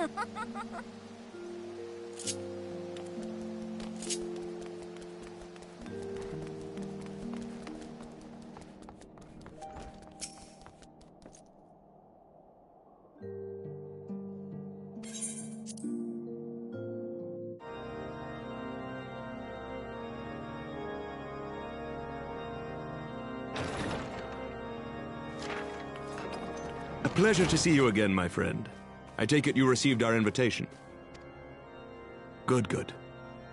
A pleasure to see you again, my friend. I take it you received our invitation. Good, good.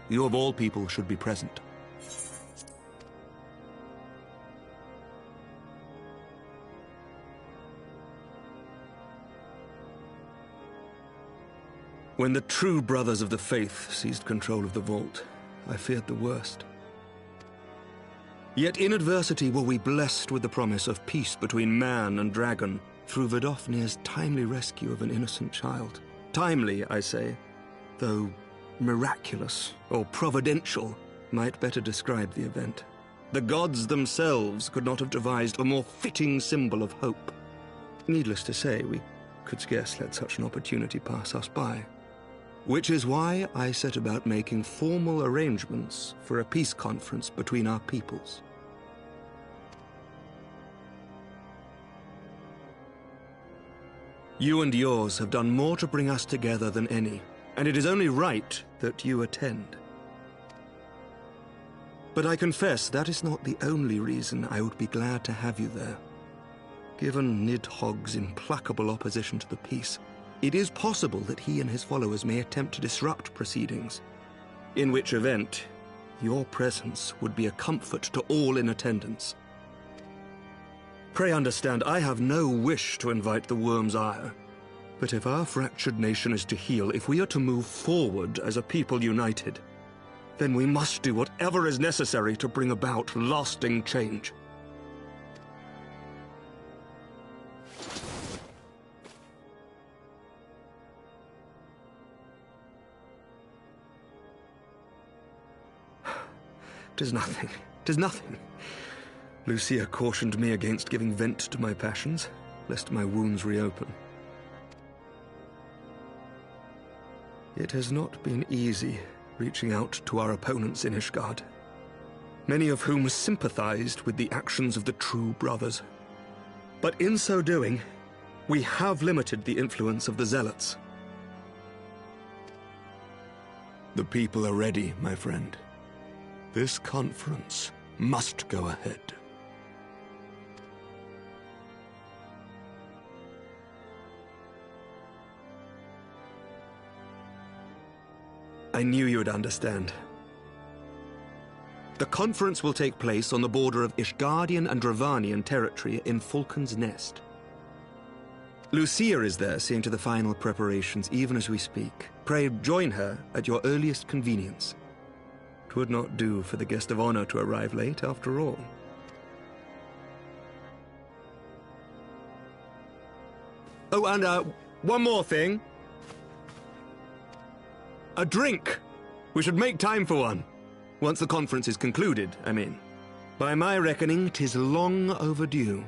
You of all people should be present. When the true brothers of the faith seized control of the vault, I feared the worst. Yet in adversity were we blessed with the promise of peace between man and dragon, through Vidofnir's timely rescue of an innocent child. Timely, I say, though miraculous or providential might better describe the event. The gods themselves could not have devised a more fitting symbol of hope. Needless to say, we could scarce let such an opportunity pass us by. Which is why I set about making formal arrangements for a peace conference between our peoples. You and yours have done more to bring us together than any, and it is only right that you attend. But I confess that is not the only reason I would be glad to have you there. Given Nidhogg's implacable opposition to the peace, it is possible that he and his followers may attempt to disrupt proceedings, in which event your presence would be a comfort to all in attendance. Pray understand, I have no wish to invite the worm's ire. But if our fractured nation is to heal, if we are to move forward as a people united, then we must do whatever is necessary to bring about lasting change. "'Tis nothing. 'Tis nothing. Lucia cautioned me against giving vent to my passions, lest my wounds reopen. It has not been easy reaching out to our opponents in Ishgard, many of whom sympathized with the actions of the true brothers. But in so doing, we have limited the influence of the zealots. The people are ready, my friend. This conference must go ahead. I knew you would understand. The conference will take place on the border of Ishgardian and Dravanian territory in Falcon's Nest. Lucia is there seeing to the final preparations even as we speak. Pray join her at your earliest convenience. 'Twould not do for the guest of honor to arrive late, after all. Oh, and one more thing. A drink! We should make time for one. Once the conference is concluded, I mean. By my reckoning, 'tis long overdue.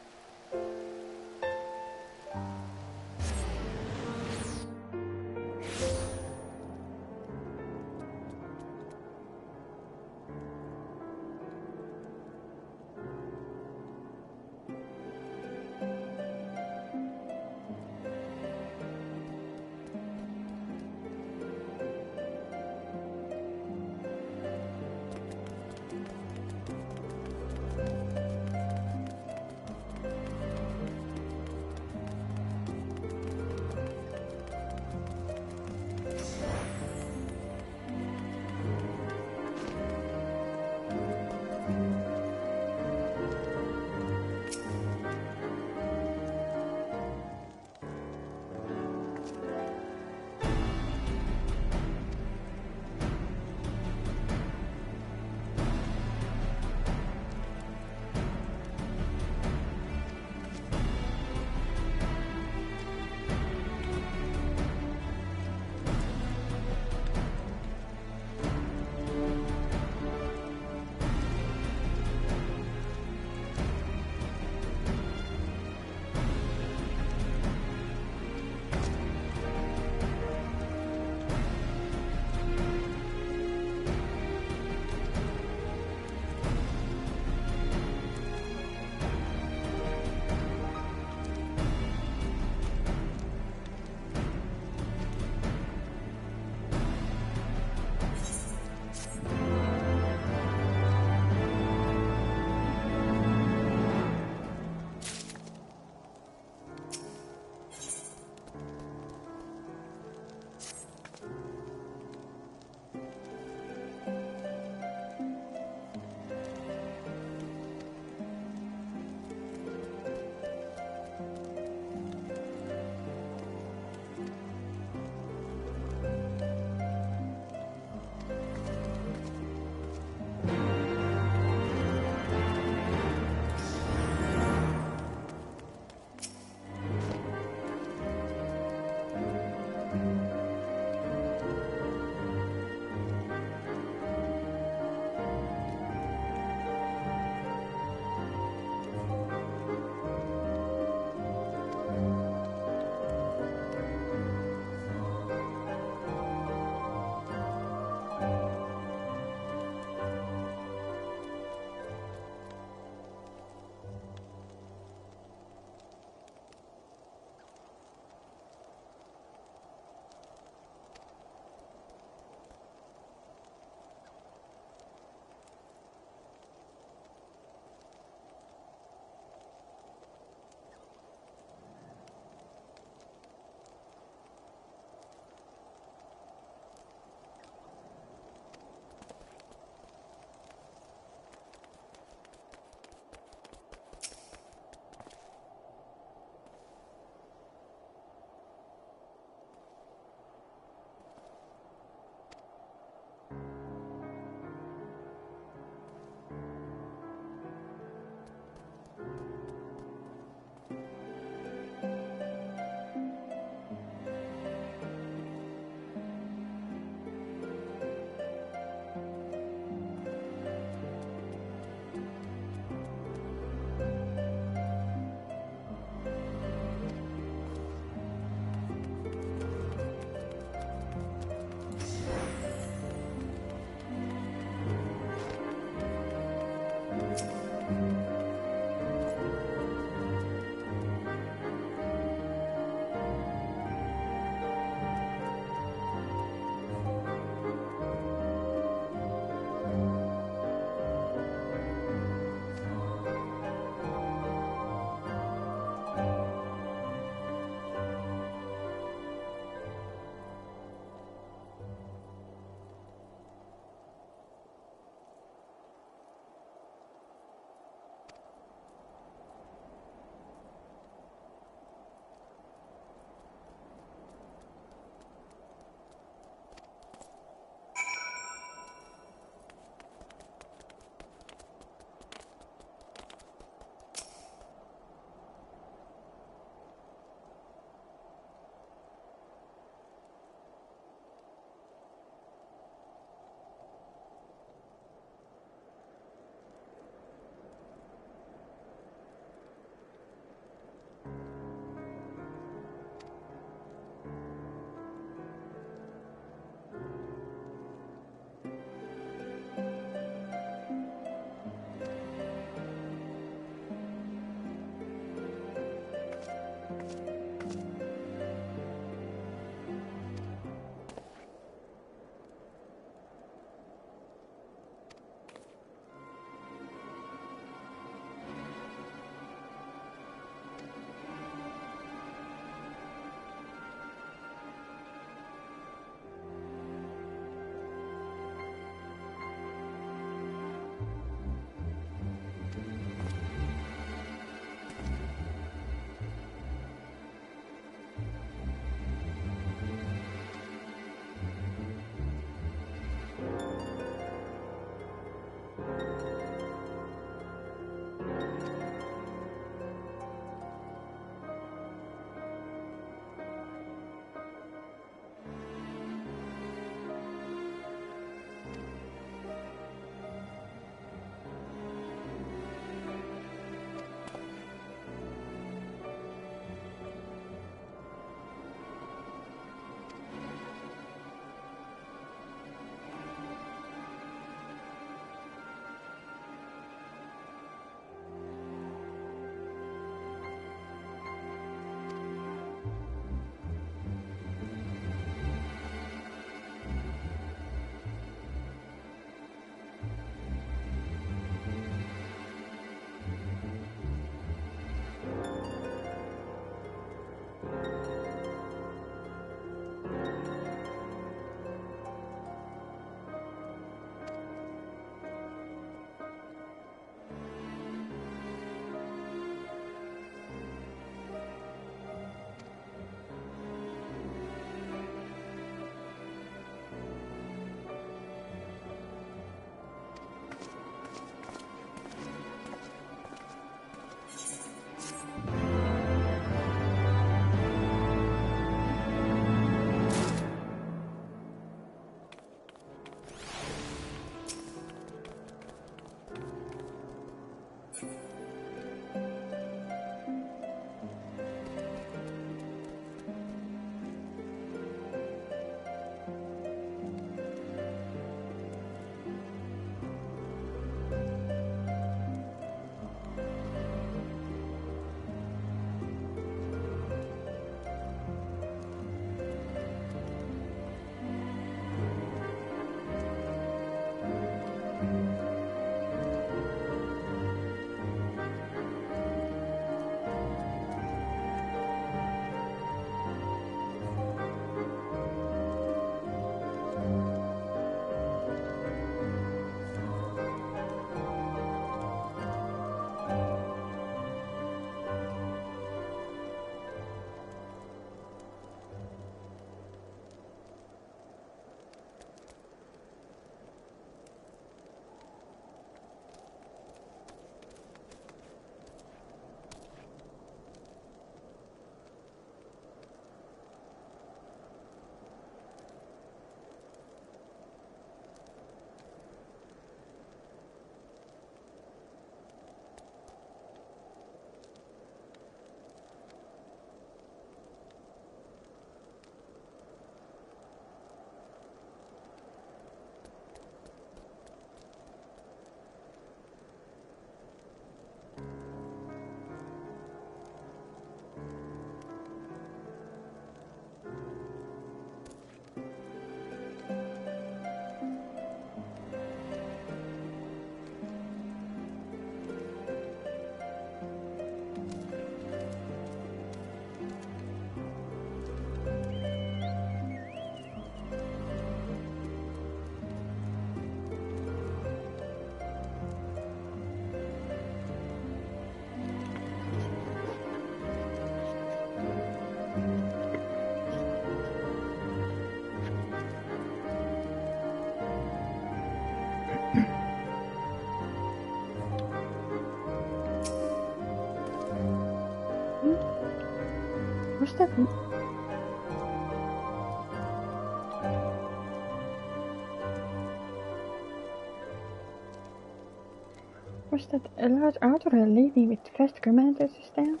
Was that a large outer lady with fast commander system?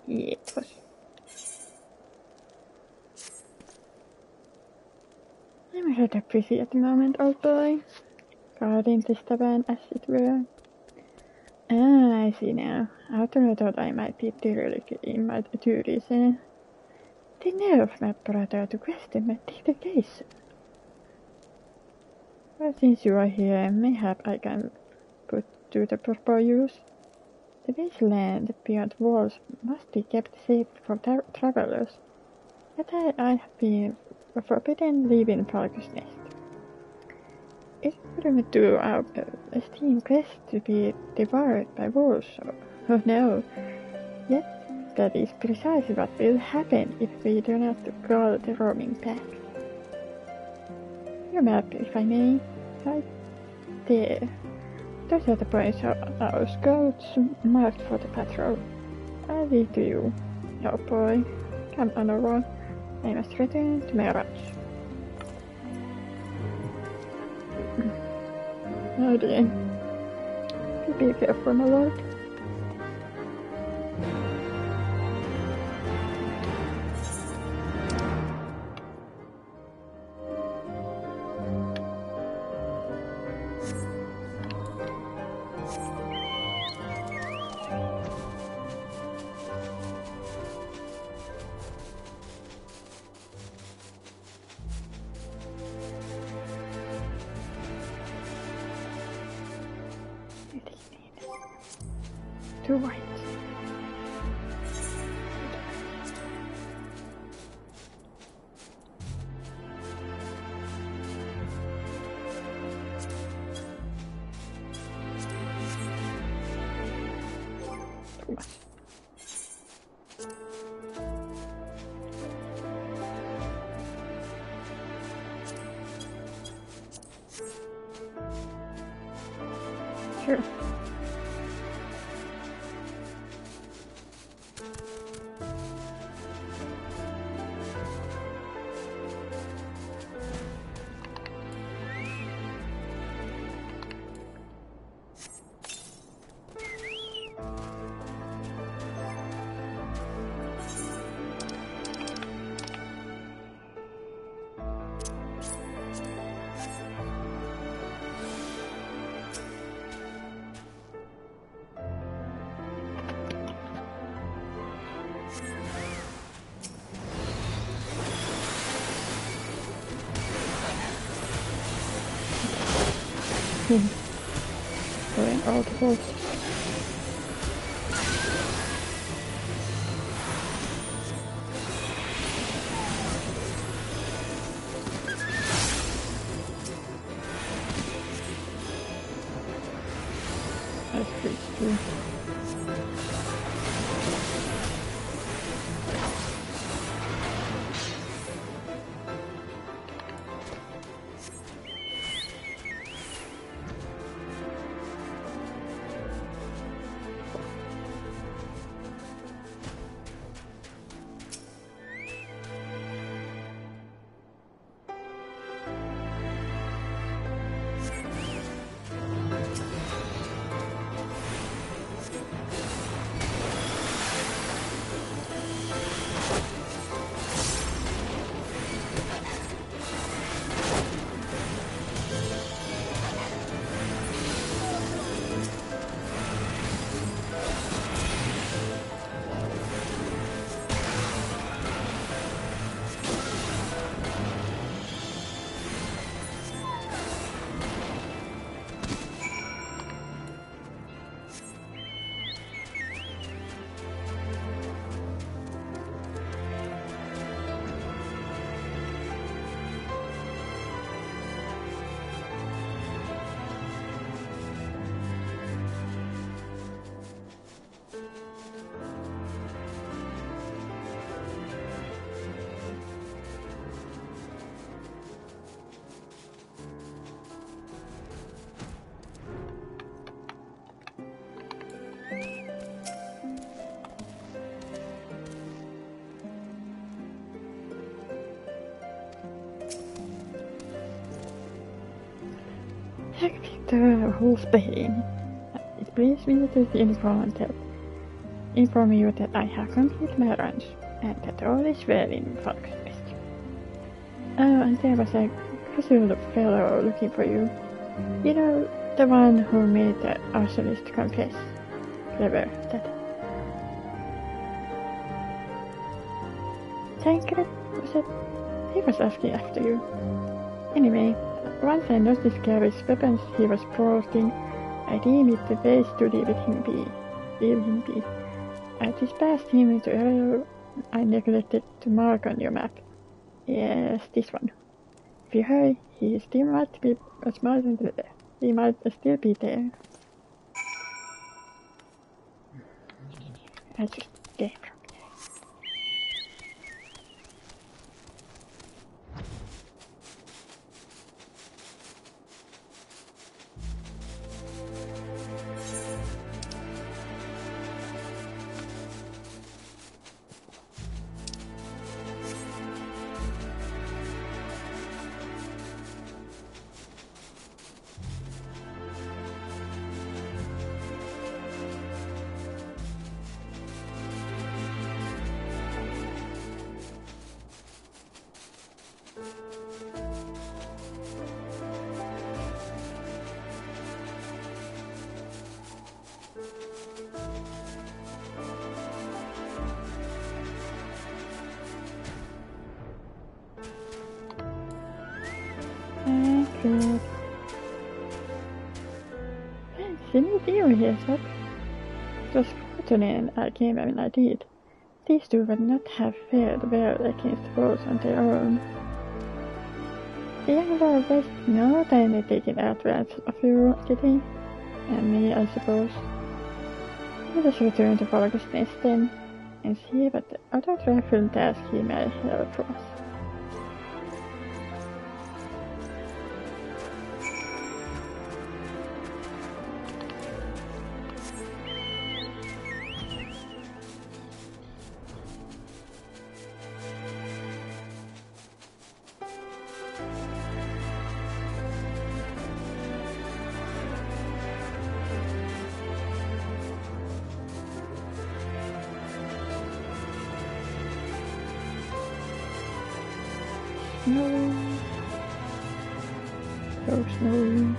Yeah, it was. I'm rather busy at the moment, old boy. Guarding this tavern, as it were. Ah, I see now. Outer thought I might be thoroughly in my duties, eh? They know of my brother to question my dedication. Well, since you are here, mayhap I can put to the proper use. The wasteland beyond walls must be kept safe for travelers. Yet I have been forbidden leaving Falcus Nest. It wouldn't do our esteemed quest to be devoured by wolves, oh no. Yet that is precisely what will happen if we do not guard the roaming pack. Your map, if I may, right there. Those are the points of our scouts marked for the patrol. I'll leave to you, your boy. Come on over. I must return to my ranch. Oh dear. Be careful, my lord. Two whites. Too much. Sure. Going all the wolves. That's pretty cool. Hectic Wolfbane. please visit inform you that I have completed my runs, and that all is well in Falkstrest. Oh, and there was a casual fellow looking for you. You know, the one who made the arsonist confess. Clever, that. Tancred, was it? He was asking after you. Anyway, once I noticed Gary's weapons he was porting, I deemed it the best to leave him be. I dispatched him into area I neglected to mark on your map. Yes, this one. If you hurry, he still might be he might still be there. I just came from there. Good. Fancy meeting you here, Seth. It was fortunate I came when I did. These two would not have fared well against the wolves on their own. The young lord wasted no time in taking advantage of you, did he? And me, I suppose. Let us return to Falk's Nest then, and see what the other trifling task he may have for us. Snow. So snowy.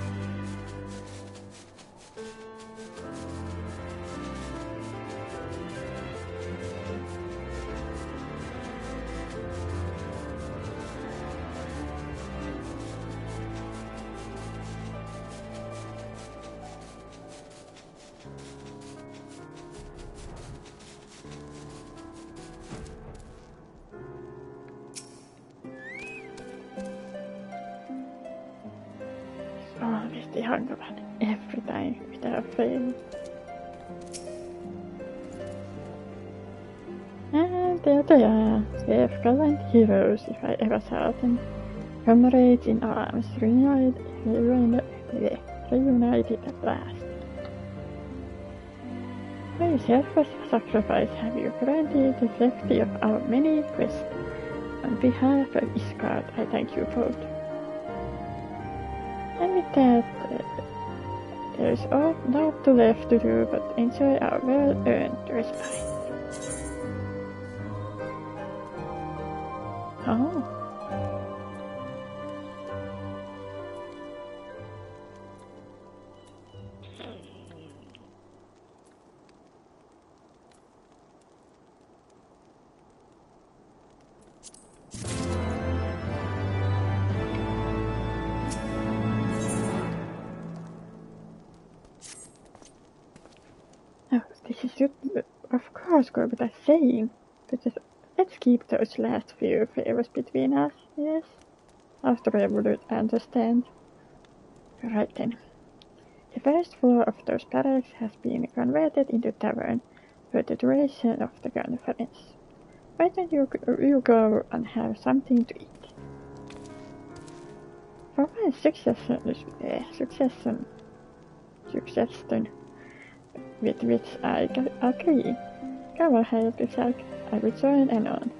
Always the hunger one, every time without fail. And there they are, brave gallant heroes if I ever saw them. Comrades in arms, reunited at last. By self-sacrifice have you granted the safety of our many quests. On behalf of Iscard, I thank you both. And with that, there is not too left to do but enjoy our well-earned respite. Oh. Oh, this should, of course, go without saying, but let's keep those last few favors between us, yes? After I would understand. Right then. The first floor of those barracks has been converted into tavern for the duration of the conference. Why don't you go and have something to eat? For my suggestion, with which I agree. Go ahead, Isaac. I will join anon.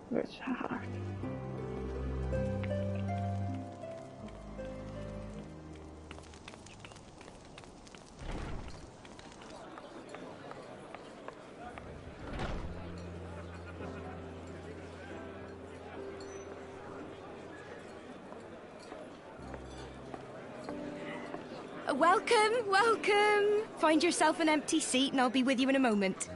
Which hard. Welcome, welcome. Find yourself an empty seat and I'll be with you in a moment.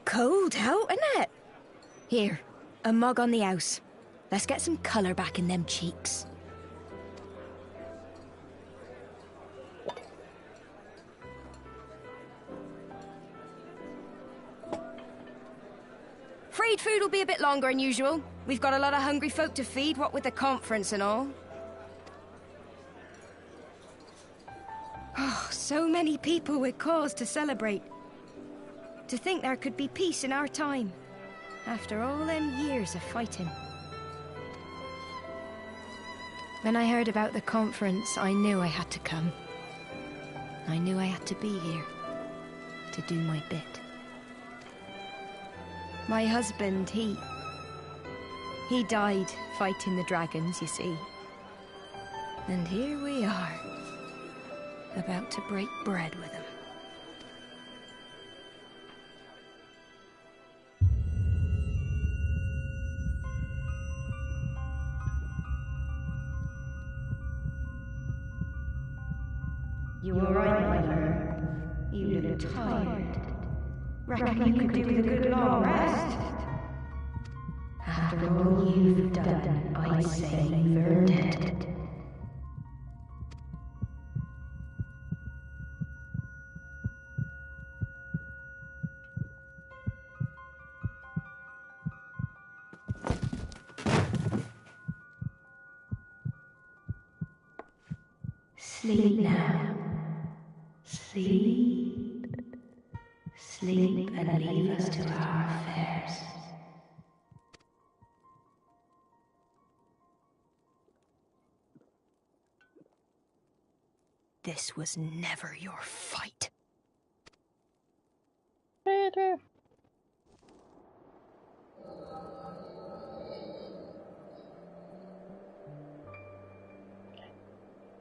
Cold out, isn't it? Here, a mug on the house. Let's get some colour back in them cheeks. Freed food will be a bit longer than usual. We've got a lot of hungry folk to feed, what with the conference and all. Oh, so many people with cause to celebrate. To think there could be peace in our time, after all them years of fighting. When I heard about the conference, I knew I had to come. I knew I had to be here, to do my bit. My husband, he died fighting the dragons, you see. And here we are, about to break bread with him. You were right, my lord. You look tired. Reckon you could do with a good long rest? After all you've done, I say you're dead. Sleep now. Sleep. Sleep and leave us to our affairs. This was never your fight. Peter.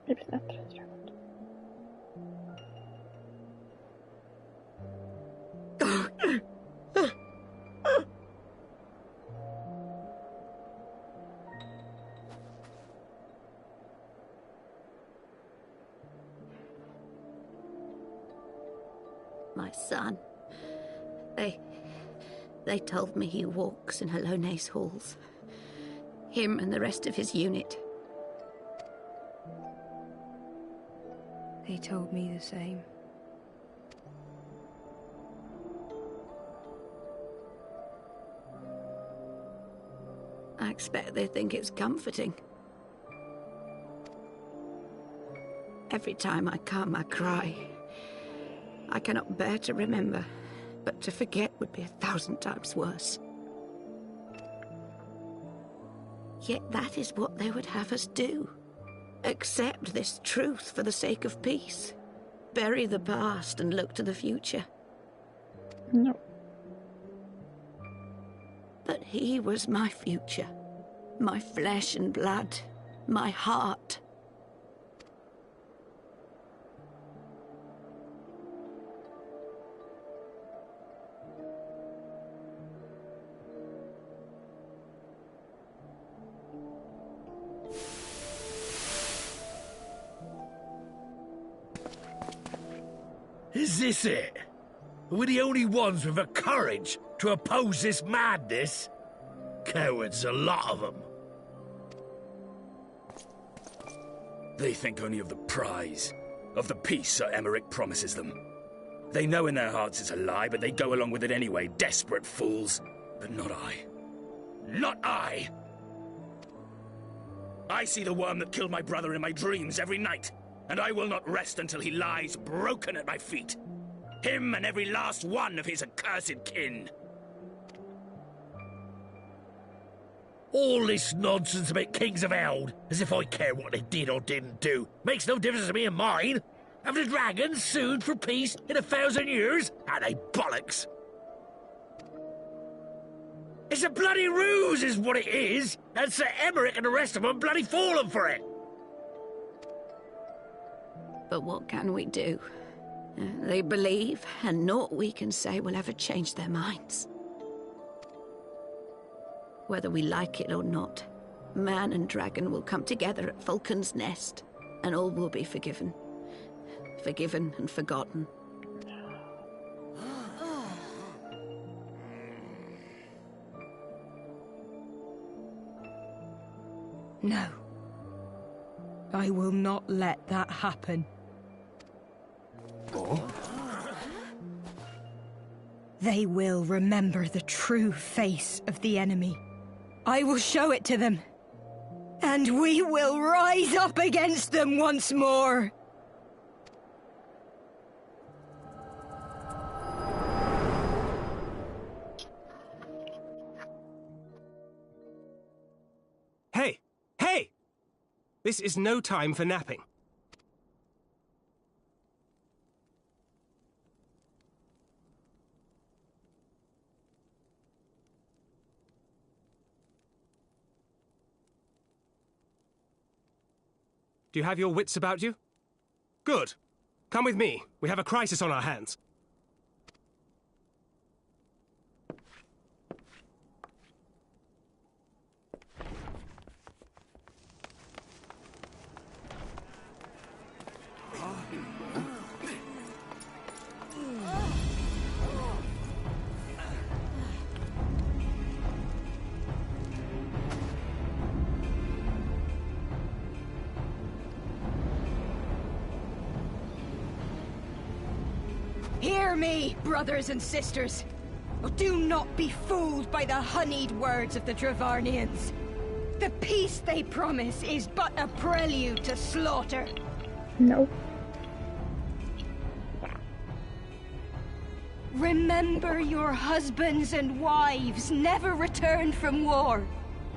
Maybe it's not transferred. My son. They told me he walks in Hallonace halls. Him and the rest of his unit. They told me the same. I expect they think it's comforting. Every time I come, I cry. I cannot bear to remember, but to forget would be 1,000 times worse. Yet that is what they would have us do. Accept this truth for the sake of peace. Bury the past and look to the future. No. But he was my future. My flesh and blood. My heart. Is this it? We're the only ones with the courage to oppose this madness? Cowards, a lot of them. They think only of the prize, of the peace Sir Emmerich promises them. They know in their hearts it's a lie, but they go along with it anyway, desperate fools. But not I. Not I! I see the worm that killed my brother in my dreams every night, and I will not rest until he lies broken at my feet. Him and every last one of his accursed kin. All this nonsense about Kings of Eld, as if I care what they did or didn't do. Makes no difference to me and mine. Have the dragons sued for peace in 1,000 years? Are they bollocks? It's a bloody ruse is what it is, and Sir Emmerich and the rest of them bloody fallen for it. But what can we do? They believe, and naught we can say will ever change their minds. Whether we like it or not, man and dragon will come together at Vulcan's Nest, and all will be forgiven. Forgiven and forgotten. No. I will not let that happen. Oh? They will remember the true face of the enemy. I will show it to them. And we will rise up against them once more. Hey! Hey! This is no time for napping. Do you have your wits about you? Good. Come with me. We have a crisis on our hands. Hear me, brothers and sisters. Do not be fooled by the honeyed words of the Dravarnians. The peace they promise is but a prelude to slaughter. No. Remember your husbands and wives never returned from war.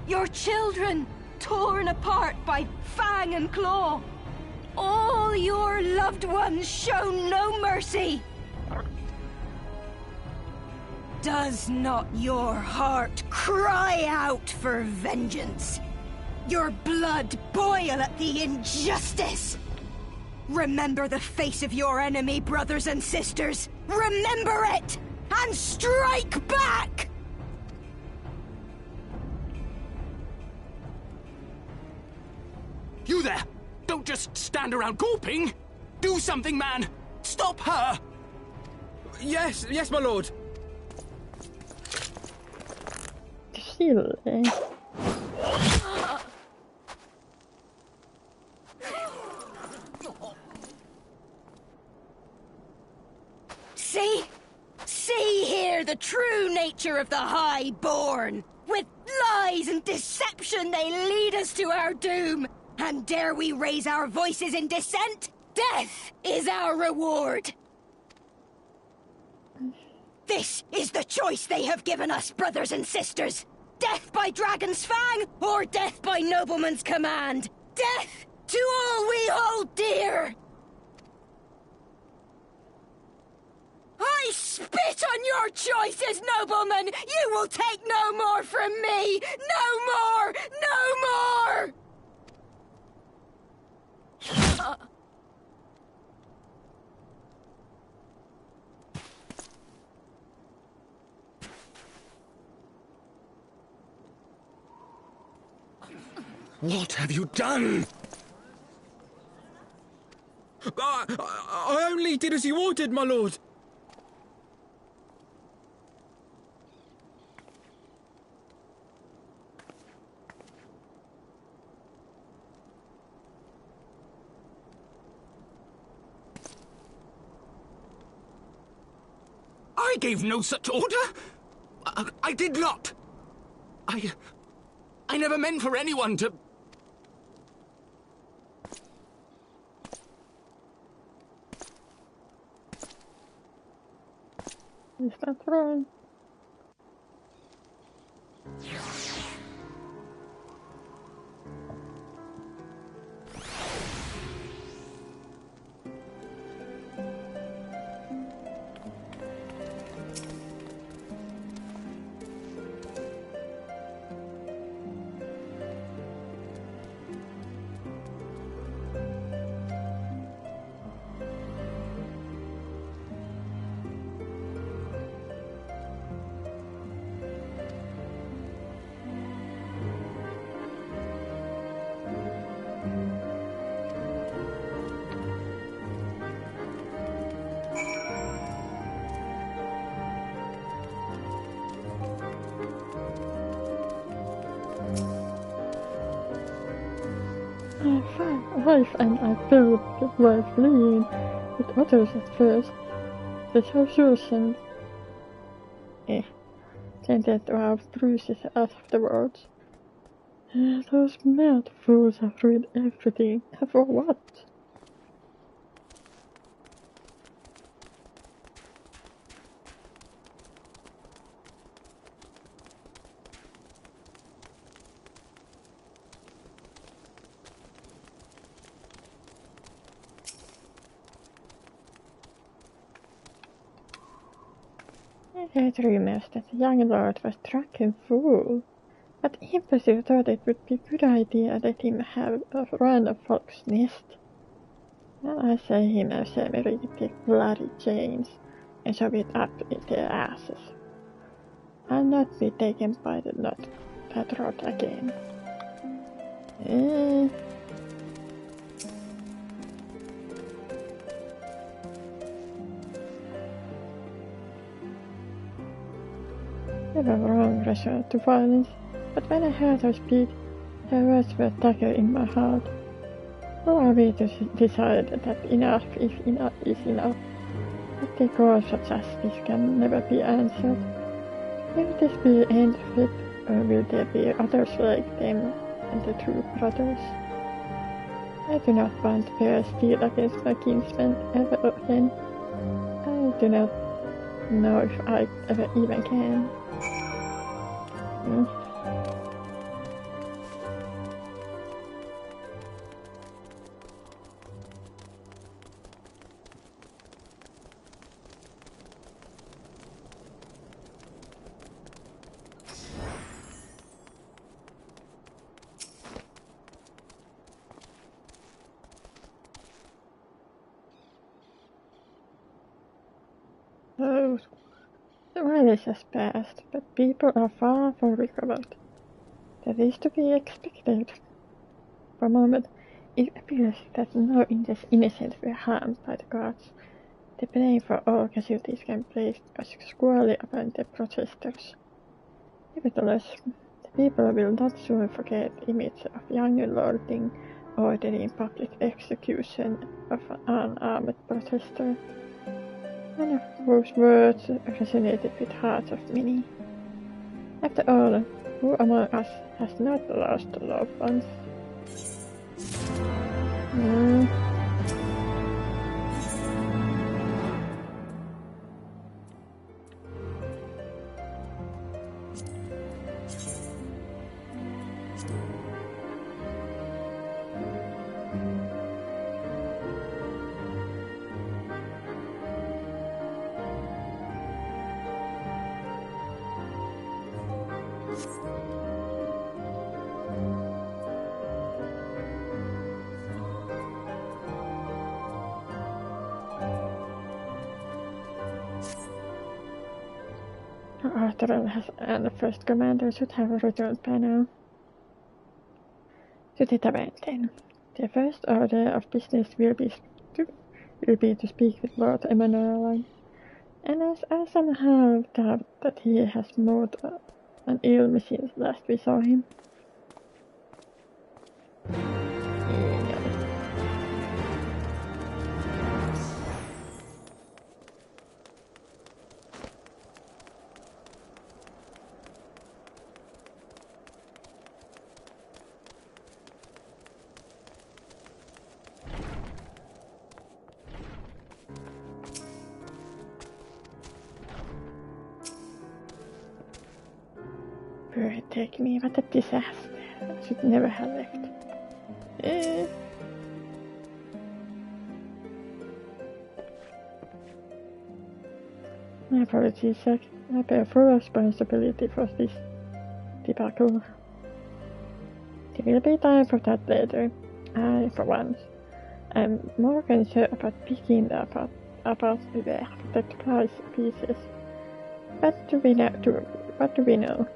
Your children torn apart by fang and claw. All your loved ones shown no mercy. Does not your heart cry out for vengeance? Your blood boil at the injustice? Remember the face of your enemy, brothers and sisters. Remember it, and strike back! You there! Don't just stand around gawping! Do something, man! Stop her! Yes, my lord. Silly. See here the true nature of the Highborn. With lies and deception they lead us to our doom. And dare we raise our voices in dissent? Death is our reward. This is the choice they have given us, brothers and sisters. Death by dragon's fang, or death by nobleman's command. Death to all we hold dear. I spit on your choices, noblemen! You will take no more from me! No more! No more! What have you done? I only did as you ordered, my lord. I gave no such order. I did not. I never meant for anyone to... Is that right? life and I felt while fleeing with others at first. The solution tended to have bruises afterwards. Those mad fools have ruined everything. For what? I heard rumors that the young lord was drunk and fool, but Impressive thought it would be a good idea to let him have a run of Folk's Nest. Well, I say him and Semiri take bloody chains and shove it up in their asses. I'll not be taken by that rod again. Never wrong resort to violence, but when I heard her speak, her words were dagger in my heart. Who are we to decide that enough is enough? That the cause of justice can never be answered. Will this be the end of it, or will there be others like them and the true brothers? I do not want to bear steel against my kinsmen ever again. I do not know if I ever even can. Oh, the virus has passed, but people are far from recovered. That is to be expected. For a moment, it appears that no innocent were harmed by the guards. The blame for all casualties can be placed squarely upon the protesters. Nevertheless, the people will not soon forget the image of young Lord Ting ordering public execution of an unarmed protester. One of those words resonated with the hearts of many. After all, who among us has not lost loved ones? Arthur and the first commander should have returned by now. To the tavern then. The first order of business will be to speak with Lord Emanuel, and as I somehow doubt that he has moved an ill since last we saw him. Take me, what a disaster. I should never have left. My apologies, Zack. I bear full responsibility for this debacle. There will be time for that later. I, for once, am more concerned about picking up the prize pieces. What do we know?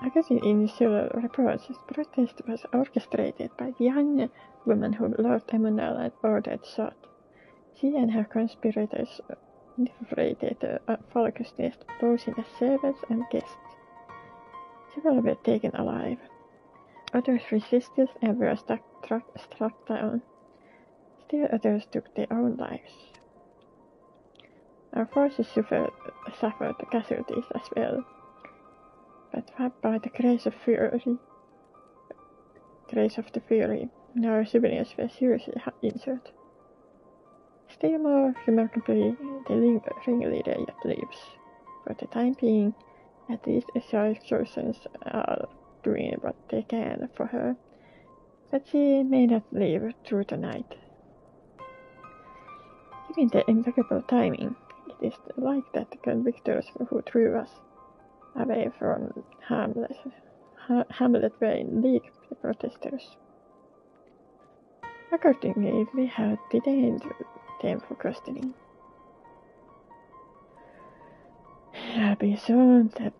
According to initial reports, this protest was orchestrated by the young woman whom Lord Emanuel had ordered shot. She and her conspirators infiltrated Folk's Nest, posing as servants and guests. Several were taken alive. Others resisted and were struck down. Still others took their own lives. Our forces suffered casualties as well, but by the grace of the Fury, our civilians were seriously injured. Still more remarkably, the ringleader yet lives. For the time being, at least the Chosen are doing what they can for her, but she may not live through the night. Given the impeccable timing, it is like that the convictors who threw us away from Hamlet were in league with the protesters. Accordingly, we had detained them for questioning. I'll be shown that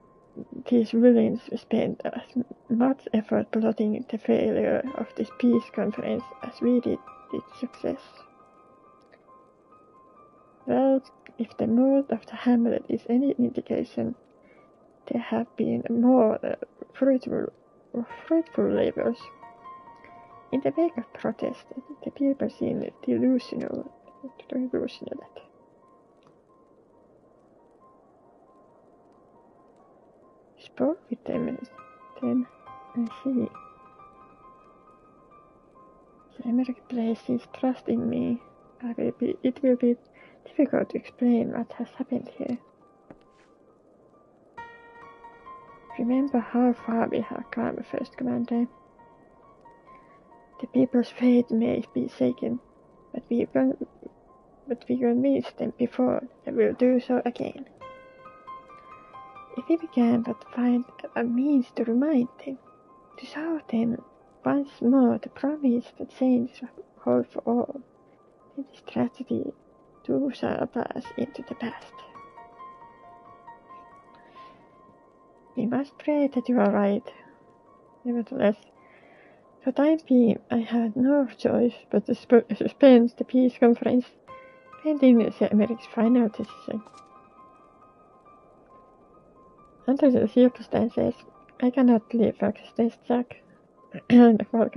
these villains spent as much effort plotting the failure of this peace conference as we did its success. Well, if the mood of the Hamlet is any indication, there have been more fruitful labors. In the wake of protest, the people seem delusional. Spoke with them, then I see. The American places trust in me. It will be difficult to explain what has happened here. Remember how far we have come, First Commander. The people's faith may be shaken, but we convinced them before, and will do so again. If we can but find a means to remind them, to show them once more the promise that change hold for all, then this tragedy too shall pass into the past. We must pray that you are right. Nevertheless, for the time being, I had no choice but to suspend the peace conference pending the American's final decision. Under the circumstances, I cannot leave Falc's Nest, Jack. Jack, will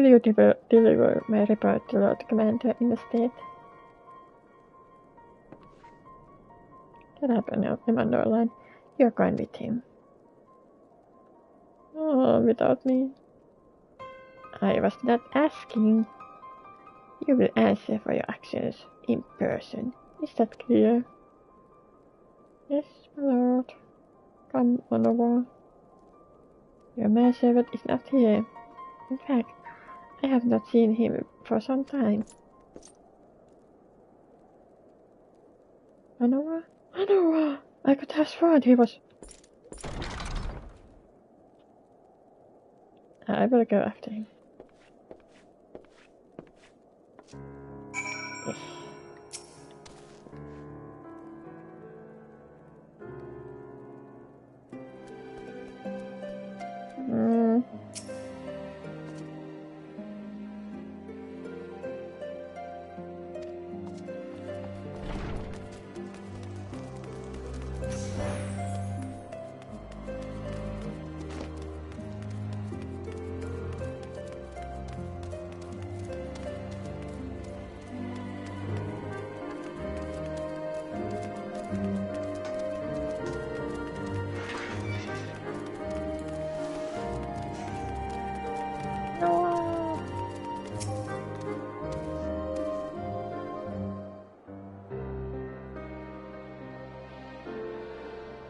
you deliver my report to Lord Commander in the state? Get up and Norland. You're going with him. Oh, without me? I was not asking. You will answer for your actions in person. Is that clear? Yes, my lord. Come on over. Your manservant is not here. In fact, I have not seen him for some time. Manoa? Manoa! I could have sworn he was... I will go after him. Yes.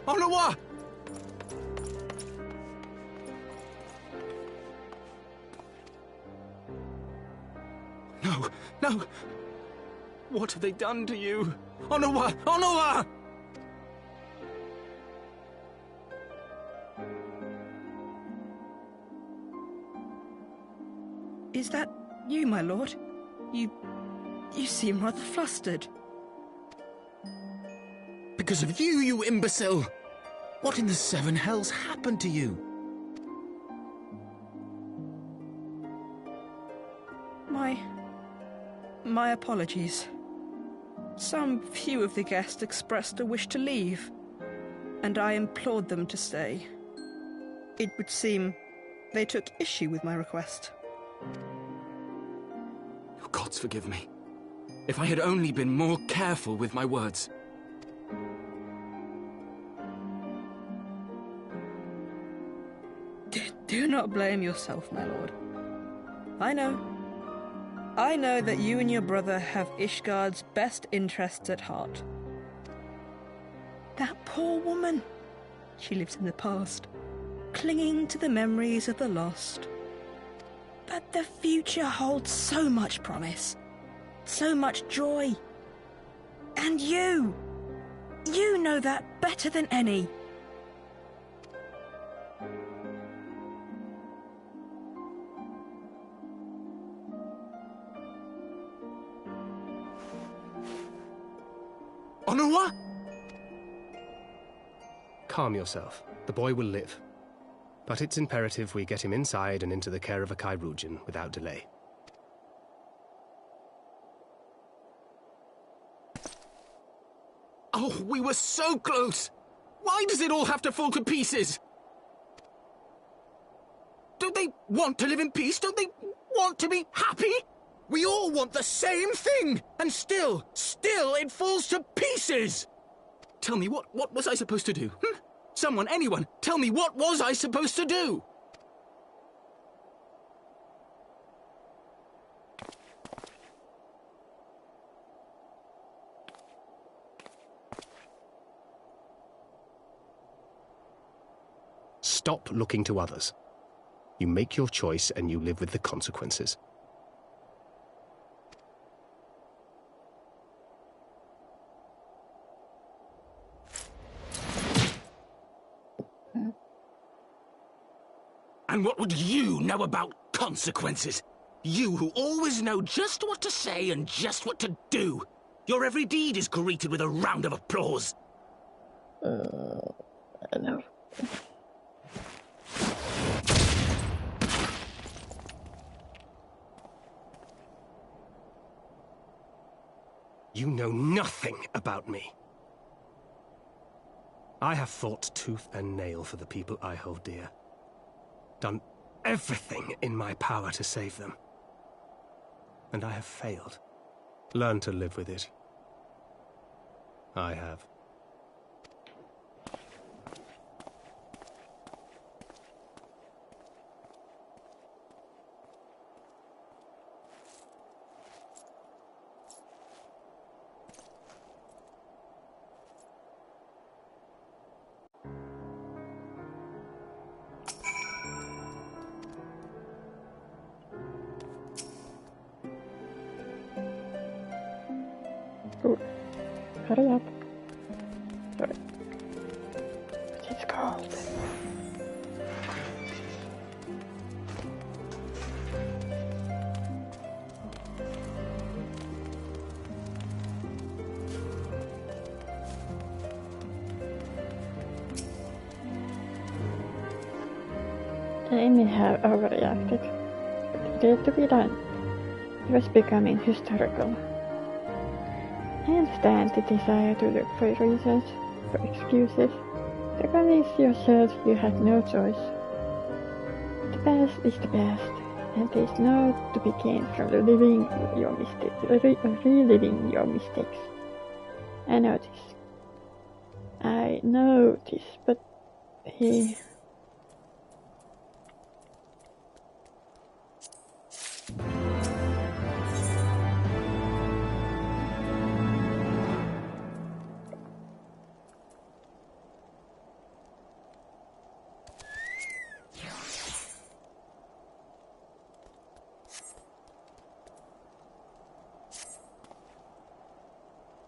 Onawa! No, no! What have they done to you? Onawa! Onawa! Is that you, my lord? You seem rather flustered. Because of you, you imbecile! What in the seven hells happened to you? My apologies. Some few of the guests expressed a wish to leave, and I implored them to stay. It would seem they took issue with my request. Oh, gods forgive me. If I had only been more careful with my words. Do not blame yourself, my lord. I know that you and your brother have Ishgard's best interests at heart. That poor woman. She lives in the past, clinging to the memories of the lost. But the future holds so much promise, so much joy. And you know that better than any. Onua? Calm yourself. The boy will live. But it's imperative we get him inside and into the care of a Kairoujian without delay. Oh, we were so close! Why does it all have to fall to pieces? Don't they want to live in peace? Don't they want to be happy? We all want the same thing! And still it falls to pieces! Tell me, what was I supposed to do? Someone, anyone, tell me, what was I supposed to do? Stop looking to others. You make your choice and you live with the consequences. And what would you know about consequences? You who always know just what to say and just what to do. Your every deed is greeted with a round of applause. No. You know nothing about me. I have fought tooth and nail for the people I hold dear. Done everything in my power to save them. And I have failed. Learn to live with it. I have. Ooh. Hurry up. Sorry. It's cold. I may have overreacted. It needed to be done. It was becoming hysterical. I understand the desire to look for reasons, for excuses, to convince yourself you had no choice. The past is the past, and there is no to be gained from reliving your mistakes. I know this, but he...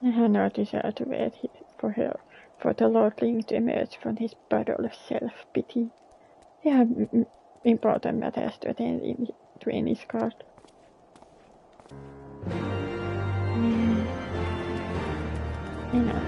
I had no desire to wait for the lordling to emerge from his bottle of self-pity. He had important matters to attend to in his guard. I know.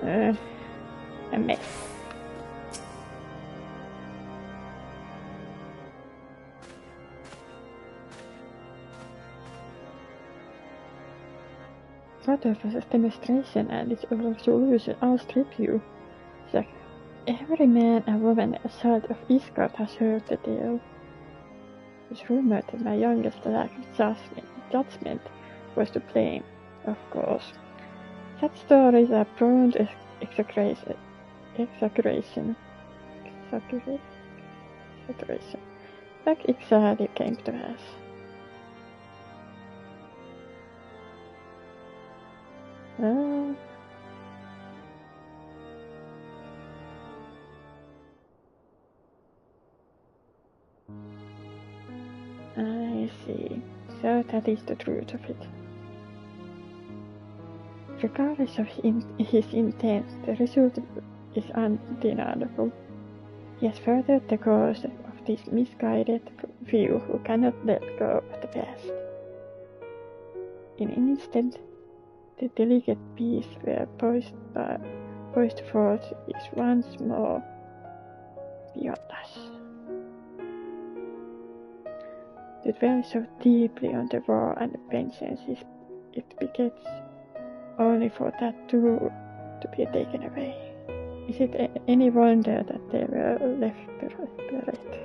a mess. Rutherford's demonstration and its resolution outstrip you. Zack, every man and woman south of Isgard has heard the tale. It's rumored that my youngest lack of judgment was to blame, of course. Such stories are prone to exaggeration. Like exactly came to pass. I see. So that is the truth of it. Regardless of his intent, the result is undeniable. He has furthered the cause of this misguided few who cannot let go of the past. In an instant, the delicate peace were poised forth is once more beyond us. To dwell so deeply on the war and vengeance it begets, only for that too to be taken away. Is it any wonder that they were left bereft?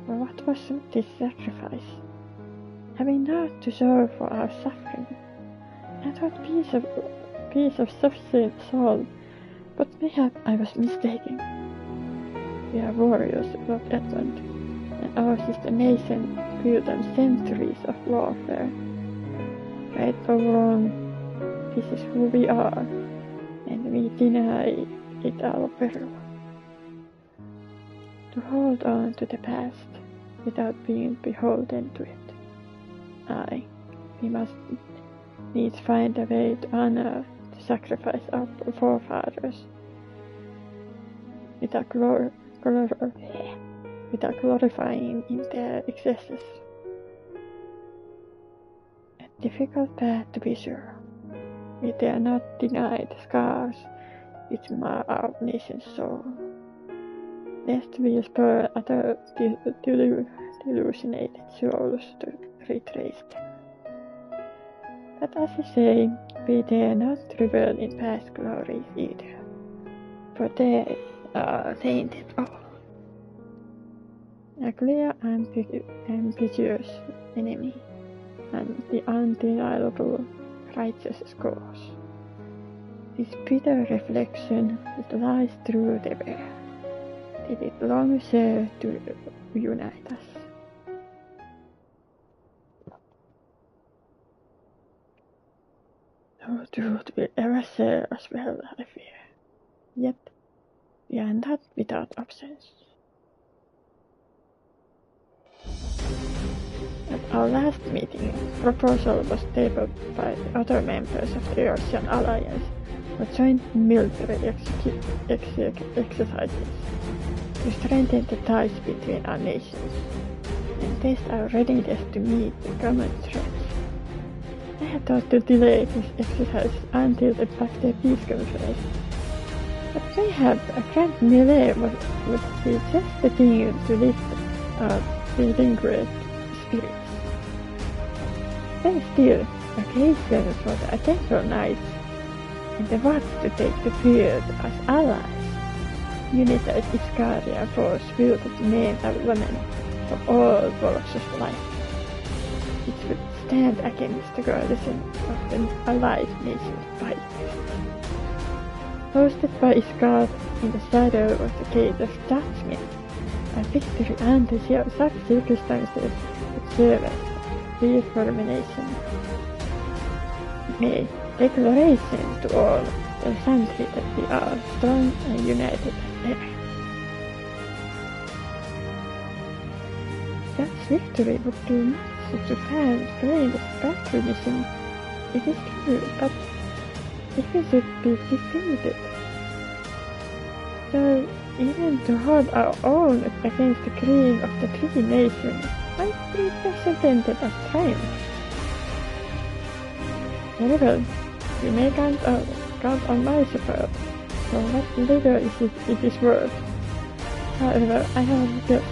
What was this sacrifice? Having naught to show for our suffering, I thought peace of sufficient soul, but mayhap I was mistaken. We are warriors, Lord Edmund, and ours is the nation built on centuries of warfare. Right or wrong, this is who we are, and we deny it our peril. To hold on to the past without being beholden to it. We must needs find a way to honor the sacrifice of our forefathers without glorifying in their excesses. A difficult path to be sure. We dare not deny the scars which mar our nation's soul, lest we spur other delusionated souls to retrace them. But as I say, we dare not revel in past glories either, for they are tainted all. A clear and ambitious enemy, and the undeniable righteous cause. This bitter reflection that lies through the bear. Did it long serve to unite us? No truth will ever serve us well, I fear. Yet, we are not without options. At our last meeting, a proposal was tabled by the other members of the Ocean Alliance for joint military exercises to strengthen the ties between our nations and test our readiness to meet the common threats. I had thought to delay this exercise until the Black Peace Conference, but mayhap a grand melee would be just the thing to lift our delinquent spirits. Then still, occasions for the Adventure Knights and the Watts to take the field as allies. United Iscaria force wielded men and women from all walks of life. It would stand against the coalition of the allied nations fight. Hosted by Iscard in the shadow of the Gate of Judgment, a victory under such circumstances would serve as reformation. May declaration to all the country that we are strong and united as ever. Such victory would do much to fan flames patriotism. It is true, but if we should be defeated, so even to hold our own against the king of the three nations, I It was intended as triumph. Very well, you may count on my support, for what little is it is worth. However, I have a request.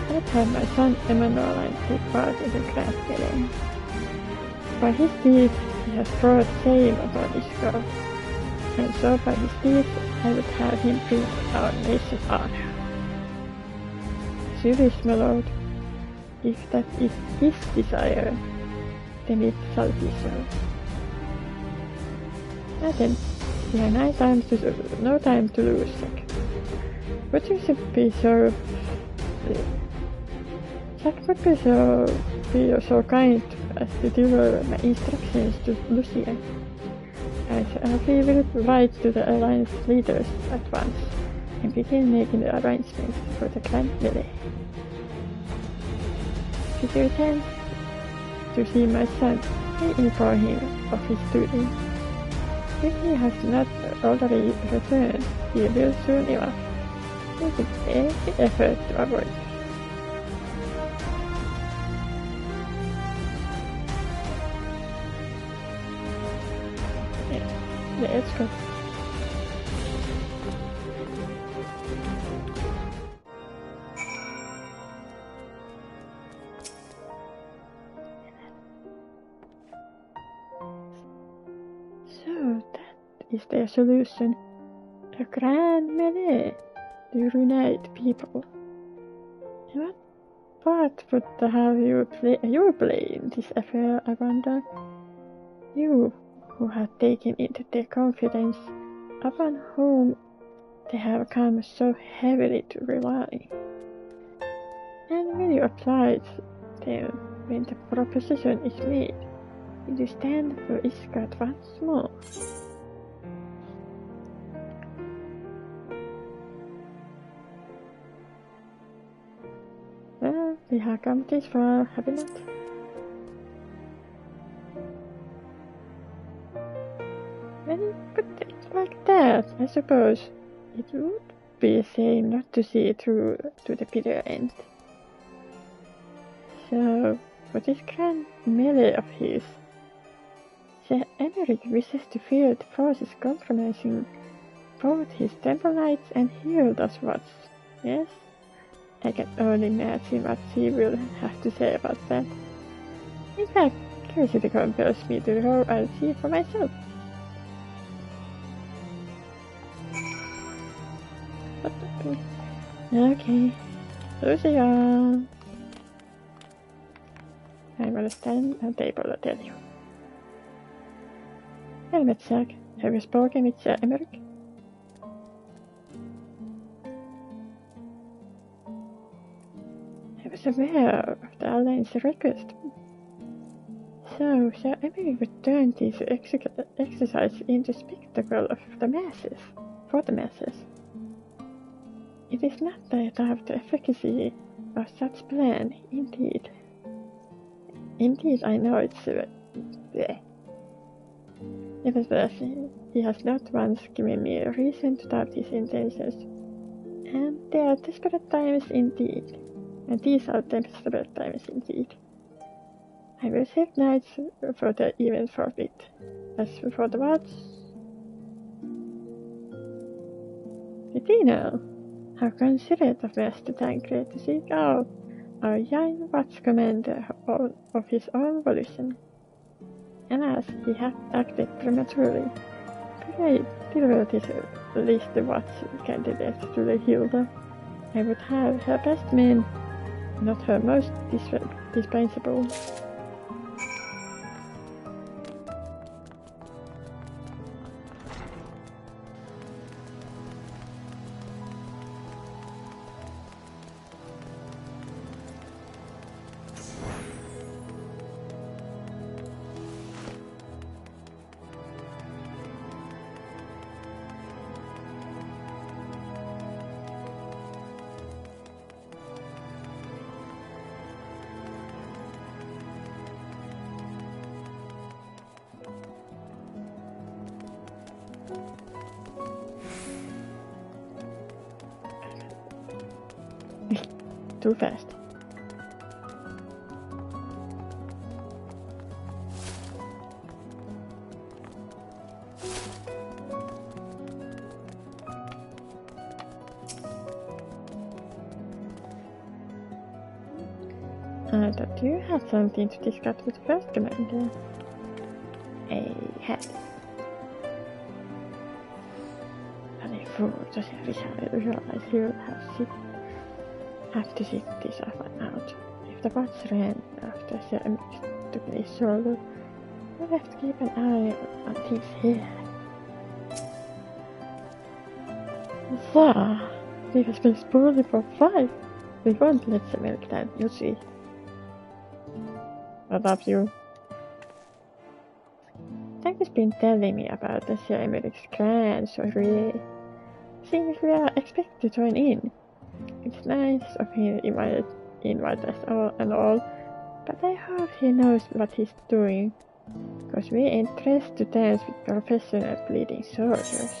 Let's have my son Emmanuel take part in the grand melee. By his deeds, he has brought shame upon Ishgard, and so by his deeds, I would have him prove our nation's honor. You wish, my lord. If that is his desire, then it shall be so. Now then, we have no time to lose, Jack. Would you be so... Jack would be so kind as to deliver my instructions to Lucia. I shall write to the Alliance leaders at once and begin making the arrangements for the grand melee. Should you intend to see my son, I inform him of his duty. If he has not already returned, he will soon enough, making every effort to avoid it. Let's go. So that is their solution. A grand melee to unite people. And what part would have you play in this affair, I wonder? You who have taken into their confidence, upon whom they have come so heavily to rely. And will you oblige them when the proposition is made? Will you stand for Ishgard once more? Well, we have come this far, have we not? When you put it like that, I suppose it would be a shame not to see it through to the bitter end. So, for this grand melee of his, Sir Emeric wishes to field the forces compromising both his Temple Knights and Hilda's watch. Yes? I can only imagine what she will have to say about that. In fact, curiosity compels me to go and see for myself. Okay, Lucia. I'm gonna stand at the table, I tell you. Helmet Jack, have you spoken with Sir Emeric? I was aware of the Alliance request. So, Sir Emeric would turn this exercise into spectacle of the masses, for the masses. It is not that I have the efficacy of such plan, indeed. Indeed, I know it's bleh. Nevertheless, he has not once given me a reason to doubt his intentions. And they are desperate times indeed. And these are desperate times indeed. I will save nights for the event for it. As for the watch... Bettina! How considerate of Master Tancred to seek out our young watch commander of his own volition. Alas, he had acted prematurely. Pray, deliver this list of watch candidates to the Hilda. I would have her best men, not her most dispensable. Too fast. I thought you had something to discuss with the first commander. I had. Bloody fool, does he realize he'll have to sit this one out? If the bots ran after ceramics to be solo, we'll have to keep an eye on things here. So, we have been spoiling for 5. We won't let the milk down, you see. What up, you? Doug has been telling me about the Emeric's clan, so really seems we are expected to join in. It's nice of him to invite us all and all, but I hope he knows what he's doing, because we ain't dressed to dance with professional bleeding soldiers.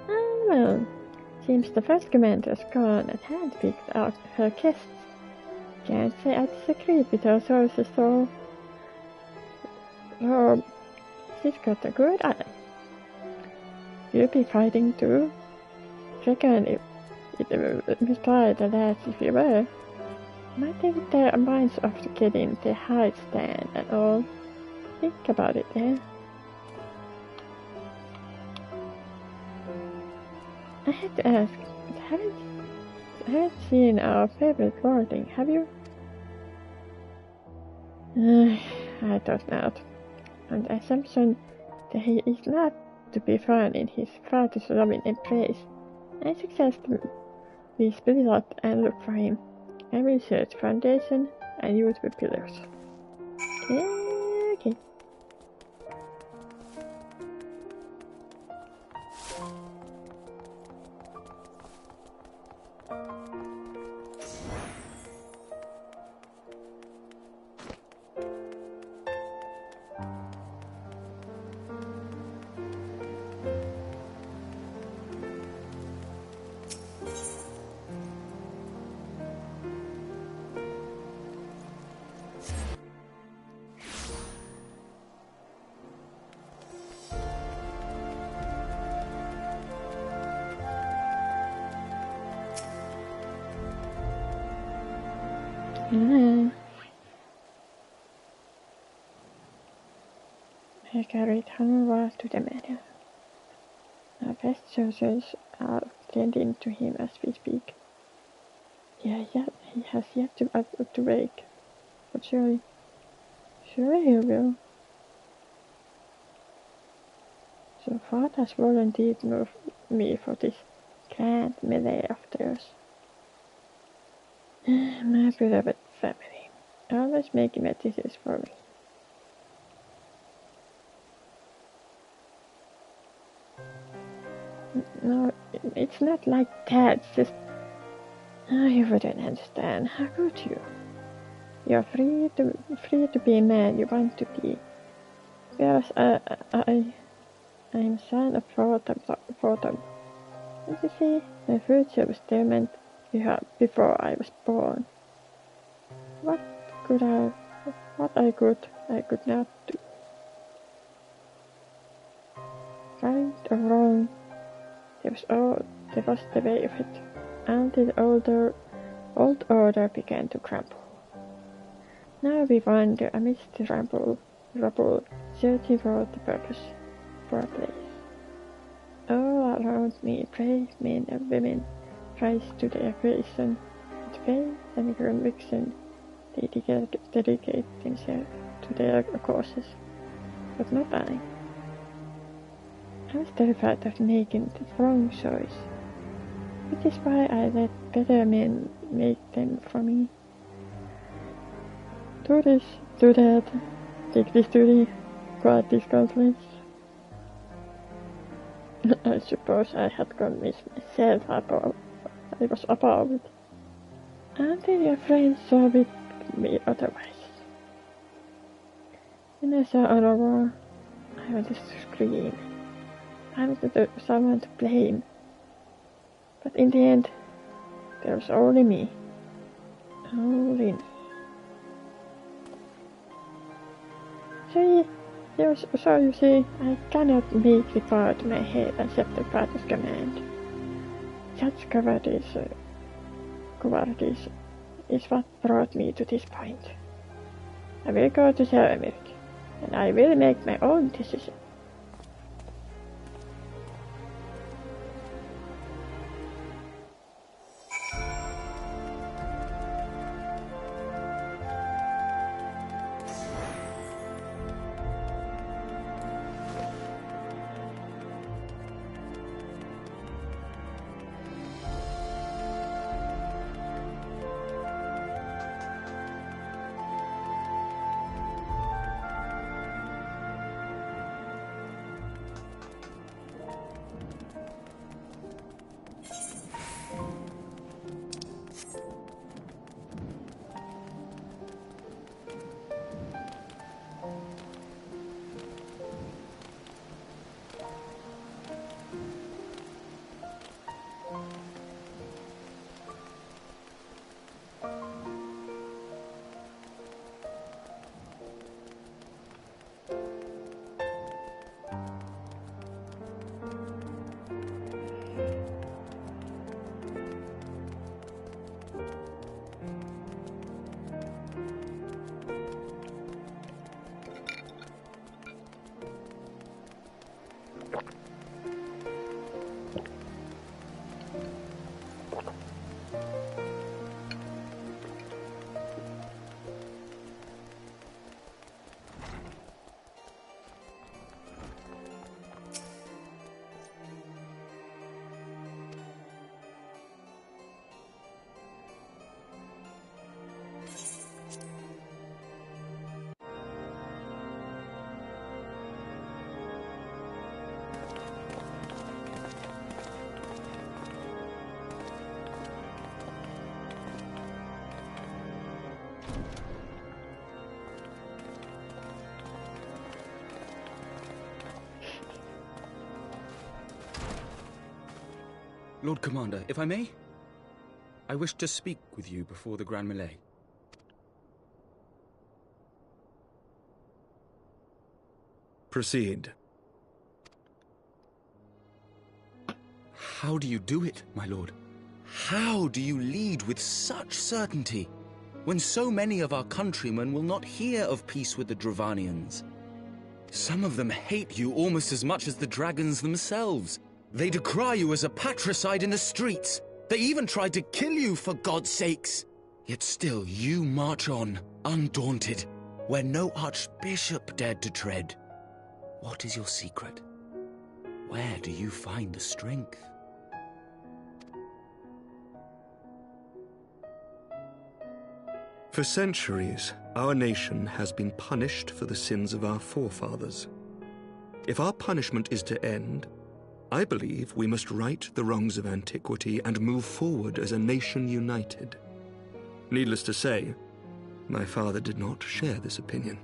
Oh well, seems the first commander's gone and handpicked out her guests. Can't say I disagree with her sources though. Oh, she's got a good eye. You'll be fighting too? Reckon it would try the lads if you were. Might take their minds off to getting the hide stand and all. Think about it, eh? I had to ask, but I haven't seen our favorite wording, have you? I thought not. On the assumption that he is not to be found in his father's loving embrace, I suggest we split up and look for him. I will search foundation and use the pillars. Okay. I carried Heavensward to the manor. Our best soldiers are tending to him as we speak. Yeah, he has yet to wake, but surely he will. So Ford has volunteered me for this grand melee of theirs. My beloved family, always making decisions for me. No, it's not like that. It's just you wouldn't understand. How could you? You're free to be a man you want to be. Whereas I'm son of Fortum. And you see, my future was determined before I was born. What I could not do. Right or wrong, there was the way of it, until the old order began to crumble. Now we wander amidst the rubble, searching for the purpose, for a place. All around me, brave men and women rise to the occasion. With faith and conviction, they dedicate themselves to their causes, but not I. I was terrified of making the wrong choice, which is why I let better men make them for me. Do this, do that, take this duty, quiet these conflicts. I suppose I had convinced myself I was above it, until your friends saw me otherwise. When I saw Aurora, I wanted to scream. I wanted someone to blame, but in the end, there was only me. Only me. So you see, I cannot make it out my head and accept the father's command. Such cowardice Heavensward is what brought me to this point. I will go to Heavensward, and I will make my own decision. Lord Commander, if I may? I wish to speak with you before the Grand Melee. Proceed. How do you do it, my lord? How do you lead with such certainty, when so many of our countrymen will not hear of peace with the Dravanians? Some of them hate you almost as much as the dragons themselves. They decry you as a patricide in the streets. They even tried to kill you, for God's sakes. Yet still you march on, undaunted, where no archbishop dared to tread. What is your secret? Where do you find the strength? For centuries, our nation has been punished for the sins of our forefathers. If our punishment is to end, I believe we must right the wrongs of antiquity and move forward as a nation united. Needless to say, my father did not share this opinion.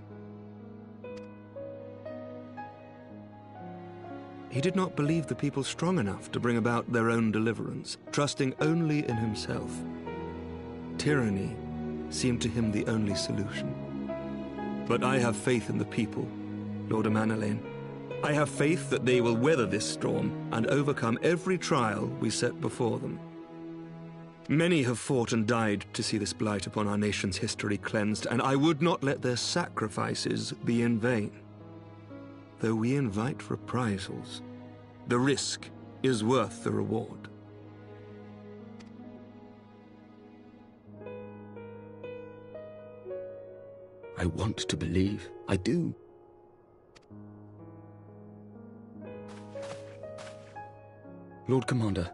He did not believe the people strong enough to bring about their own deliverance, trusting only in himself. Tyranny seemed to him the only solution. But I have faith in the people, Lord Amanalain. I have faith that they will weather this storm and overcome every trial we set before them. Many have fought and died to see this blight upon our nation's history cleansed, and I would not let their sacrifices be in vain. Though we invite reprisals, the risk is worth the reward. I want to believe. I do. Lord Commander,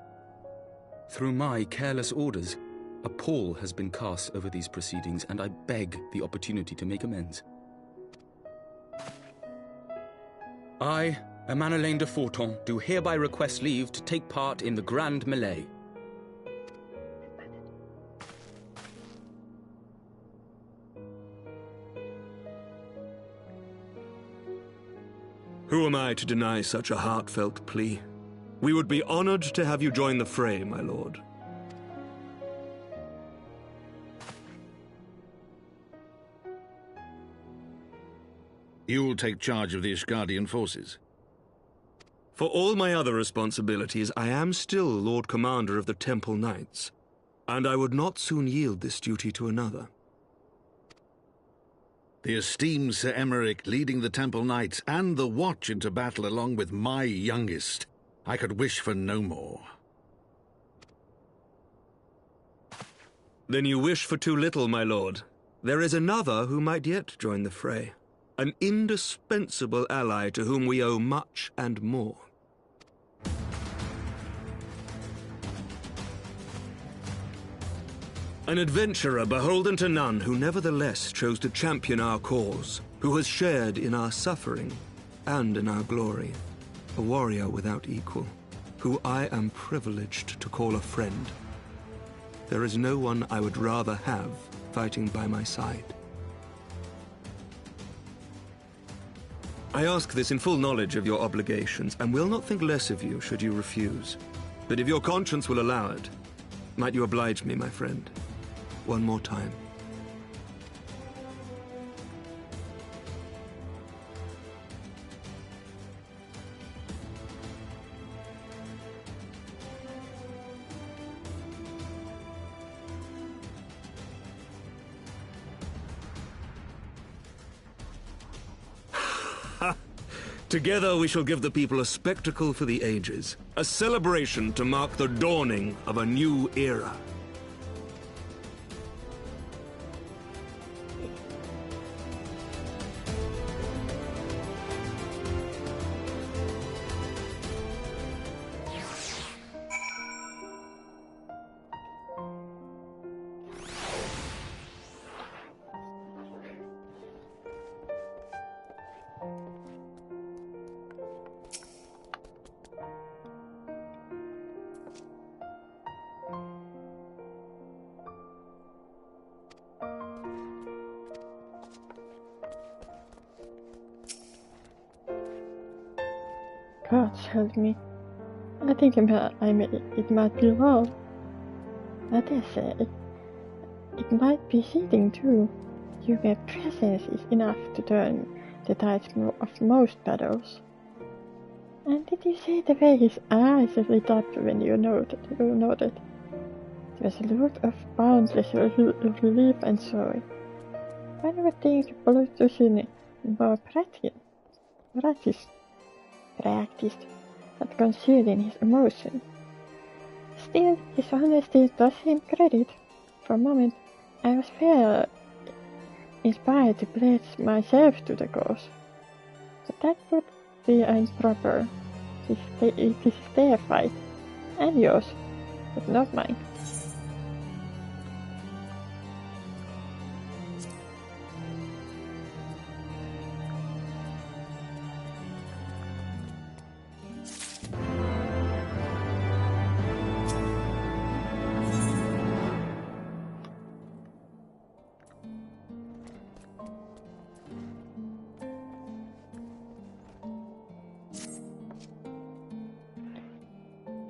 through my careless orders, a pall has been cast over these proceedings, and I beg the opportunity to make amends. I, Amanalain de Forton, do hereby request leave to take part in the Grand Melee. Who am I to deny such a heartfelt plea? We would be honored to have you join the fray, my lord. You'll take charge of the Ishgardian forces? For all my other responsibilities, I am still Lord Commander of the Temple Knights. And I would not soon yield this duty to another. The esteemed Sir Emeric leading the Temple Knights and the Watch into battle along with my youngest. I could wish for no more. Then you wish for too little, my lord. There is another who might yet join the fray. An indispensable ally to whom we owe much and more. An adventurer beholden to none who nevertheless chose to champion our cause, who has shared in our suffering and in our glory. A warrior without equal, who I am privileged to call a friend. There is no one I would rather have fighting by my side. I ask this in full knowledge of your obligations, and will not think less of you should you refuse. But if your conscience will allow it, might you oblige me, my friend, one more time? Together we shall give the people a spectacle for the ages, a celebration to mark the dawning of a new era. God help me. I think it might be wrong. But I say, it might be cheating too. Your mere presence is enough to turn the tides of most battles. And did you see the way his eyes lit up when you noted? There was a look of boundless relief and joy. One would think politician more practiced at concealing his emotion. Still, his honesty does him credit. For a moment, I was fairly inspired to pledge myself to the cause. But that would be improper. It is their fight, and yours, but not mine.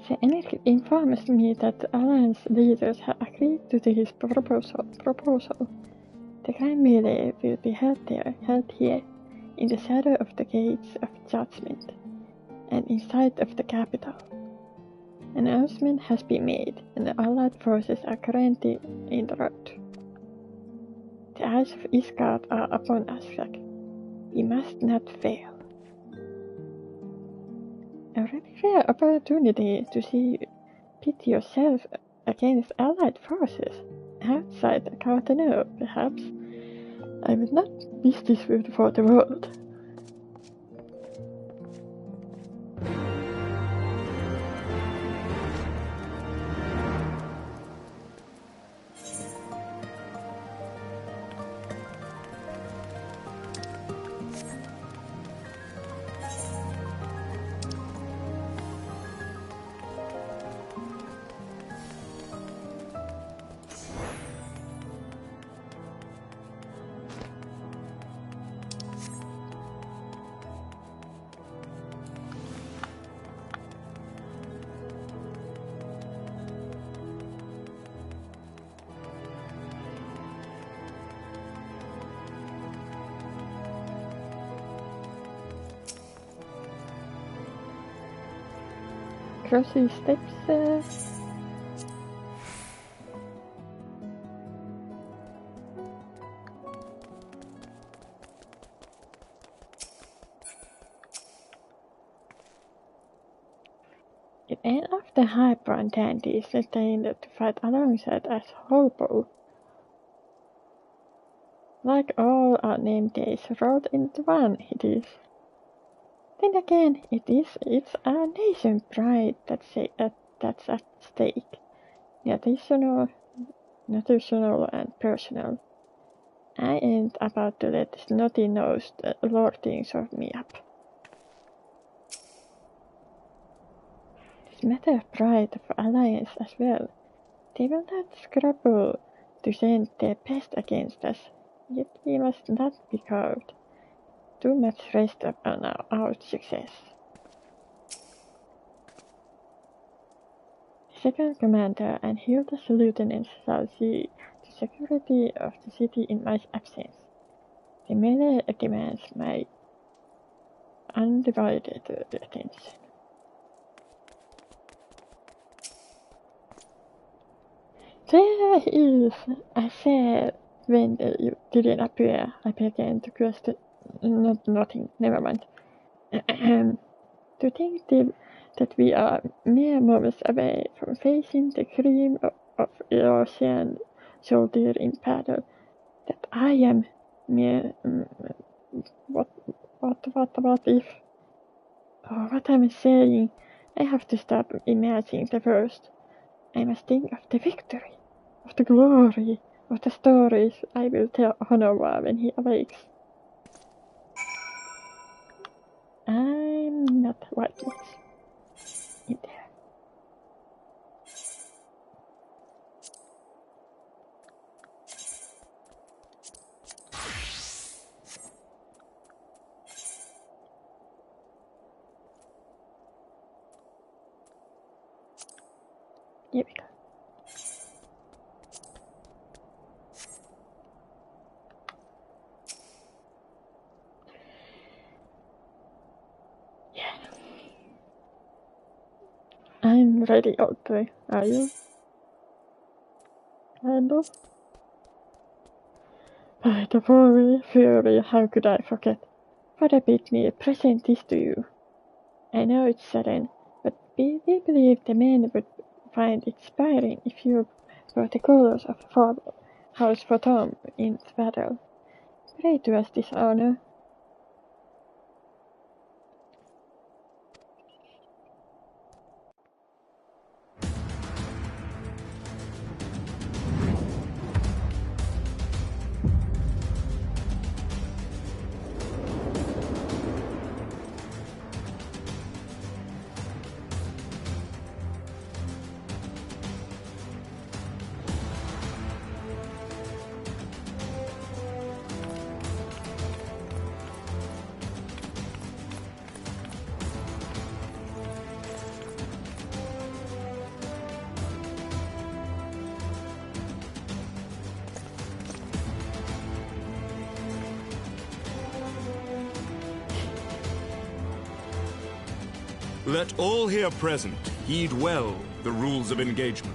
The Enric informs me that the Alliance leaders have agreed to his proposal. The Grand Melee will be held here, in the shadow of the Gates of Judgment, and in sight of the capital. An announcement has been made, and the Allied forces are currently in the road. The eyes of Isgard are upon us, Jack. We must not fail. A really rare opportunity to see pit yourself against Allied forces. Outside the Cartano, perhaps. I would not miss this for the world. Crossing steps. In end of the High Brown Dandies destined to fight alongside as hobo. Like all our name days rolled into one, it is. Then again, it's our nation pride that's at stake. Nutritional and personal. I ain't about to let snotty-nosed lord things of me up. It's a matter of pride of alliance as well. They will not scruple to send their best against us, yet we must not be cowed. Too much rest upon our success. The second commander and Hilda's lieutenants shall see the security of the city in my absence. The melee demands my undivided attention. There is, I said when you didn't appear. I began to question. Nothing, never mind. To think that we are mere moments away from facing the cream of Eorzean soldier in battle, that I am mere... What if... Oh, what I'm saying, I have to stop imagining the worst. I must think of the victory, of the glory, of the stories I will tell Honora when he awakes. I'm not white much in there. Here we go. I'm ready, Audrey. Are you? Kind of. By the fury, how could I forget? Father bid me present this to you. I know it's sudden, but we believe the men would find it inspiring if you brought the colors of House for Tom in battle. Pray to us this honor. Let all here present heed well the rules of engagement.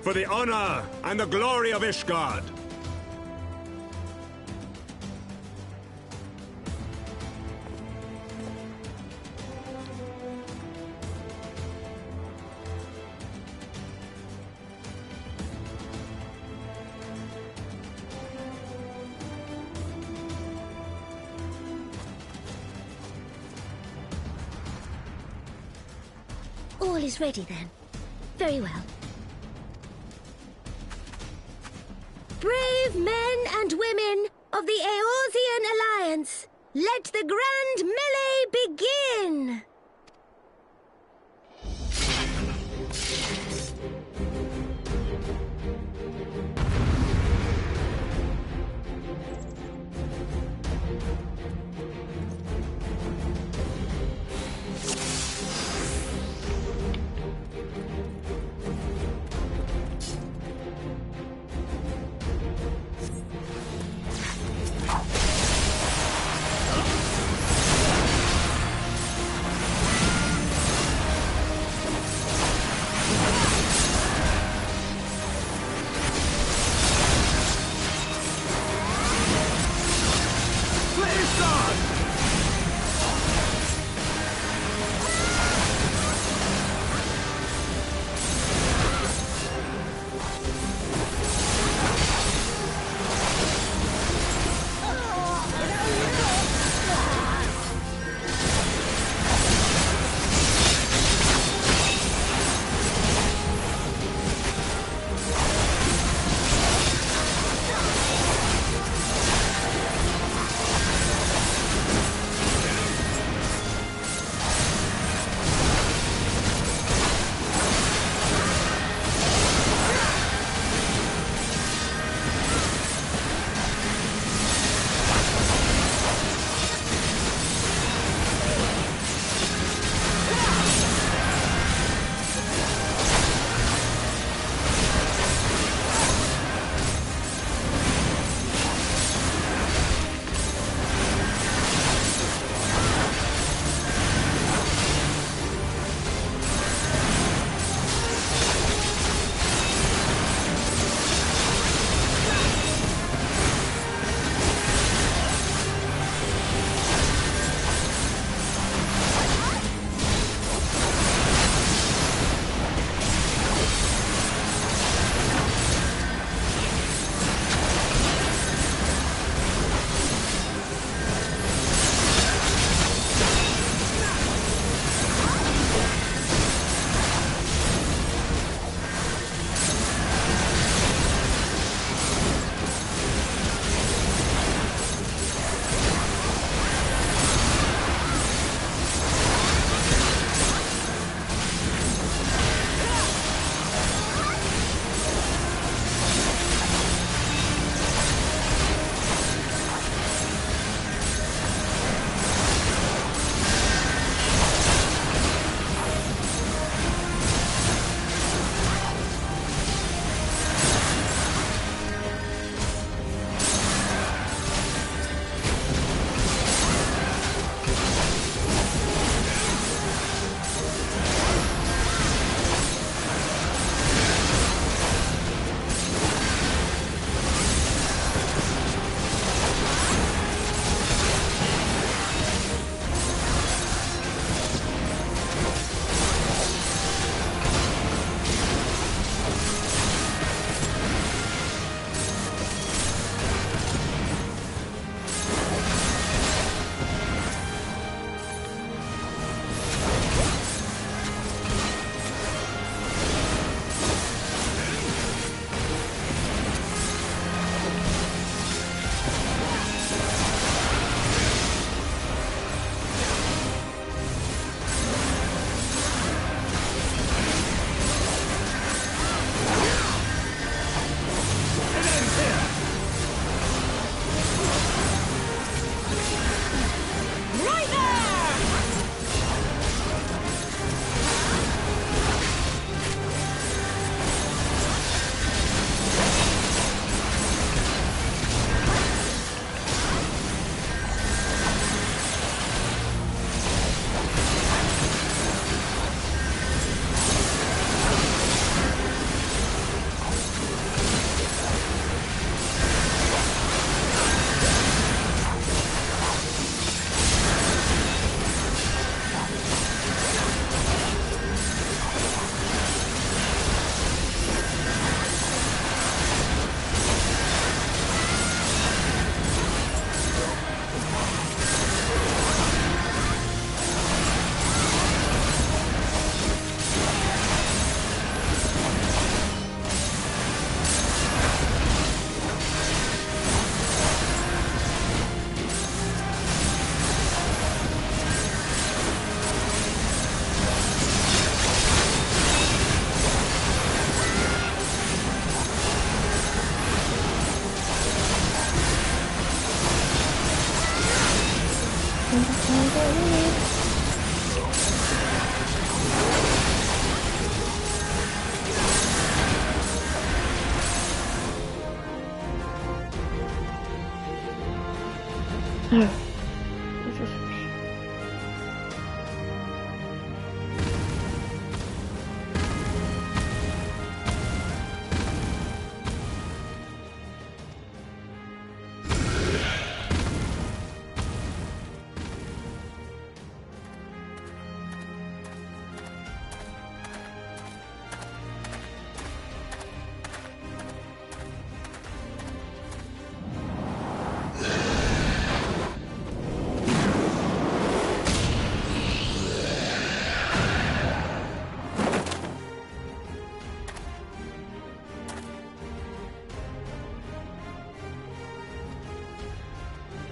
For the honor and the glory of Ishgard. All is ready then. Very well. Brave men and women of the Eorzean Alliance, let the grand melee begin!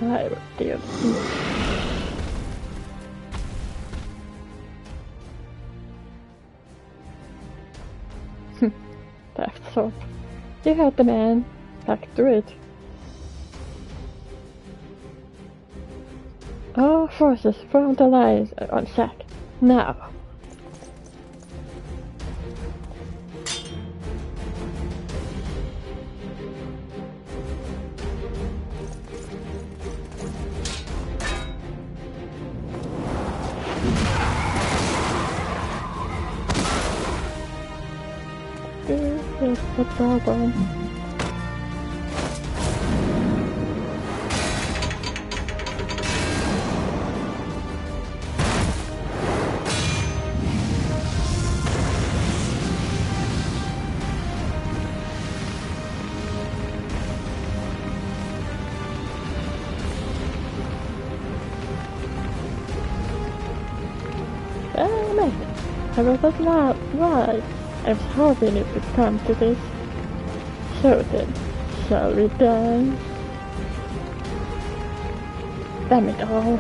I deal. That's so. You heard the man. Back to it. All forces from the Alliance are on sack. Now. Here's the problem. Damn it! I was not loud. Why? I was hoping it would come to this. So then, shall we dance? Damn it all.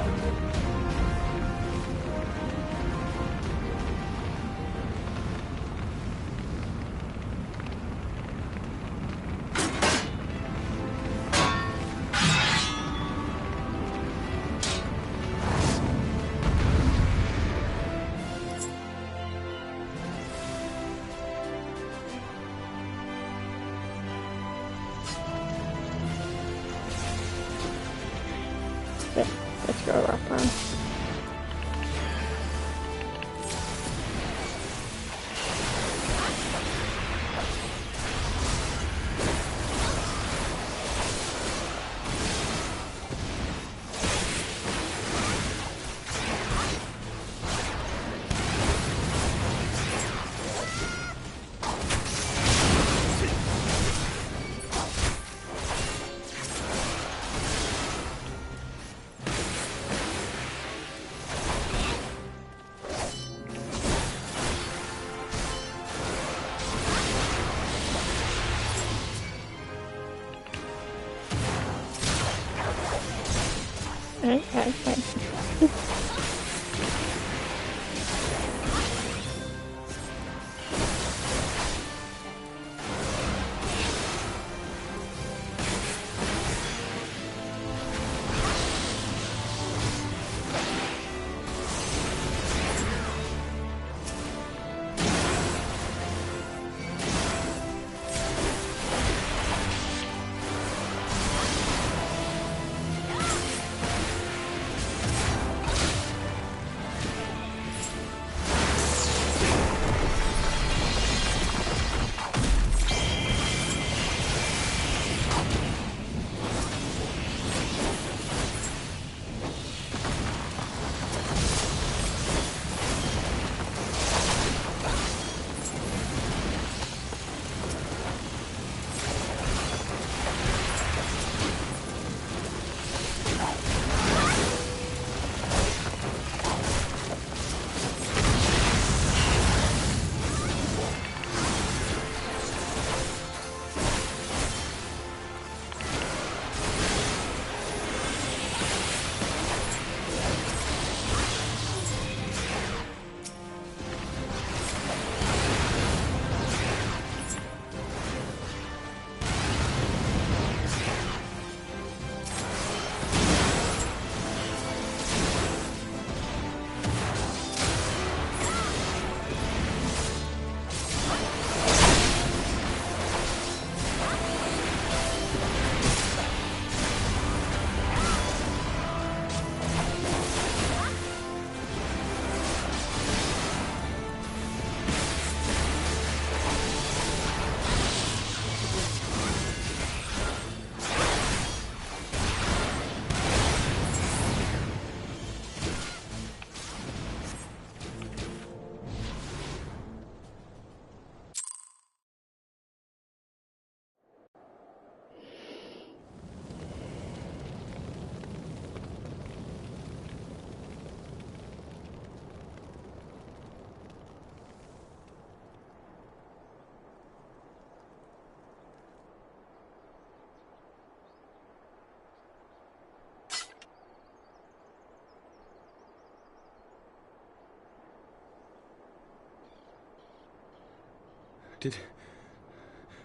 Let's go up on. Okay, fine.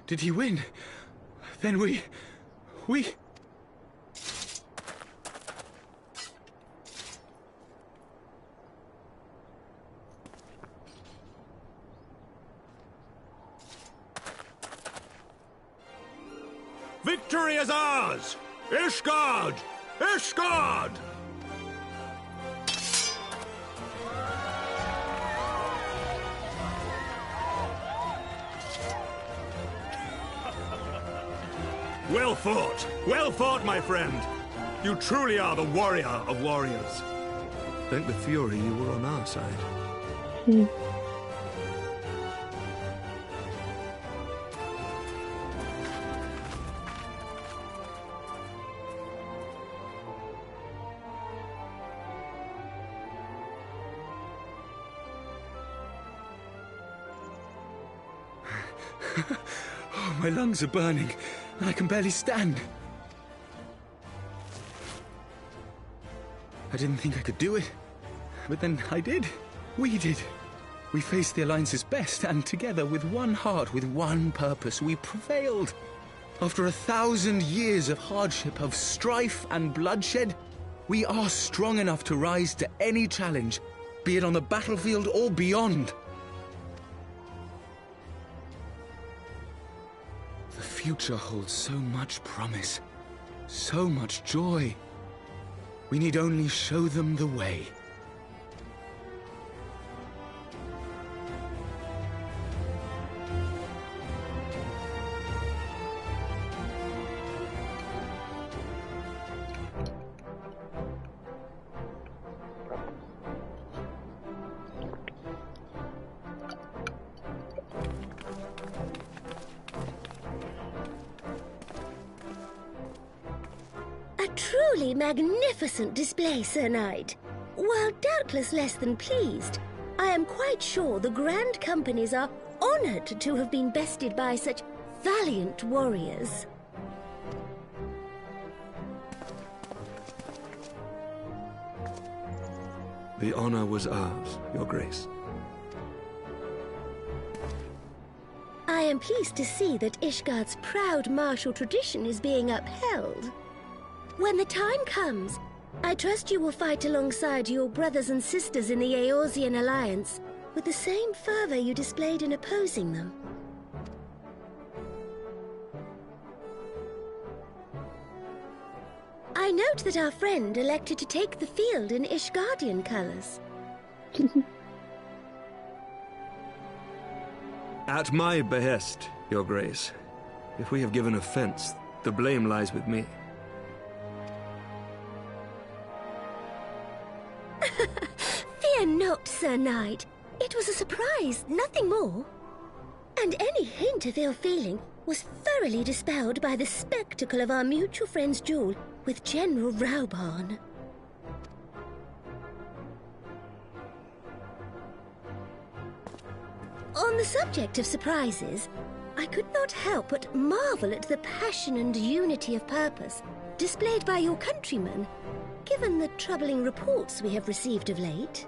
Did he win? Then we... Victory is ours! Ishgard! Ishgard! Well fought! Well fought, my friend! You truly are the warrior of warriors. Thank the Fury you were on our side. Oh, my lungs are burning, and I can barely stand. I didn't think I could do it, but then I did. We did. We faced the Alliance's best, and together, with one heart, with one purpose, we prevailed. After 1,000 years of hardship, of strife and bloodshed, we are strong enough to rise to any challenge, be it on the battlefield or beyond. The future holds so much promise, so much joy. We need only show them the way. Truly magnificent display, Sir Knight. While doubtless less than pleased, I am quite sure the Grand Companies are honored to have been bested by such valiant warriors. The honor was ours, Your Grace. I am pleased to see that Ishgard's proud martial tradition is being upheld. When the time comes, I trust you will fight alongside your brothers and sisters in the Eorzean Alliance with the same fervor you displayed in opposing them. I note that our friend elected to take the field in Ishgardian colors. At my behest, Your Grace. If we have given offense, the blame lies with me. Fear not, Sir Knight. It was a surprise, nothing more. And any hint of ill feeling was thoroughly dispelled by the spectacle of our mutual friend's duel with General Raubarn. On the subject of surprises, I could not help but marvel at the passion and unity of purpose displayed by your countrymen, given the troubling reports we have received of late.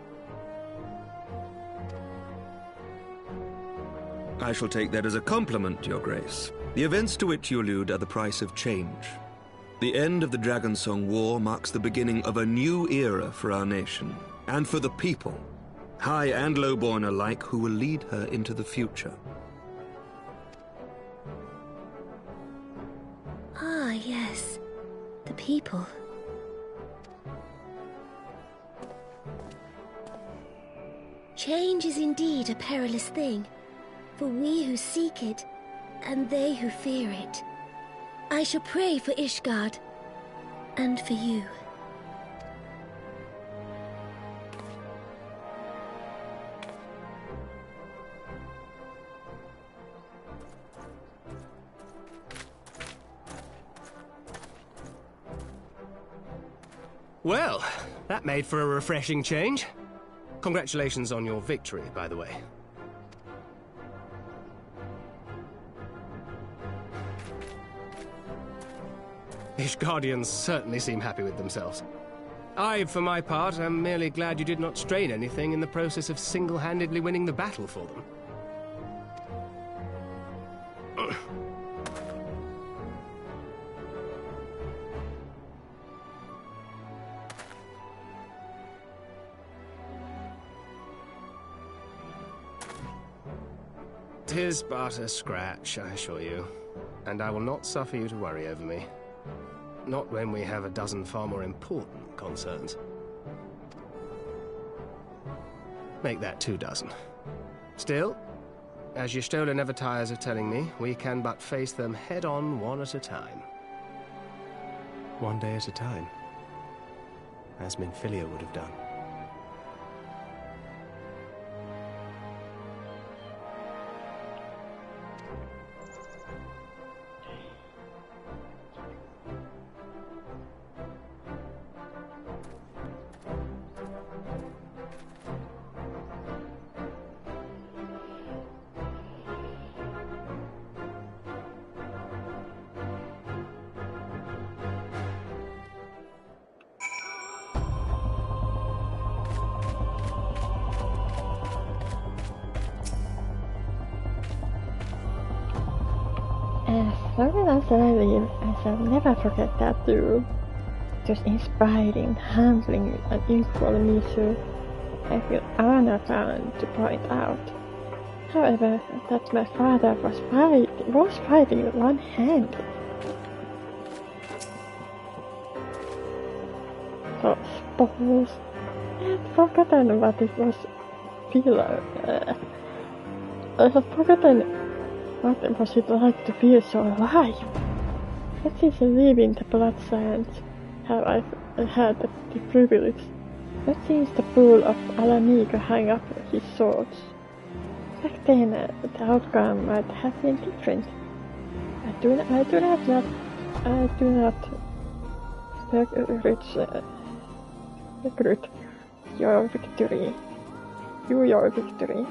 I shall take that as a compliment, Your Grace. The events to which you allude are the price of change. The end of the Dragonsong War marks the beginning of a new era for our nation, and for the people, high and lowborn alike, who will lead her into the future. Ah, yes. The people. Change is indeed a perilous thing, for we who seek it, and they who fear it. I shall pray for Ishgard, and for you. Well, that made for a refreshing change. Congratulations on your victory, by the way. Ishgardians certainly seem happy with themselves. I, for my part, am merely glad you did not strain anything in the process of single-handedly winning the battle for them. 'Tis but a scratch, I assure you, and I will not suffer you to worry over me. Not when we have a dozen far more important concerns. Make that 2 dozen. Still, as your Stola never tires of telling me, we can but face them head-on one at a time. One day at a time, as Minfilia would have done. As long as I live, I shall never forget that duel. It was inspiring, humbling, and equally measured. I feel honored to point out. However, that my father was fighting one-handed. So, balls. I had forgotten what it was I had forgotten what was it like to feel so alive? What is leaving the blood science? Have I had the privilege? What seems the fool of Alamigo hang up his swords? Back then, the outcome might have been different. I do not regret your victory. Your victory.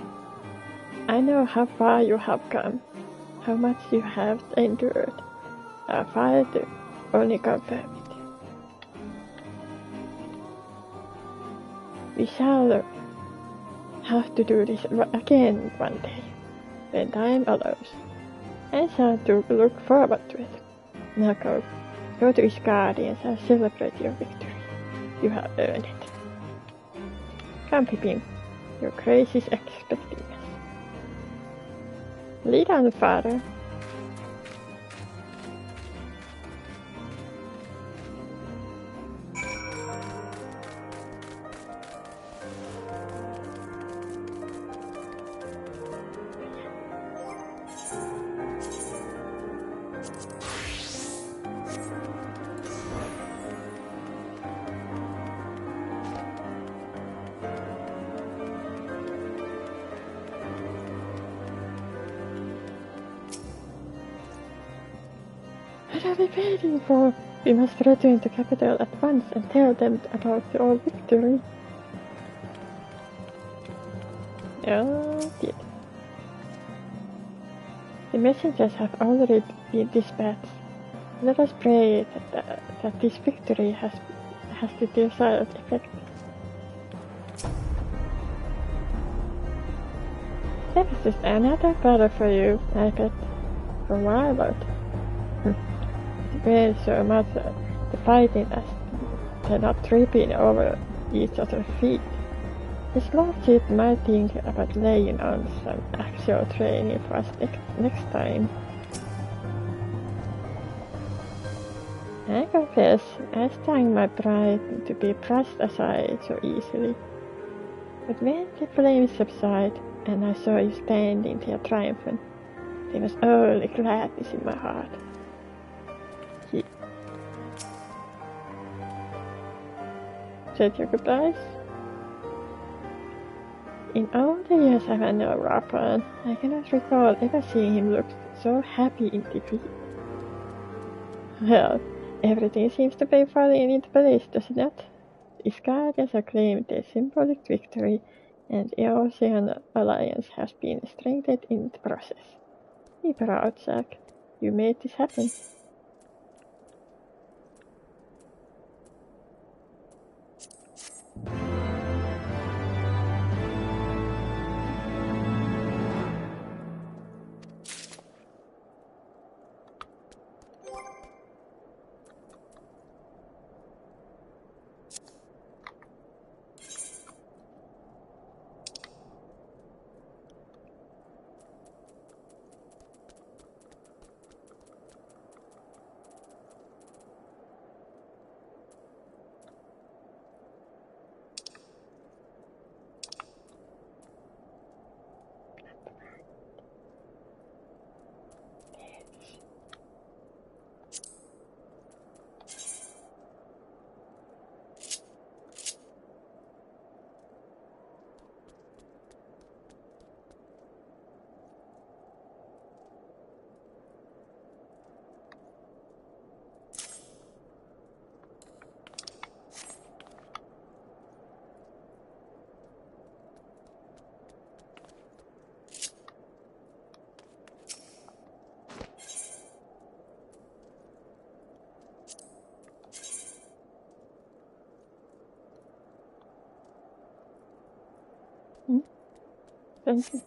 I know how far you have come. How much you have endured. Our fight only confirmed it. We shall have to do this again one day, when time allows. I shall look forward to it. Now go to Isgardians and celebrate your victory. You have earned it. Come, Pippin, your grace is expecting us. Lead on, father. What are we waiting for? We must return to capital at once and tell them about your victory. Oh, dear. The messengers have already been dispatched. Let us pray that this victory has the desired effect. That is just another battle for you, I bet. For my lord. Well, so much the fighting as they're not tripping over each other's feet. His lordship might think about laying on some actual training for us next time. I confess, I stung my pride to be brushed aside so easily. But when the flames subsided and I saw you standing there triumphant, there was only gladness in my heart. Said your goodbyes? In all the years I've known Rapan, I cannot recall ever seeing him look so happy in defeat. Well, everything seems to be falling into place, doesn't it? The Isgardians have claimed their symbolic victory, and the Ocean Alliance has been strengthened in the process. Be proud, Zack. You made this happen. Thank you.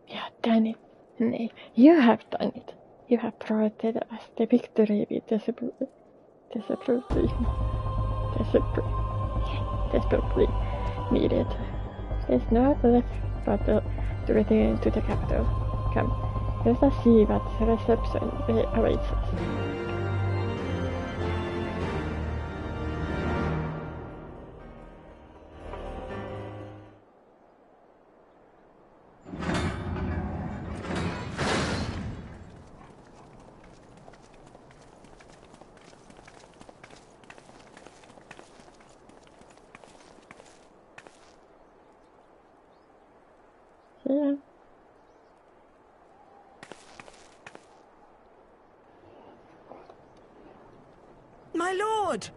Yeah, done it. Nay, you have done it. You have provided us the victory we desperately needed. There's no other left but to return to the capital. Come, let us see what reception awaits us. Yeah. My lord!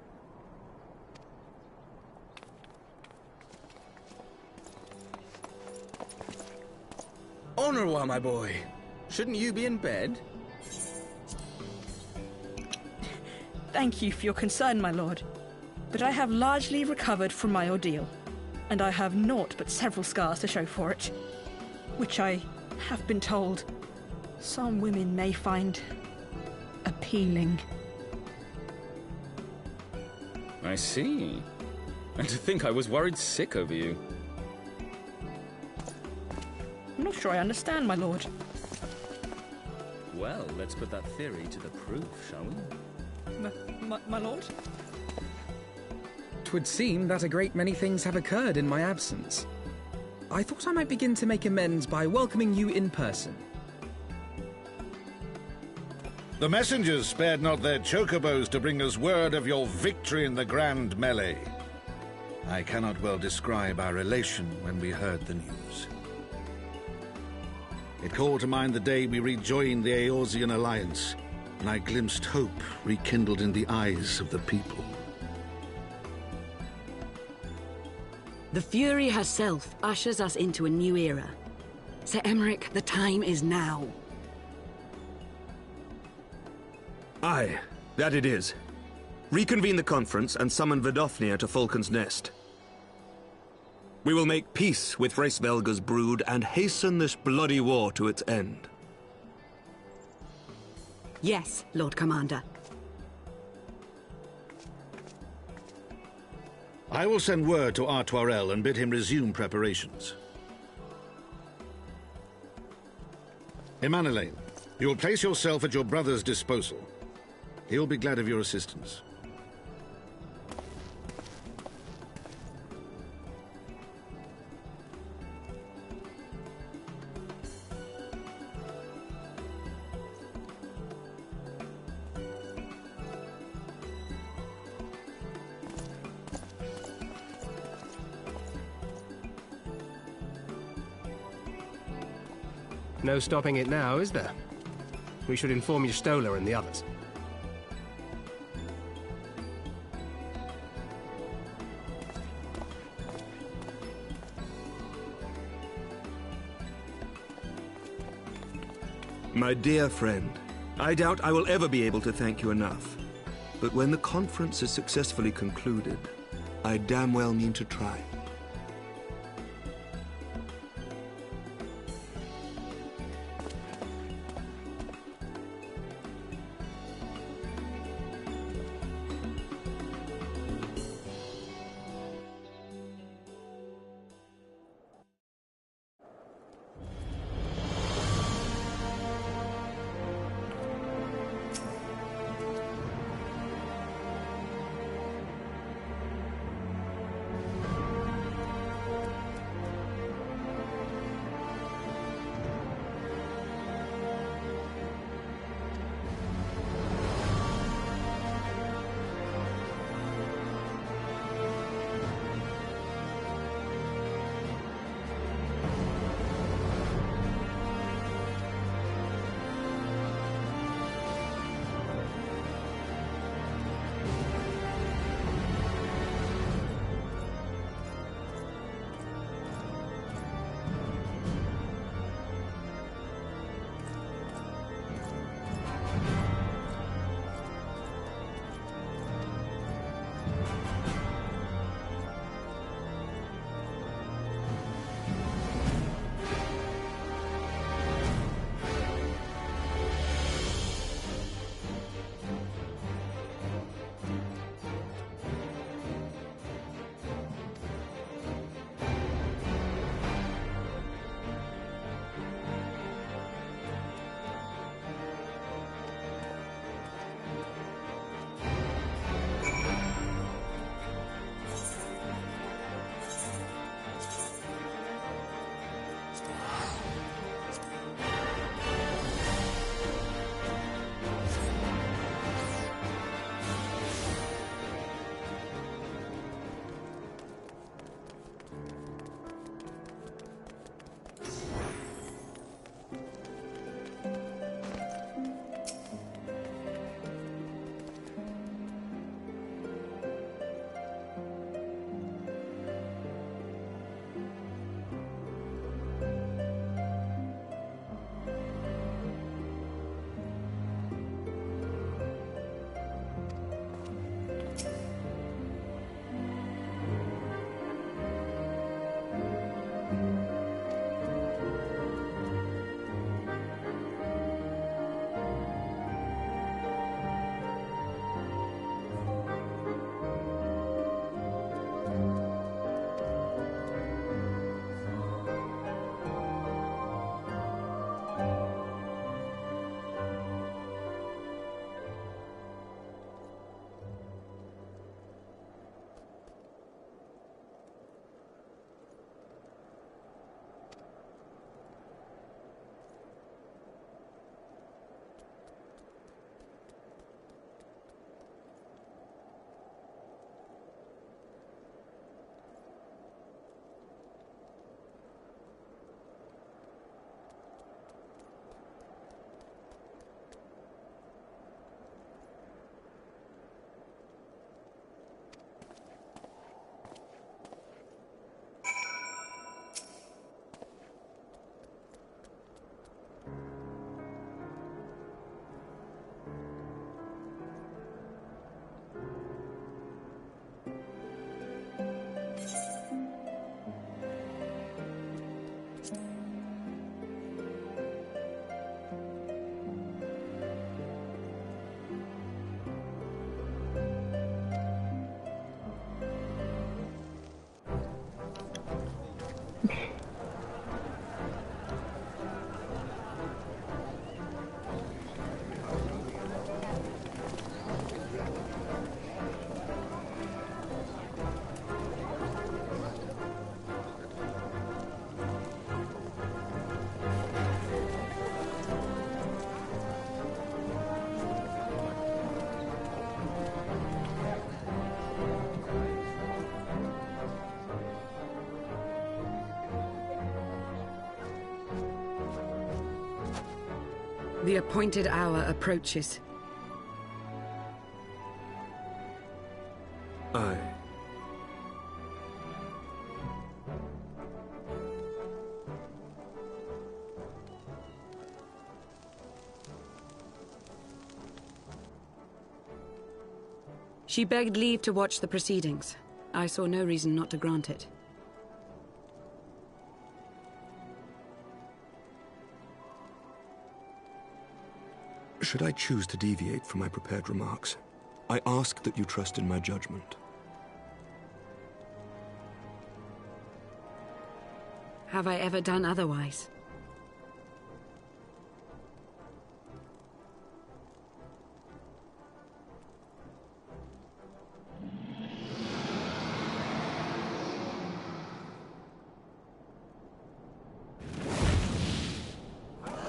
Honorwa, my boy. Shouldn't you be in bed? Thank you for your concern, my lord. But I have largely recovered from my ordeal, and I have naught but several scars to show for it, which I have been told some women may find appealing. I see. And to think I was worried sick over you. I'm not sure I understand, my lord. Well, let's put that theory to the proof, shall we? My lord? 'Twould seem that a great many things have occurred in my absence. I thought I might begin to make amends by welcoming you in person. The messengers spared not their chocobos to bring us word of your victory in the grand melee. I cannot well describe our elation when we heard the news. It called to mind the day we rejoined the Eorzean alliance, and I glimpsed hope rekindled in the eyes of the people. The Fury herself ushers us into a new era. Sir Emmerich, the time is now. Aye, that it is. Reconvene the conference and summon Vidofnir to Falcon's Nest. We will make peace with Hraesvelga's brood and hasten this bloody war to its end. Yes, Lord Commander. I will send word to Artoirel and bid him resume preparations. Emmanuel, you will place yourself at your brother's disposal. He will be glad of your assistance. No stopping it now, is there? We should inform Y'shtola and the others. My dear friend, I doubt I will ever be able to thank you enough. But when the conference is successfully concluded, I damn well mean to try. The appointed hour approaches. Aye. She begged leave to watch the proceedings. I saw no reason not to grant it. Should I choose to deviate from my prepared remarks, I ask that you trust in my judgment. Have I ever done otherwise?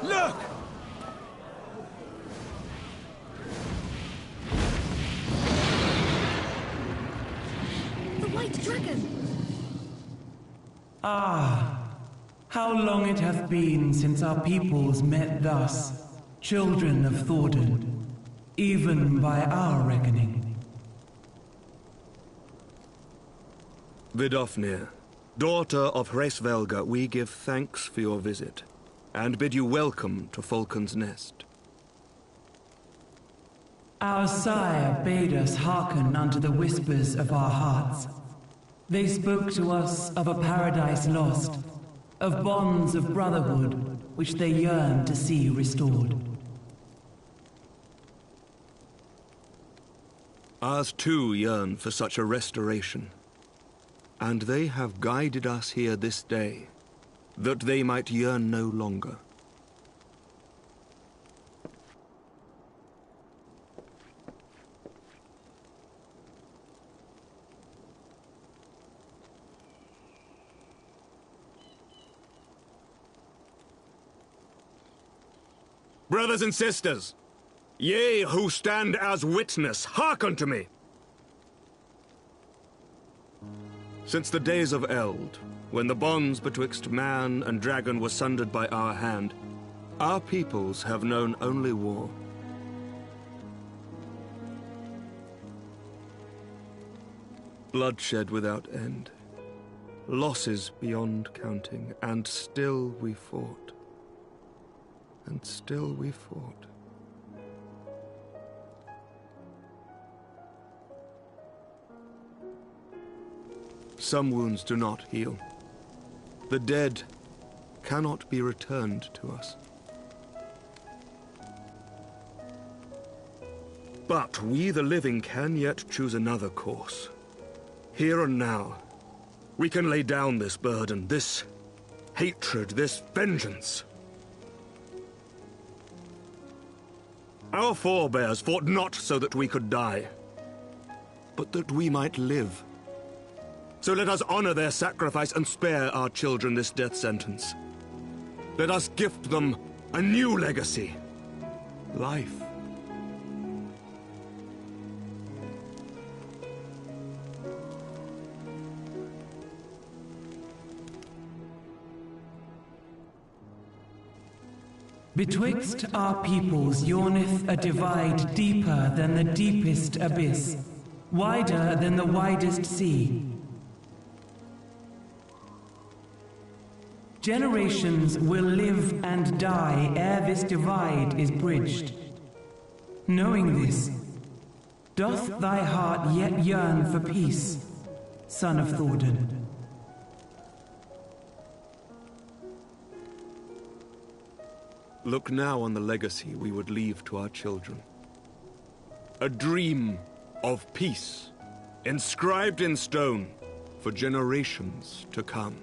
Look! The White Dragon! Ah, how long it hath been since our peoples met thus, children of Thordan, even by our reckoning. Vidofnir, daughter of Hraesvelga, we give thanks for your visit, and bid you welcome to Falcon's Nest. Our sire bade us hearken unto the whispers of our hearts. They spoke to us of a paradise lost, of bonds of brotherhood which they yearned to see restored. Ours too yearn for such a restoration, and they have guided us here this day, that they might yearn no longer. Brothers and sisters, ye who stand as witness, hearken to me. Since the days of Eld, when the bonds betwixt man and dragon were sundered by our hand, our peoples have known only war. Bloodshed without end, losses beyond counting, and still we fought. And still we fought. Some wounds do not heal. The dead cannot be returned to us. But we, the living, can yet choose another course. Here and now, we can lay down this burden, this hatred, this vengeance. Our forebears fought not so that we could die, but that we might live. So let us honor their sacrifice and spare our children this death sentence. Let us gift them a new legacy. Life. Betwixt our peoples yawneth a divide deeper than the deepest abyss, wider than the widest sea. Generations will live and die ere this divide is bridged. Knowing this, doth thy heart yet yearn for peace, son of Thordan? Look now on the legacy we would leave to our children. A dream of peace, inscribed in stone for generations to come.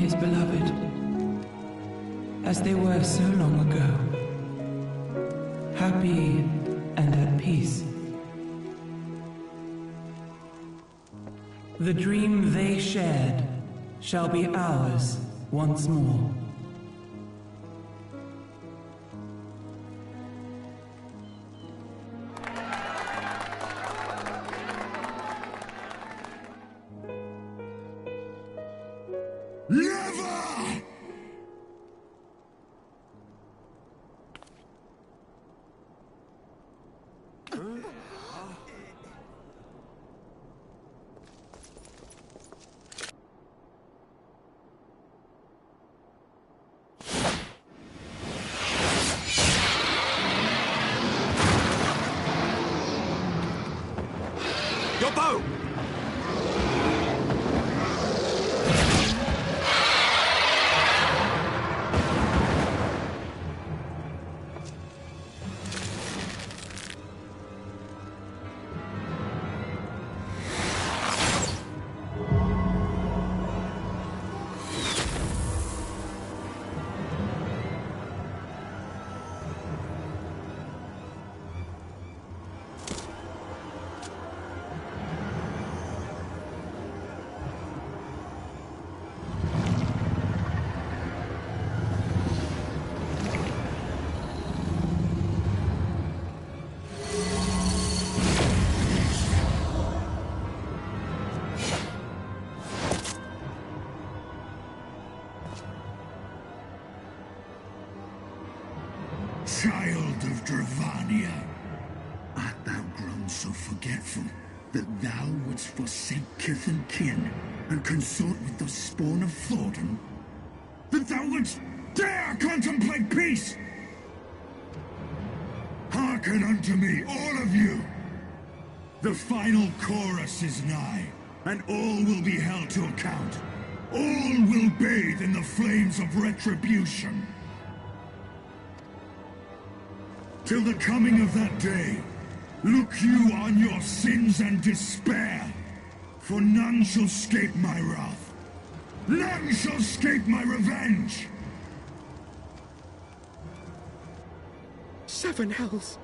his beloved, as they were so long ago, happy and at peace. The dream they shared shall be ours once more. Never! Your bow! Child of Dravania, art thou grown so forgetful that thou wouldst forsake kith and kin and consort with the spawn of Thornton? That thou wouldst dare contemplate peace? Hearken unto me, all of you! The final chorus is nigh, and all will be held to account. All will bathe in the flames of retribution. Till the coming of that day, look you on your sins and despair, for none shall escape my wrath. None shall escape my revenge! 7 hells.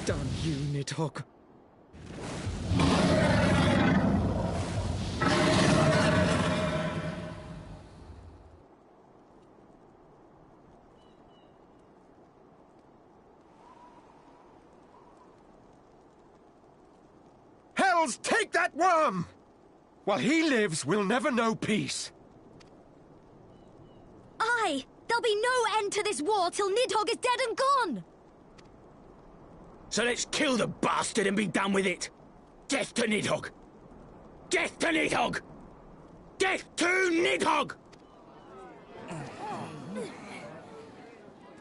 Damn you, Nidhogg. Hells, take that worm! While he lives, we'll never know peace. Aye! There'll be no end to this war till Nidhogg is dead and gone! So let's kill the bastard and be done with it! Death to Nidhogg! Death to Nidhogg! Death to Nidhogg!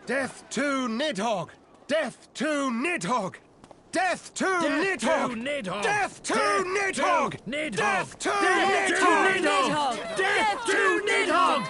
Death to Nidhogg! Death to Nidhogg! Death to Nidhogg! Death to Nidhogg! Death to Nidhogg! Death to Nidhogg!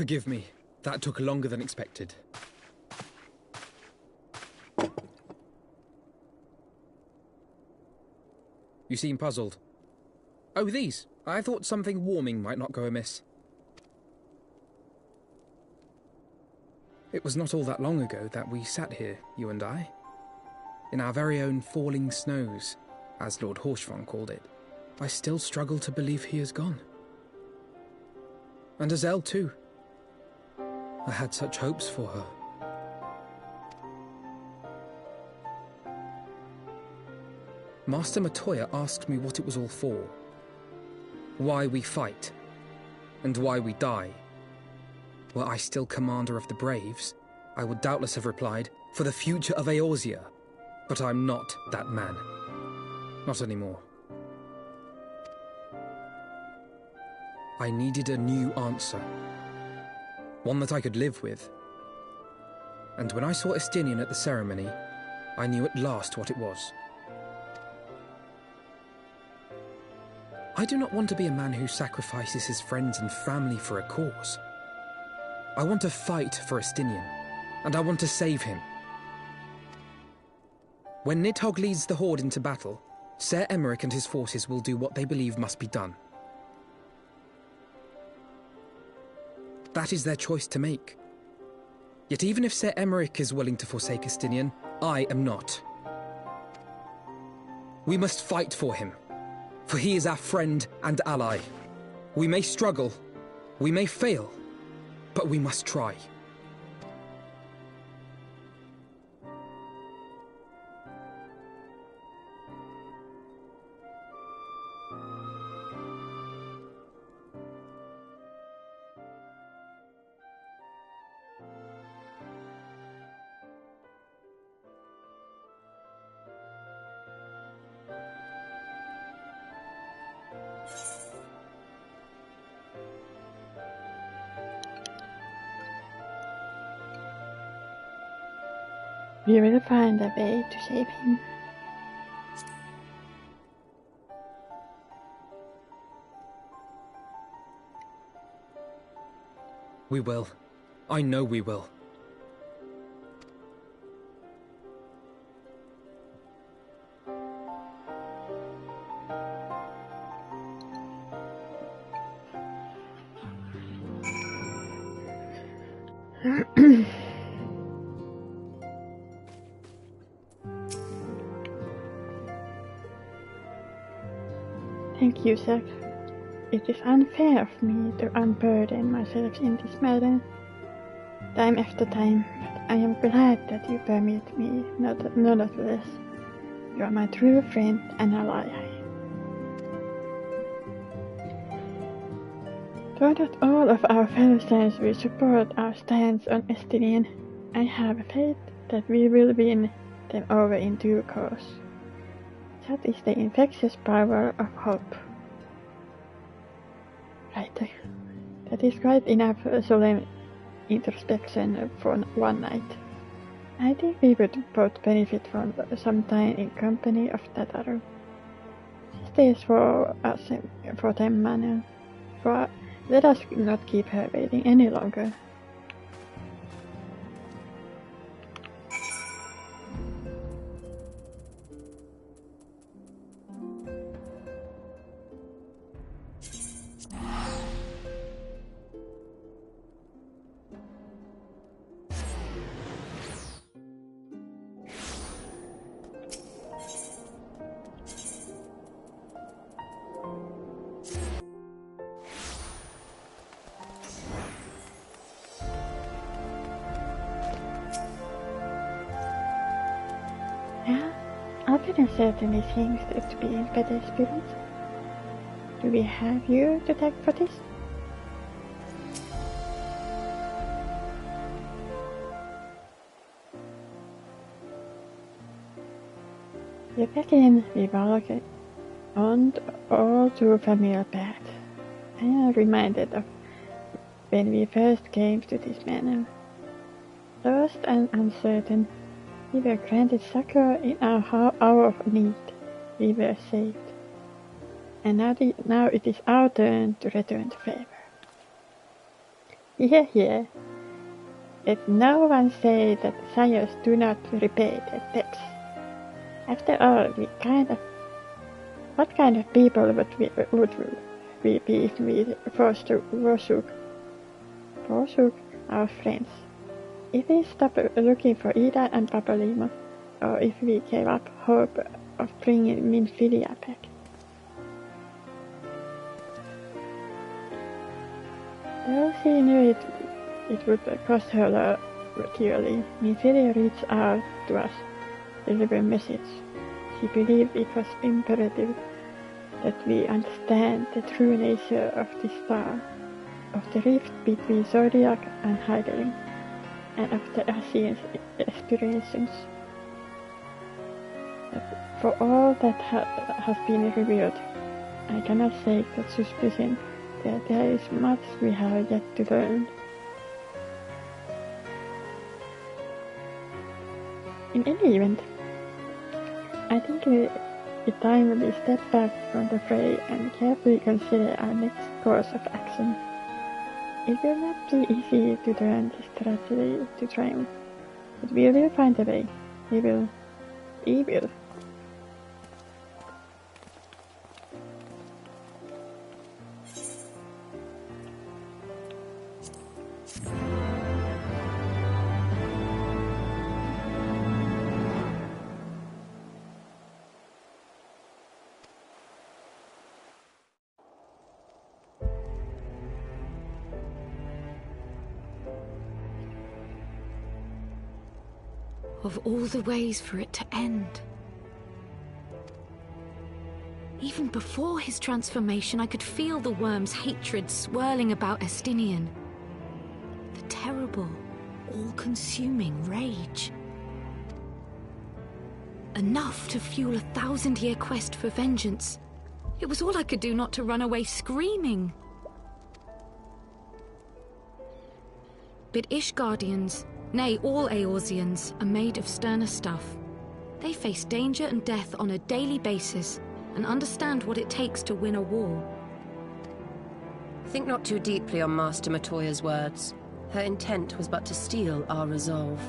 Forgive me. That took longer than expected. You seem puzzled. Oh, these. I thought something warming might not go amiss. It was not all that long ago that we sat here, you and I. In our very own falling snows, as Lord Horshvon called it. I still struggle to believe he is gone. And Azelle, too. I had such hopes for her. Master Matoya asked me what it was all for. Why we fight. And why we die. Were I still commander of the Braves, I would doubtless have replied, for the future of Eorzea. But I'm not that man. Not anymore. I needed a new answer. One that I could live with. And when I saw Estinian at the ceremony, I knew at last what it was. I do not want to be a man who sacrifices his friends and family for a cause. I want to fight for Estinian, and I want to save him. When Nidhogg leads the Horde into battle, Ser Emeric and his forces will do what they believe must be done. That is their choice to make. Yet even if Ser Emeric is willing to forsake Estinian, I am not. We must fight for him, for he is our friend and ally. We may struggle, we may fail, but we must try. We will find a way to save him. We will. I know we will. thank you, Seth. It is unfair of me to unburden myself in this matter, time after time, but I am glad that you permit me, nonetheless. You are my true friend and ally. Though not all of our fellow Saints will support our stance on Estinian, I have faith that we will win them over in due course. That is the infectious power of hope. Right, that is quite enough solemn introspection for one night. I think we would both benefit from some time in company of Tataru. She stays for us for 10 minutes, for let us not keep her waiting any longer. Alvin certainly seems to be in better spirits. Do we have you to thank for this? Yet again we walk on all too familiar path. I am reminded of when we first came to this manor. Lost and uncertain, we were granted succor in our hour of need. We were saved. And now it is our turn to return to favor. Hear. Let no one say that sires do not repay their debts. After all, what kind of people would we be if we forsook our friends? If we stopped looking for Ida and Papalymo, or if we gave up hope of bringing Minfilia back. Though she knew it would cost her a lot dearly, Minfilia reached out to us, delivering a message. She believed it was imperative that we understand the true nature of this star, of the rift between Zodiac and Heidelin, and of the Asian's aspirations. For all that has been revealed, I cannot shake the suspicion that there is much we have yet to learn. In any event, I think it's time we step back from the fray and carefully consider our next course of action. It will not be easy to turn this tragedy to triumph, but we will find a way. We will. Of all the ways for it to end. Even before his transformation, I could feel the worm's hatred swirling about Estinian. The terrible, all-consuming rage. Enough to fuel a 1,000-year quest for vengeance. It was all I could do not to run away screaming. But Ishgardians, nay, all Eorzeans, are made of sterner stuff. They face danger and death on a daily basis, and understand what it takes to win a war. Think not too deeply on Master Matoya's words. Her intent was but to steal our resolve.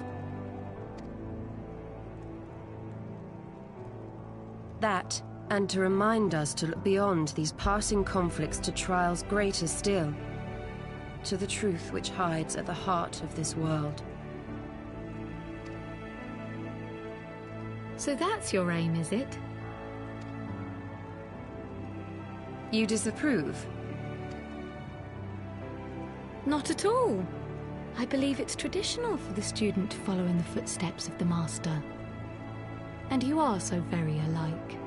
That, and to remind us to look beyond these passing conflicts to trials greater still, to the truth which hides at the heart of this world. So that's your aim, is it? You disapprove? Not at all. I believe it's traditional for the student to follow in the footsteps of the master. And you are so very alike.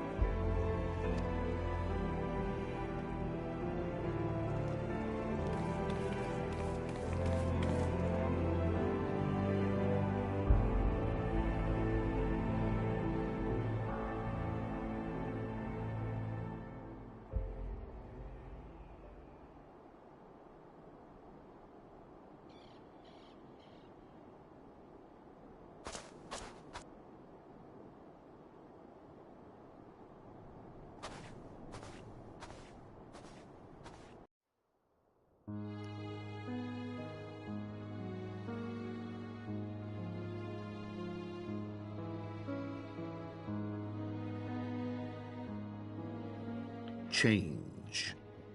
Change.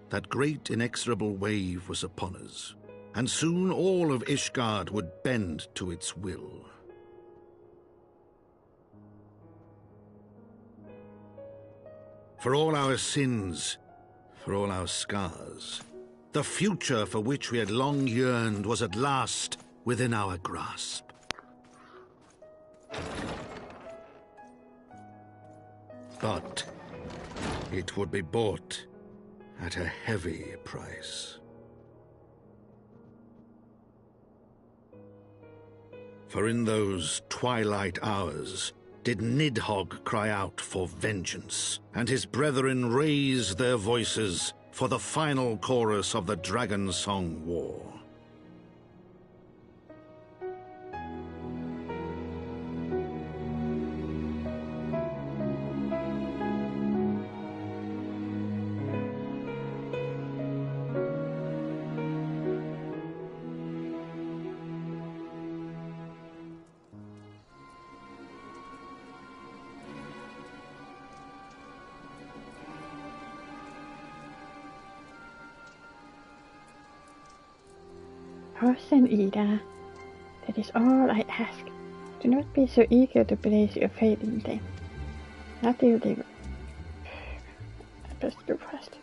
That great inexorable wave was upon us, and soon all of Ishgard would bend to its will. For all our sins, for all our scars, the future for which we had long yearned was at last within our grasp. But it would be bought at a heavy price. For in those twilight hours did Nidhogg cry out for vengeance, and his brethren raise their voices for the final chorus of the Dragon Song War. Horsen Ida, that is all I ask. Do not be so eager to place your faith in them. Not till they... I best go fast.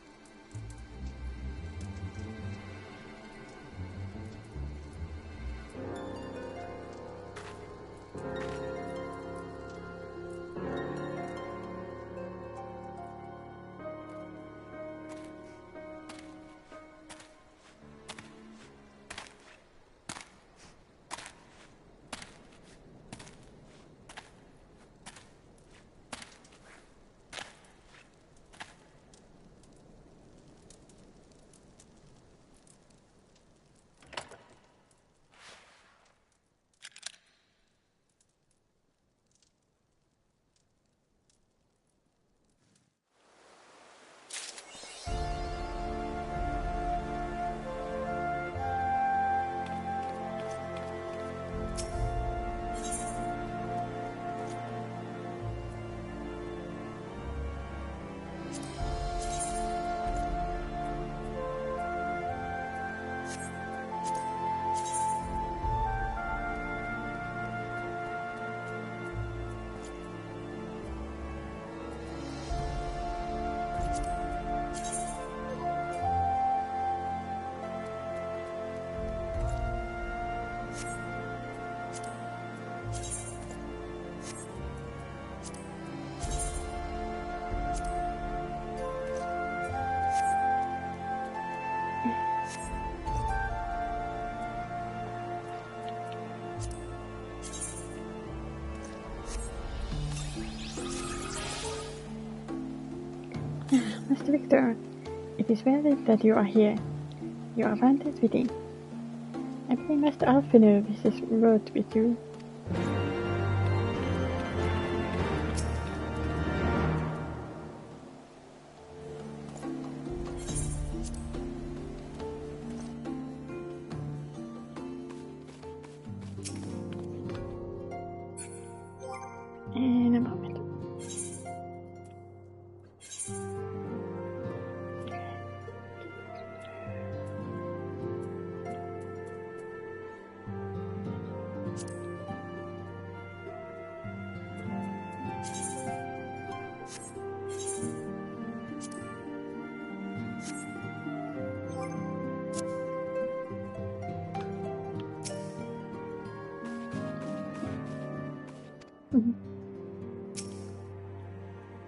Master Victor, it is well that you are here. You are wanted within. I believe Master Alfinur wishes word with you. In a moment.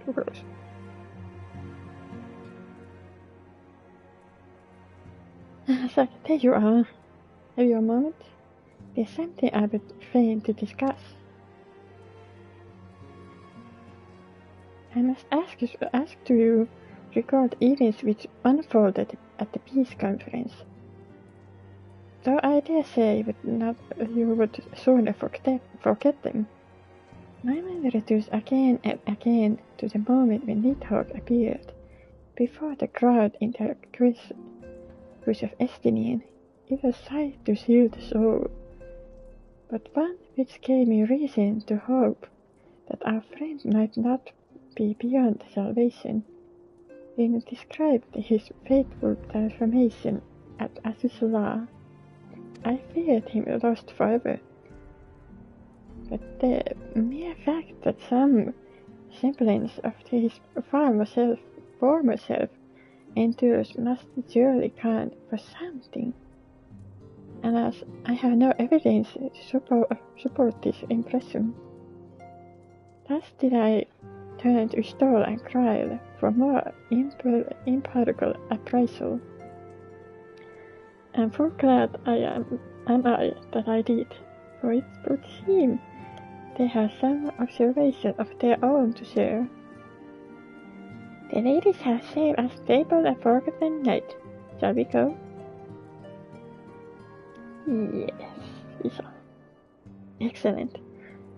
Too close. Så there you are. Have you a moment? There's something I would fain to discuss. I must ask you regard events which unfolded at the peace conference. Though I dare say you would sooner forget them, my mind returns again and again to the moment when Nidhogg appeared before the crowd in the cruise of Estinian. It was sight to seal the soul, but one which gave me reason to hope that our friend might not be beyond salvation. When he described his fateful transformation at Asusala, I feared him lost forever. But the mere fact that some semblance of his former self endures must surely count for something. And as I have no evidence to support this impression, thus did I turn to Stoll and Krile for more empirical appraisal. And full glad am I that I did, for it would seem they have some observation of their own to share. The ladies have saved a stable and forgotten night. Shall we go? Yes, we shall. Excellent.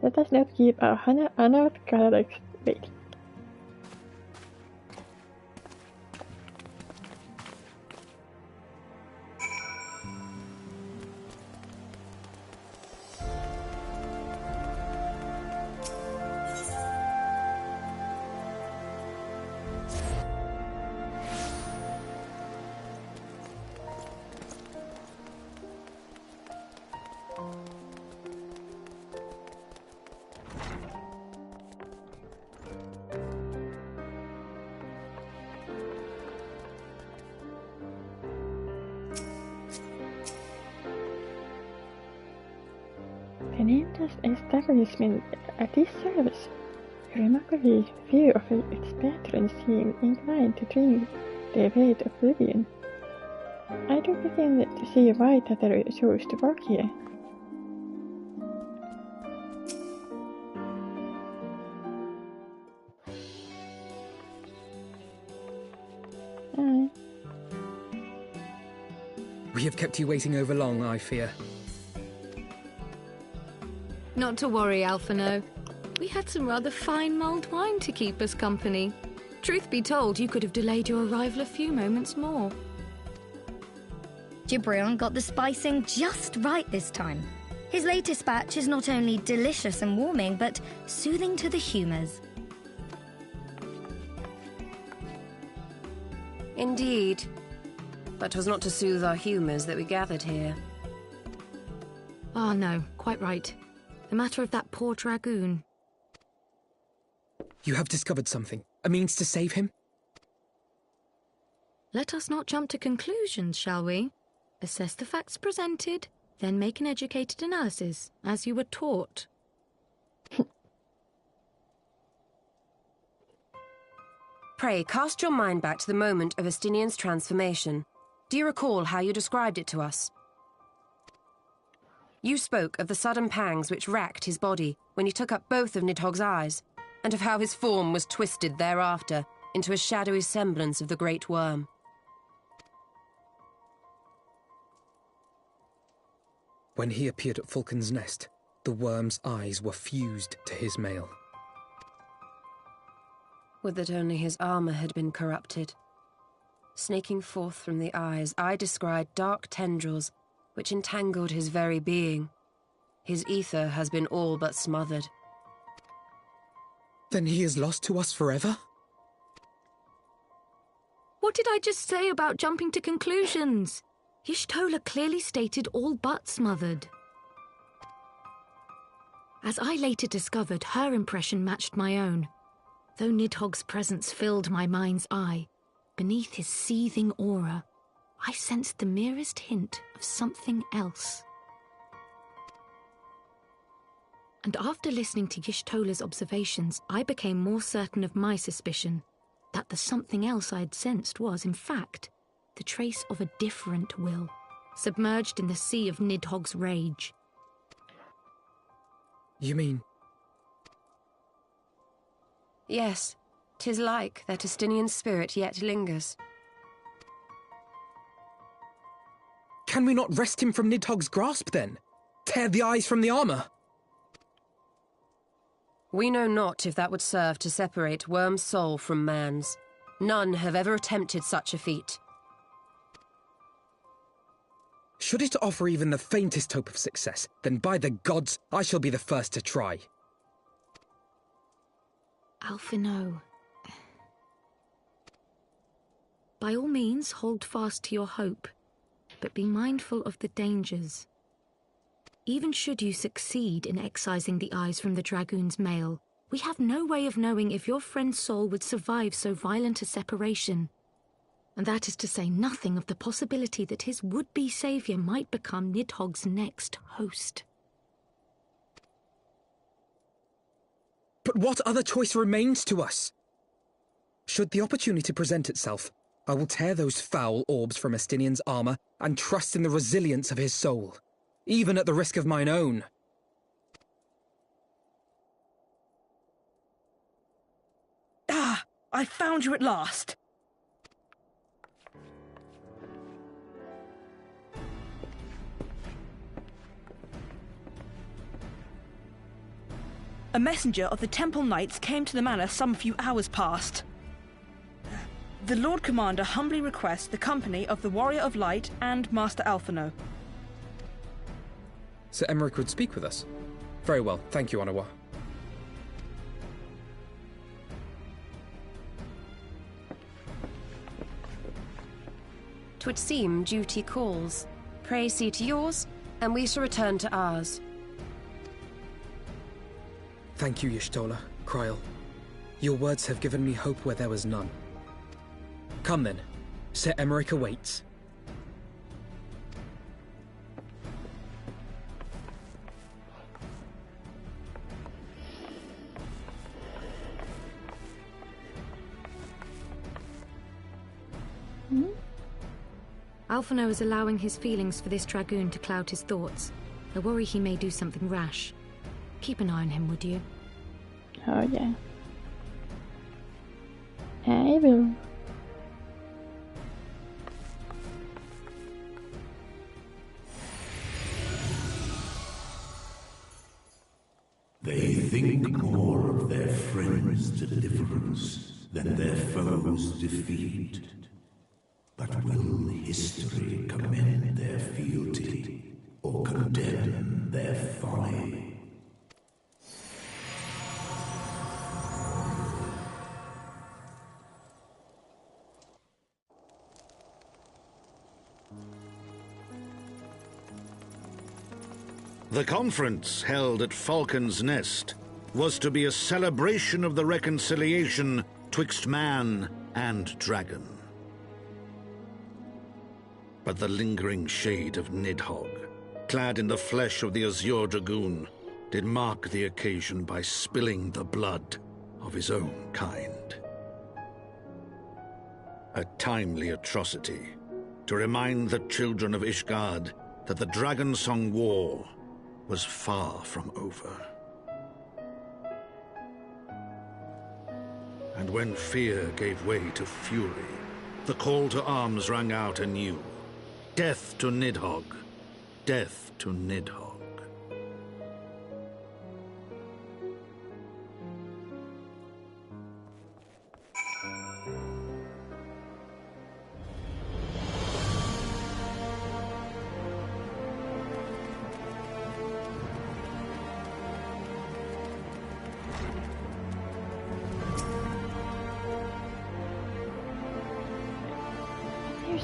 Let us not keep our honored colleagues waiting. The named establishment at this service, remarkably few of its patrons seem inclined to drink their way to oblivion. I do begin to see why Tatar chose to work here. We have kept you waiting over long, I fear. Not to worry, Alphino. We had some rather fine mulled wine to keep us company. Truth be told, you could have delayed your arrival a few moments more. Gibrion got the spicing just right this time. His latest batch is not only delicious and warming, but soothing to the humours. Indeed. But 'twas not to soothe our humours that we gathered here. Ah, no, quite right. The matter of that poor dragoon. You have discovered something. A means to save him? Let us not jump to conclusions, shall we? Assess the facts presented, then make an educated analysis, as you were taught. Pray, cast your mind back to the moment of Estinian's transformation. Do you recall how you described it to us? You spoke of the sudden pangs which racked his body when he took up both of Nidhogg's eyes, and of how his form was twisted thereafter into a shadowy semblance of the great worm. When he appeared at Falcon's Nest, the worm's eyes were fused to his mail. Would that only his armour had been corrupted. Snaking forth from the eyes, I descried dark tendrils which entangled his very being. His ether has been all but smothered. Then he is lost to us forever? What did I just say about jumping to conclusions? Y'shtola clearly stated all but smothered. As I later discovered, her impression matched my own. Though Nidhogg's presence filled my mind's eye, beneath his seething aura, I sensed the merest hint of something else. And after listening to Y'shtola's observations, I became more certain of my suspicion that the something else I had sensed was, in fact, the trace of a different will, submerged in the sea of Nidhogg's rage. You mean? Yes, 'tis like that Estinian spirit yet lingers. Can we not wrest him from Nidhogg's grasp, then? Tear the eyes from the armor? We know not if that would serve to separate Worm's soul from man's. None have ever attempted such a feat. Should it offer even the faintest hope of success, then by the gods, I shall be the first to try. Alphino. By all means, hold fast to your hope, but be mindful of the dangers. Even should you succeed in excising the eyes from the Dragoon's mail, we have no way of knowing if your friend's soul would survive so violent a separation. And that is to say nothing of the possibility that his would-be saviour might become Nidhogg's next host. But what other choice remains to us? Should the opportunity present itself, I will tear those foul orbs from Estinian's armour and trust in the resilience of his soul, even at the risk of mine own. Ah! I found you at last! A messenger of the Temple Knights came to the manor some few hours past. The Lord Commander humbly requests the company of the Warrior of Light and Master Alphino. Sir Emmerich would speak with us. Very well, thank you, Onawa. 'Twould seem duty calls. Pray see to yours, and we shall return to ours. Thank you, Y'shtola, Kryl. Your words have given me hope where there was none. Come then, Sir Emmerich awaits. Alphino is allowing his feelings for this Dragoon to cloud his thoughts. I worry he may do something rash. Keep an eye on him, would you? Oh, yeah. I will. They think more of their friends' deliverance than their foes' defeat. But will history commend their fealty or condemn their folly? The conference held at Falcon's Nest was to be a celebration of the reconciliation twixt man and dragon. But the lingering shade of Nidhogg, clad in the flesh of the Azure Dragoon, did mark the occasion by spilling the blood of his own kind. A timely atrocity to remind the children of Ishgard that the Dragonsong War was far from over. And when fear gave way to fury, the call to arms rang out anew. Death to Nidhogg! Death to Nidhogg!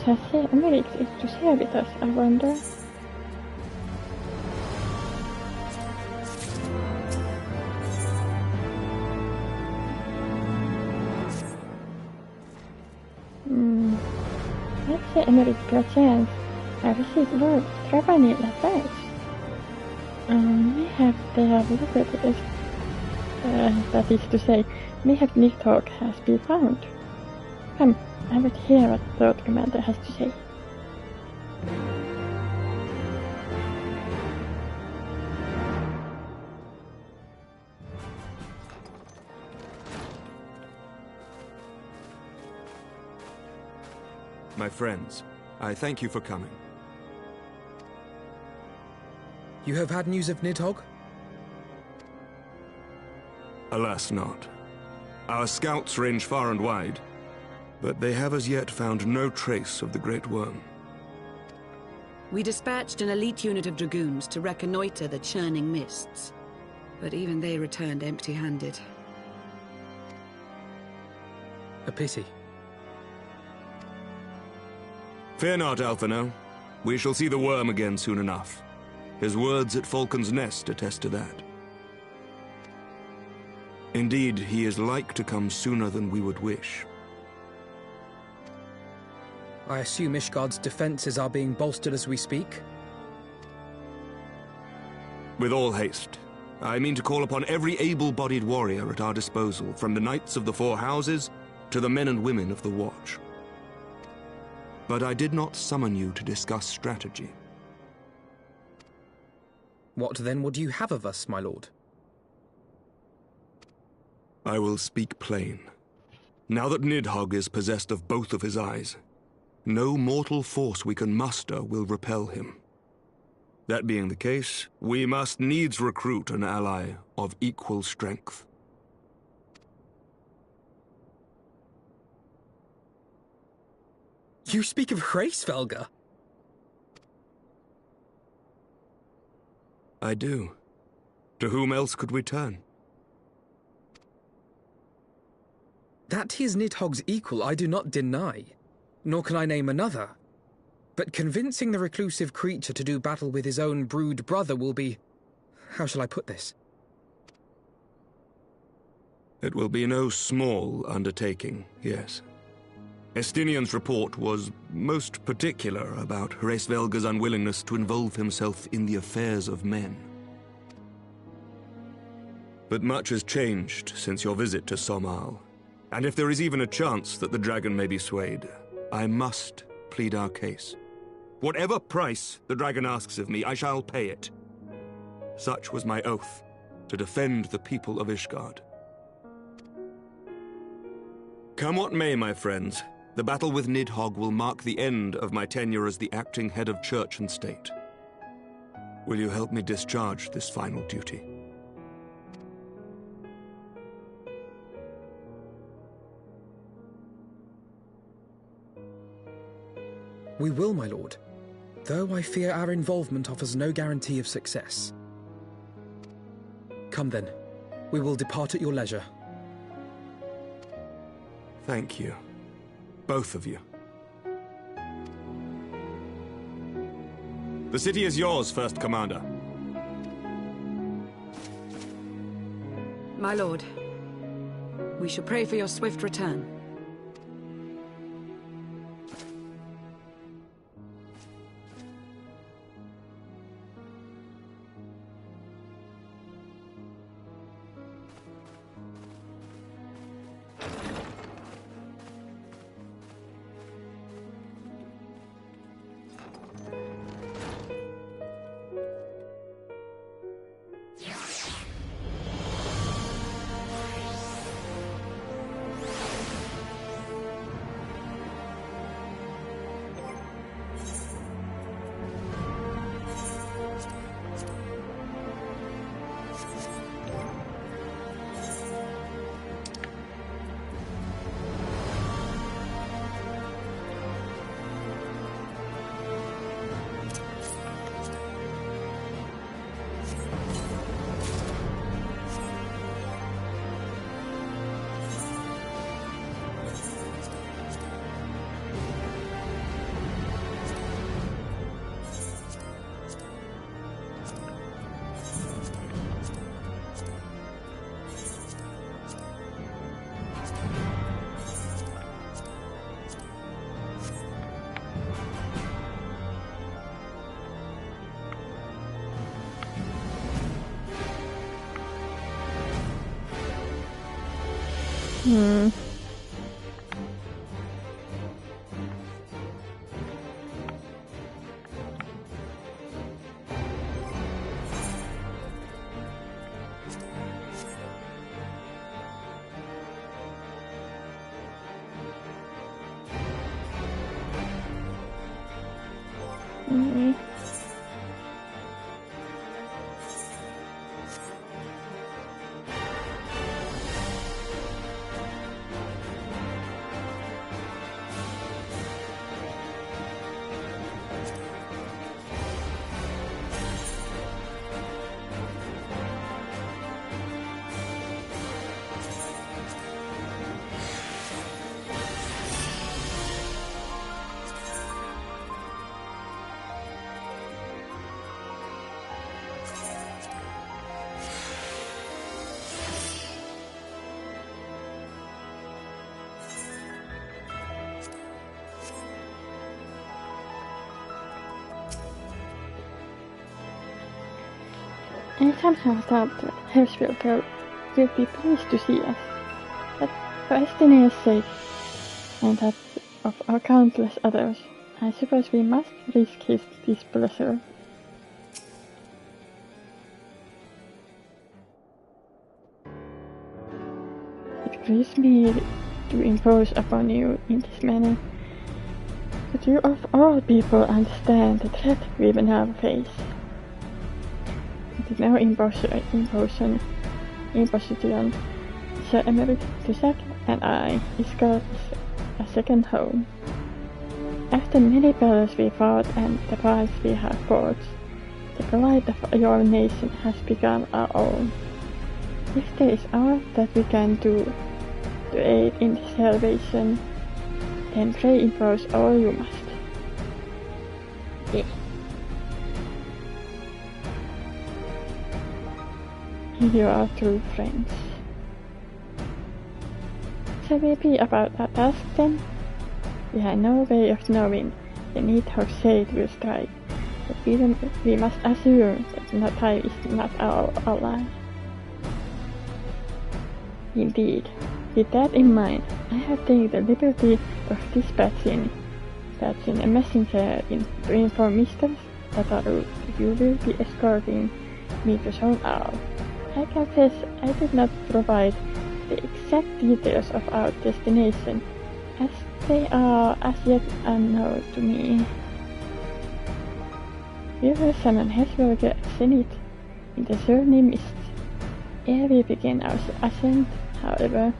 Has Emmerich ut to servitas, I wonder? Let's say Emmerich Gratians. I received word Travanil affairs. We have their liberties. That is to say, we have Nidhogg has been found. Come, I would hear what the Lord Commander has to say. My friends, I thank you for coming. You have had news of Nidhogg? Alas not. Our scouts range far and wide, but they have as yet found no trace of the Great Worm. We dispatched an elite unit of dragoons to reconnoiter the churning mists, but even they returned empty-handed. A pity. Fear not, Alphino. We shall see the worm again soon enough. His words at Falcon's Nest attest to that. Indeed, he is like to come sooner than we would wish. I assume Ishgard's defenses are being bolstered as we speak? With all haste. I mean to call upon every able-bodied warrior at our disposal, from the Knights of the Four Houses to the men and women of the Watch. But I did not summon you to discuss strategy. What then would you have of us, my lord? I will speak plain. Now that Nidhogg is possessed of both of his eyes, no mortal force we can muster will repel him. That being the case, we must needs recruit an ally of equal strength. You speak of Hraesvelgr? I do. To whom else could we turn? That he is Nidhogg's equal I do not deny, nor can I name another. But convincing the reclusive creature to do battle with his own brood brother will be... how shall I put this? It will be no small undertaking, yes. Estinian's report was most particular about Hraesvelgr's unwillingness to involve himself in the affairs of men. But much has changed since your visit to Somal, and if there is even a chance that the dragon may be swayed, I must plead our case. Whatever price the dragon asks of me, I shall pay it. Such was my oath, to defend the people of Ishgard. Come what may, my friends, the battle with Nidhogg will mark the end of my tenure as the acting head of church and state. Will you help me discharge this final duty? We will, my lord, though I fear our involvement offers no guarantee of success. Come then, we will depart at your leisure. Thank you. Both of you. The city is yours, First Commander. My lord, we shall pray for your swift return. I somehow thought that Heavensward girl would be pleased to see us, but for Estinia's sake, and that of our countless others, I suppose we must risk his displeasure. It grieves me to impose upon you in this manner, but you of all people understand the threat we now face. It is no imposition, Sir Emerick Tussac and I escort a second home. After many battles we fought and the prize we have forged, the pride of your nation has become our own. If there is aught that we can do to aid in the salvation, then pray impose all you must. Yeah. You are true friends. Shall we be about our task then? We have no way of knowing the Nidhogg's shade will strike, but we must assume that the time is not our ally. Indeed, with that in mind, I have taken the liberty of dispatching a messenger to inform Mistress Tataru that you will be escorting me to Zone Owl. I confess I did not provide the exact details of our destination, as they are as yet unknown to me. We will summon Heavensward Zenith in the journey mist. Ere we begin our ascent, however,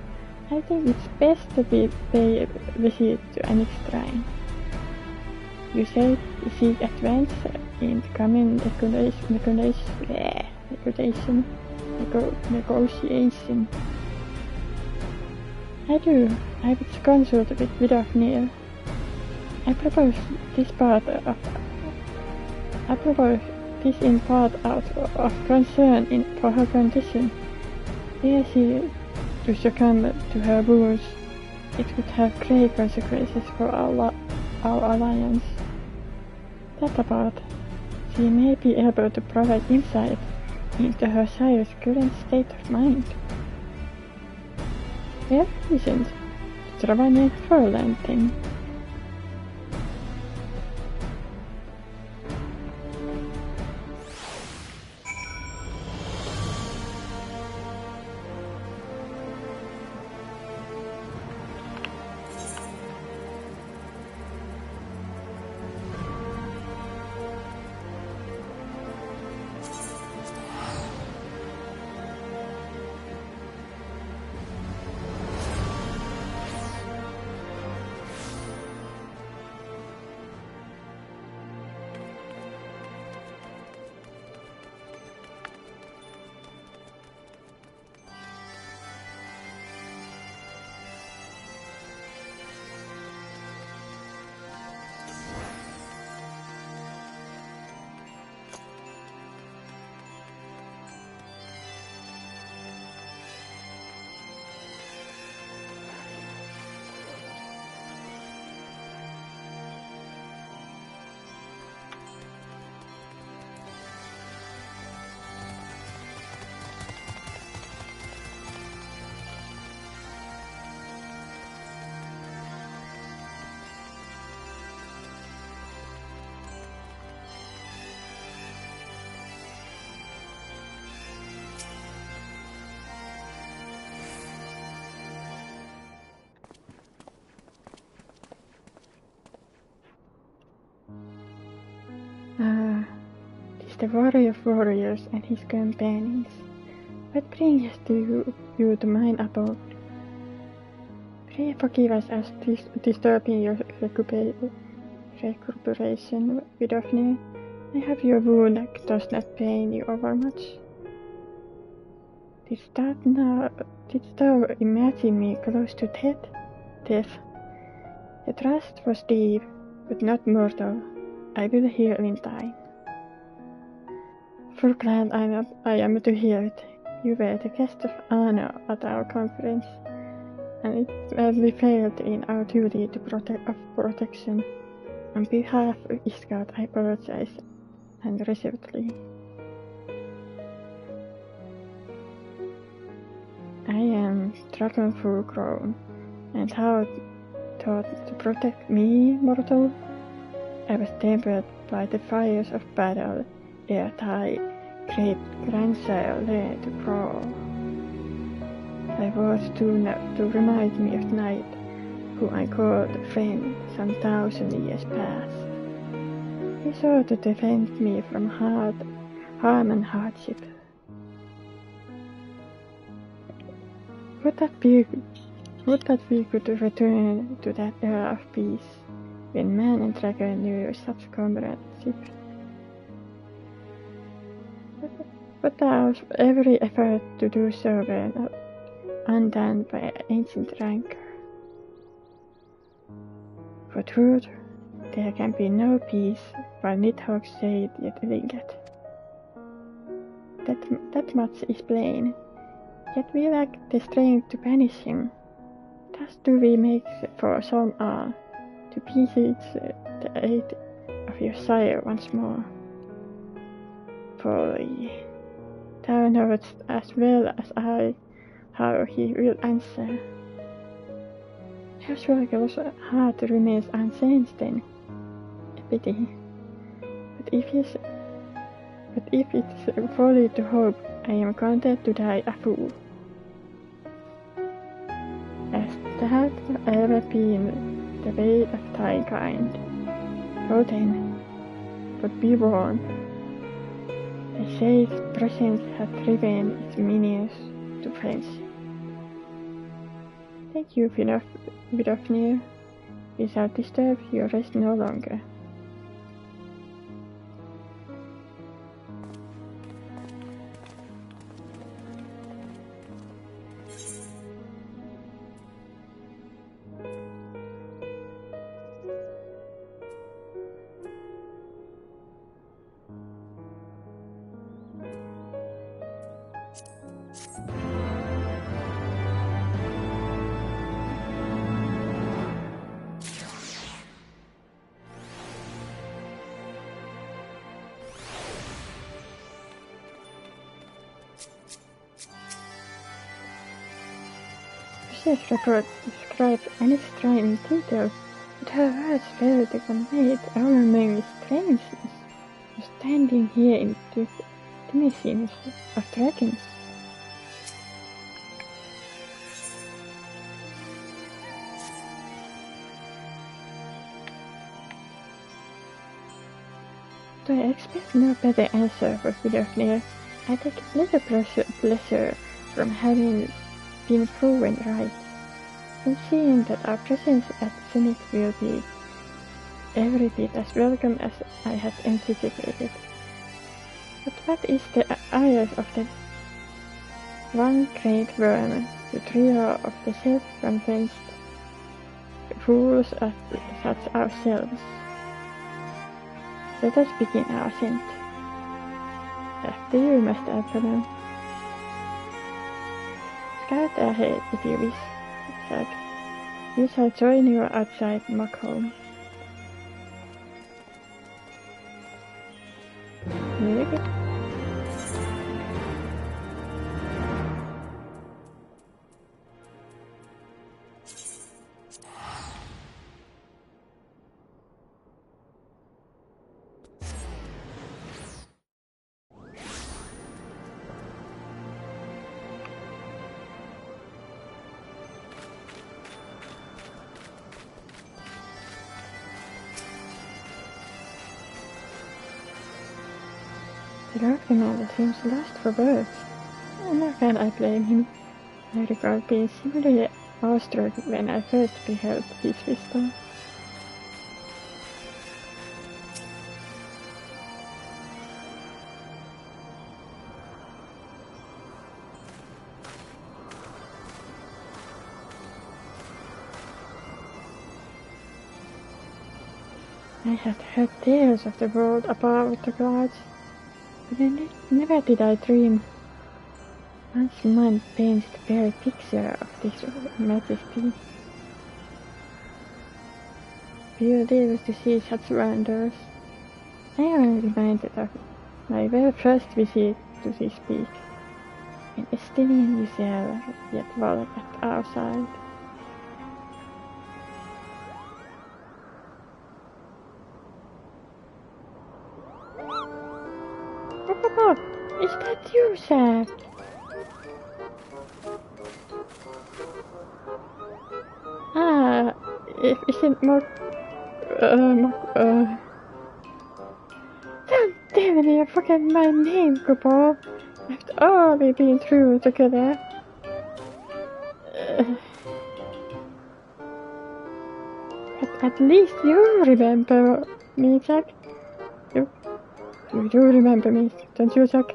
I think it's best to pay a visit to Annick's shrine. You said you seek advance in the coming negotiation. I do. I would consult with Vidofnir. I propose this in part out of concern for her condition. Were she to succumb to her wounds, it would have great consequences for our alliance. That apart, she may be able to provide insight into her sire's current state of mind. We have reason to try and Fräulein then. the warrior of warriors and his companions. What brings you to mine abode? Pray forgive us as disturbing your recuperation, Vidofnir. I have your wound that does not pain you overmuch. Didst thou imagine me close to death? The thrust was deep, but not mortal. I will heal in time. For glad I am to hear it. You were the guest of honor at our conference, and it badly failed in our duty of protection. On behalf of Ishgard, I apologize, and reservedly. I am dragon full grown, and how thought to protect me, mortal? I was tempered by the fires of battle, ere thy great grandchild learned to crawl. Thy words to remind me of night, who I called a friend some 1,000 years past. He sought to defend me from harm and hardship. Would that we could return to that era of peace, when man and dragon knew such comradeship. But our every effort to do so were undone by ancient rancor. For truth, there can be no peace while Nidhogg's shade yet lingered. That much is plain, yet we lack the strength to banish him. Thus do we make for some hour to beseech the aid of your sire once more. Folly, thou knowest as well as I how he will answer. Heavensward's heart remains unchanged then. A pity. But if it's folly to hope, I am content to die a fool. As that ever been the way of thy kind. Go then, but be warned. The shade's presence hath driven its minions to frenzy. Thank you, Vidofnir. We shall disturb your rest no longer. This report describes any strain in detail, but her words fail to convey the overwhelming strangeness of standing here in the denizens of dragons. Do I expect no better answer for Vidofnir? I take little pleasure from having been proven right, and seeing that our presence at Zenith will be every bit as welcome as I had anticipated. But what is the ire of the one great worm, the trio of the self-convinced fools such ourselves? Let us begin our ascent. After you, Master Absalom. Scout ahead if you wish, said. We shall join you outside Mockholm. Very good. The Dark Commander seems lost for words. Nor can I blame him. I recall being similarly awestruck when I first beheld his wisdom. I had heard tales of the world above the clouds, but never did I dream. One's mind paints the very picture of this majesty. Few live to see such wonders. I am reminded of my very first visit to this peak, when Estini and Giselle yet walked at our side. Oh, is that you, sir? Ah, isn't more, don't tell me I forget my name, Kupo. After all we've been through together. But at least you remember me, Jack. You do remember me, don't you, Jack?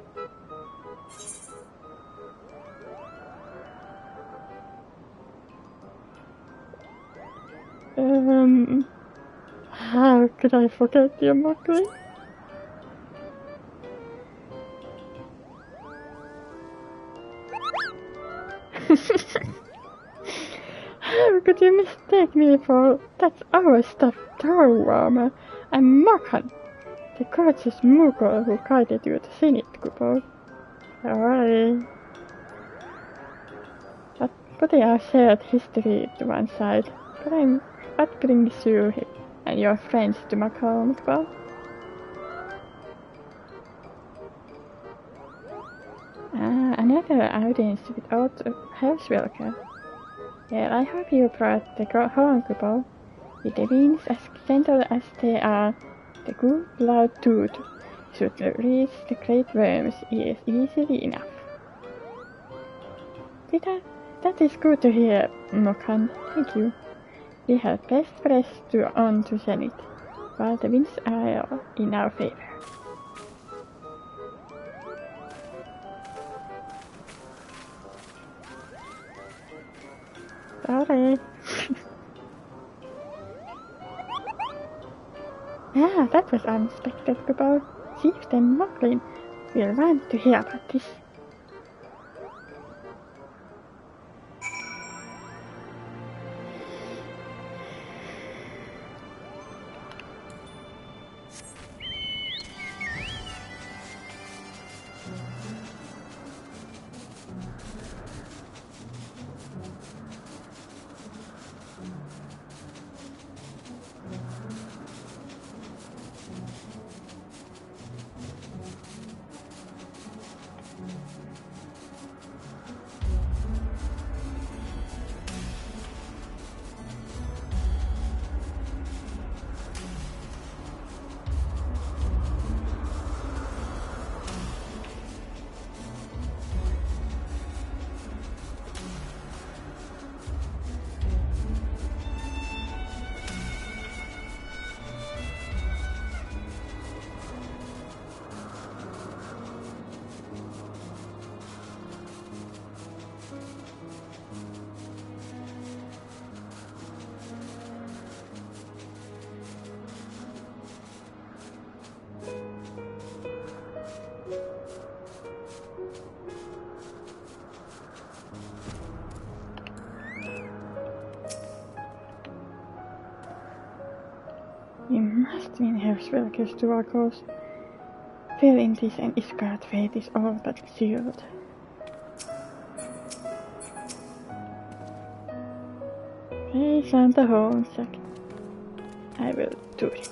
How could I forget your mockery? How could you mistake me for that's our stuffed throw armor? I'm Markhan, the gorgeous Mughal who guided you to Zenith, Kupo. Alright. But putting our shared history to one side, what brings you and your friends to my home, Kupo? Another audience with old Heavensward. Yeah, I hope you brought the home, Kupo. With the winds as gentle as they are, the good loud toot should reach the great worms easily enough. That is good to hear, Mokhan. Thank you. We have best press on to Zenith, while the winds are in our favor. Sorry. Ah, that was unexpected, Kupo. Chief and Mocklin will want to hear about this. You must win Heavensward to our cause. Fail in this and Ishgard's fate is all but sealed. Face on the home, Zack. I will do it.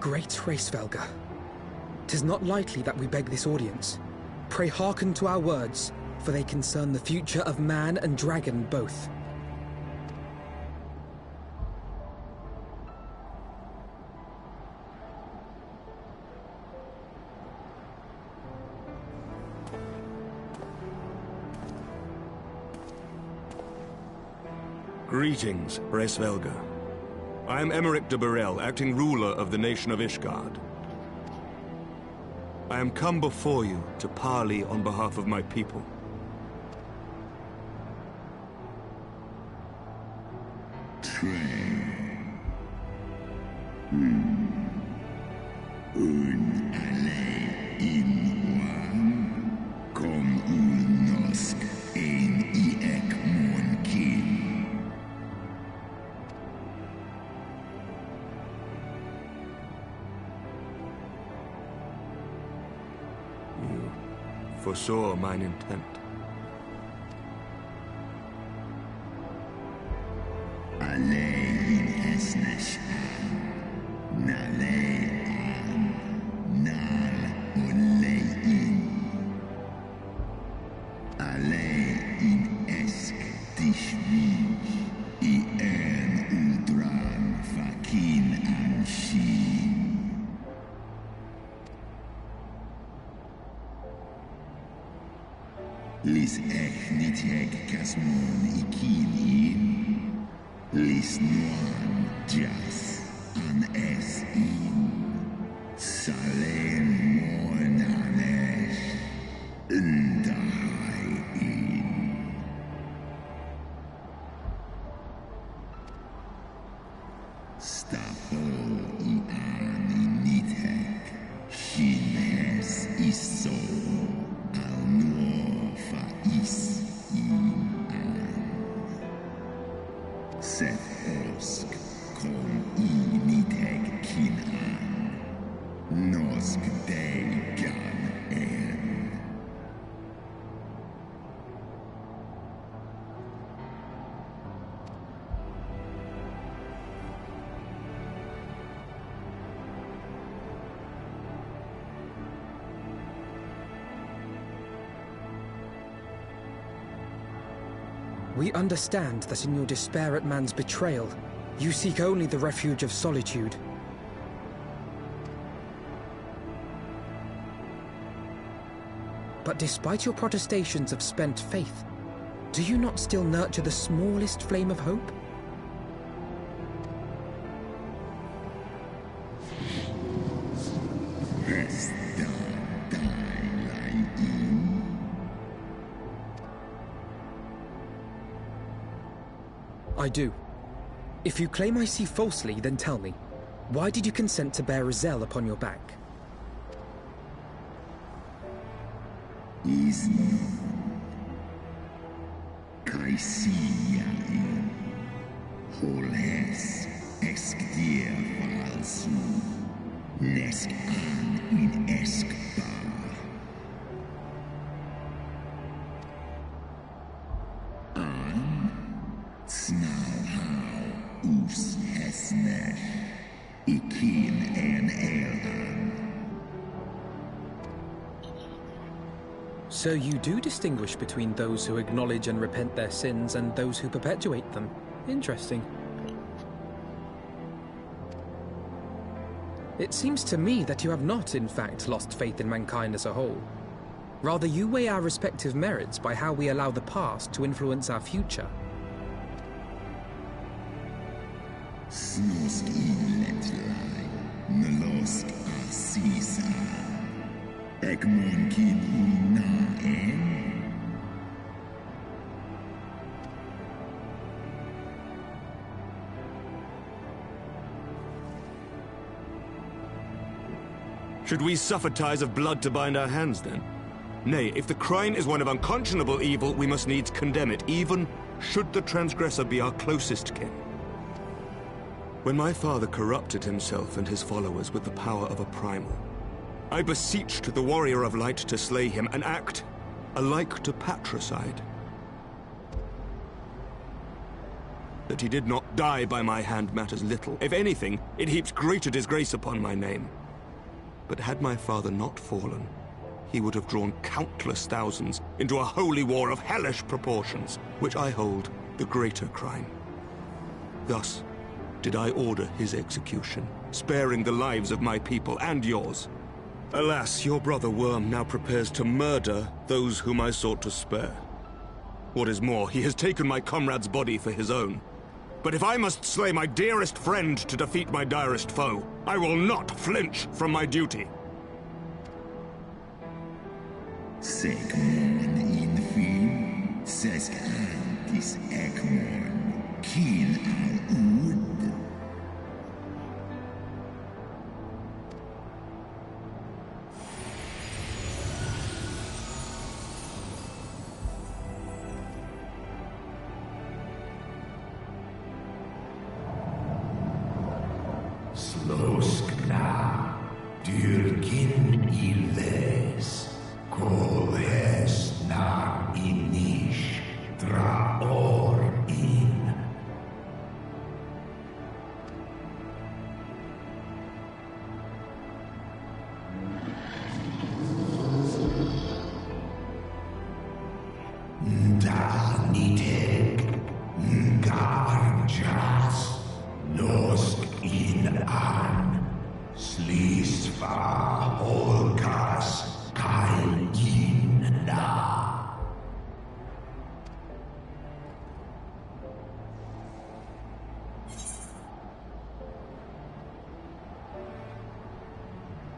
great Hraesvelga, 'tis not lightly that we beg this audience. Pray hearken to our words, for they concern the future of man and dragon both. Greetings, Hraesvelga. I am Emeric de Burrell, acting ruler of the nation of Ishgard. I am come before you to parley on behalf of my people. Foresaw mine intent. Lis ech nit ech casmon ikini. Lis nuan jas an es in. Salen mon anesh. Ndahai in. Stapo I ani nit ech. Shin hes iso. Al nuo fa is in an. Set osk kom I nit ech kin an. Nosk dei gan en. We understand that in your despair at man's betrayal, you seek only the refuge of solitude. But despite your protestations of spent faith, do you not still nurture the smallest flame of hope? I do. If you claim I see falsely, then tell me, why did you consent to bear Rizel upon your back? Is Kaisia in Holhes exkdier falsu Nesk an in eskbar. Snauhau us hesnech ikin en elan. So you do distinguish between those who acknowledge and repent their sins and those who perpetuate them. Interesting. It seems to me that you have not, in fact, lost faith in mankind as a whole. Rather, you weigh our respective merits by how we allow the past to influence our future. Snosk in letlai, Nalosk asisa. Egmon kin una en. Should we suffer ties of blood to bind our hands, then? Nay, if the crime is one of unconscionable evil, we must needs condemn it, even should the transgressor be our closest kin. When my father corrupted himself and his followers with the power of a primal, I beseeched the warrior of light to slay him, an act alike to patricide. That he did not die by my hand matters little. If anything, it heaps greater disgrace upon my name. But had my father not fallen, he would have drawn countless thousands into a holy war of hellish proportions, which I hold the greater crime. Thus did I order his execution, sparing the lives of my people and yours. Alas, your brother Worm now prepares to murder those whom I sought to spare. What is more, he has taken my comrade's body for his own. But if I must slay my dearest friend to defeat my direst foe, I will not flinch from my duty. Sekmorn infil, sesk antis ekmorn, kin al ud. Sloskna, dyrkin illes, kolhes na inish, draor in. Da niteg, garjas, nosk in an, slisva holkas, kail in na.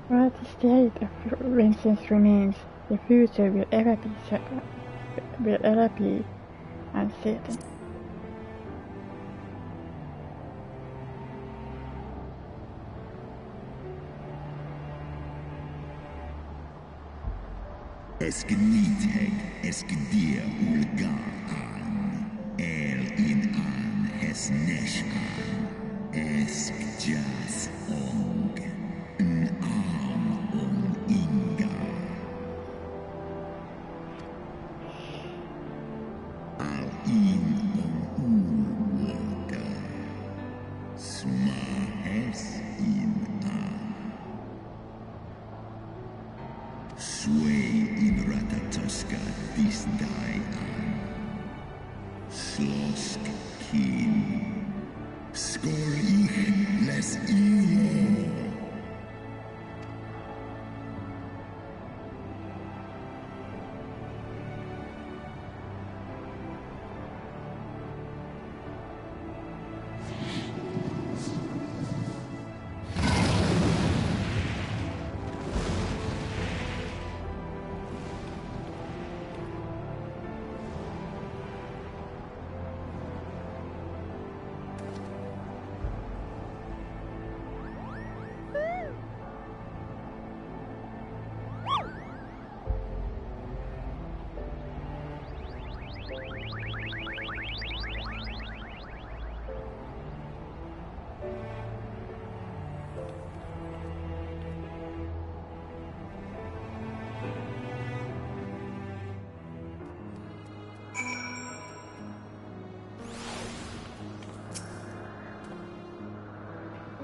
While the state of Vincent's remains, the future will ever be uncertain. Esgnitheg, esgdir ulgar an, in an, nesh an, jas ong, on inga. Al in on water, smahes in an. Sway in Ratatoska this die an. Slosk kin. Skor ich les imo.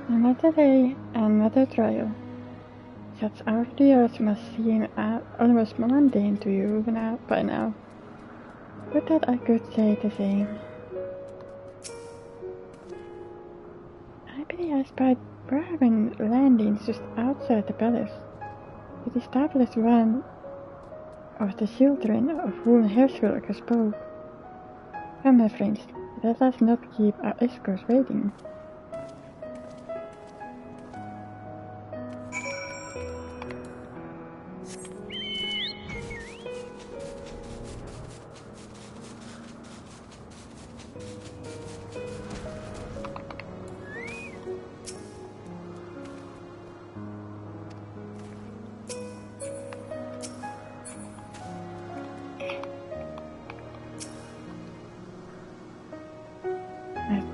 Another day, another trial. Such ordeals must seem almost mundane to you by now. But that I could say the same. I believe I spied Braven landings just outside the palace. It is doubtless one of the children of whom Heavensward spoke. Come, my friends, let us not keep our escorts waiting.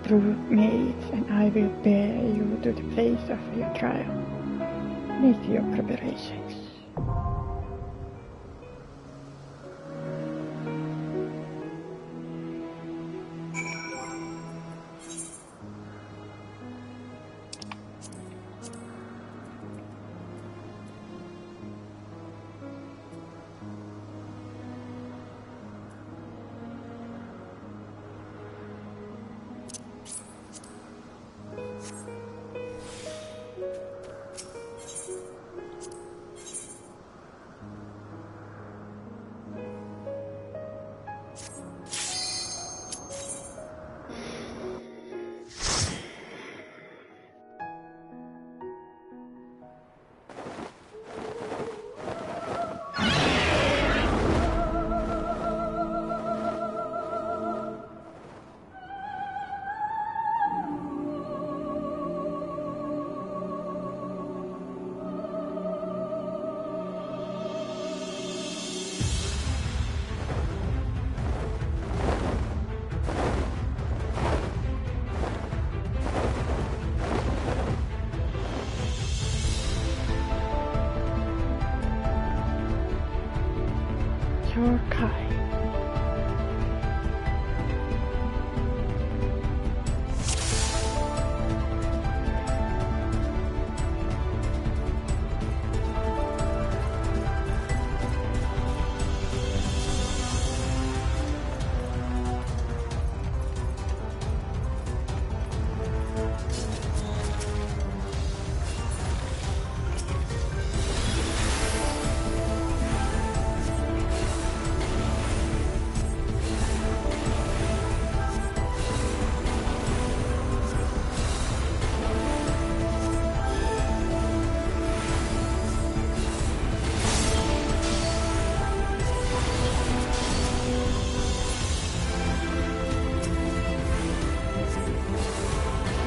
True maids, and I will bear you to the place of your trial. Make your preparations.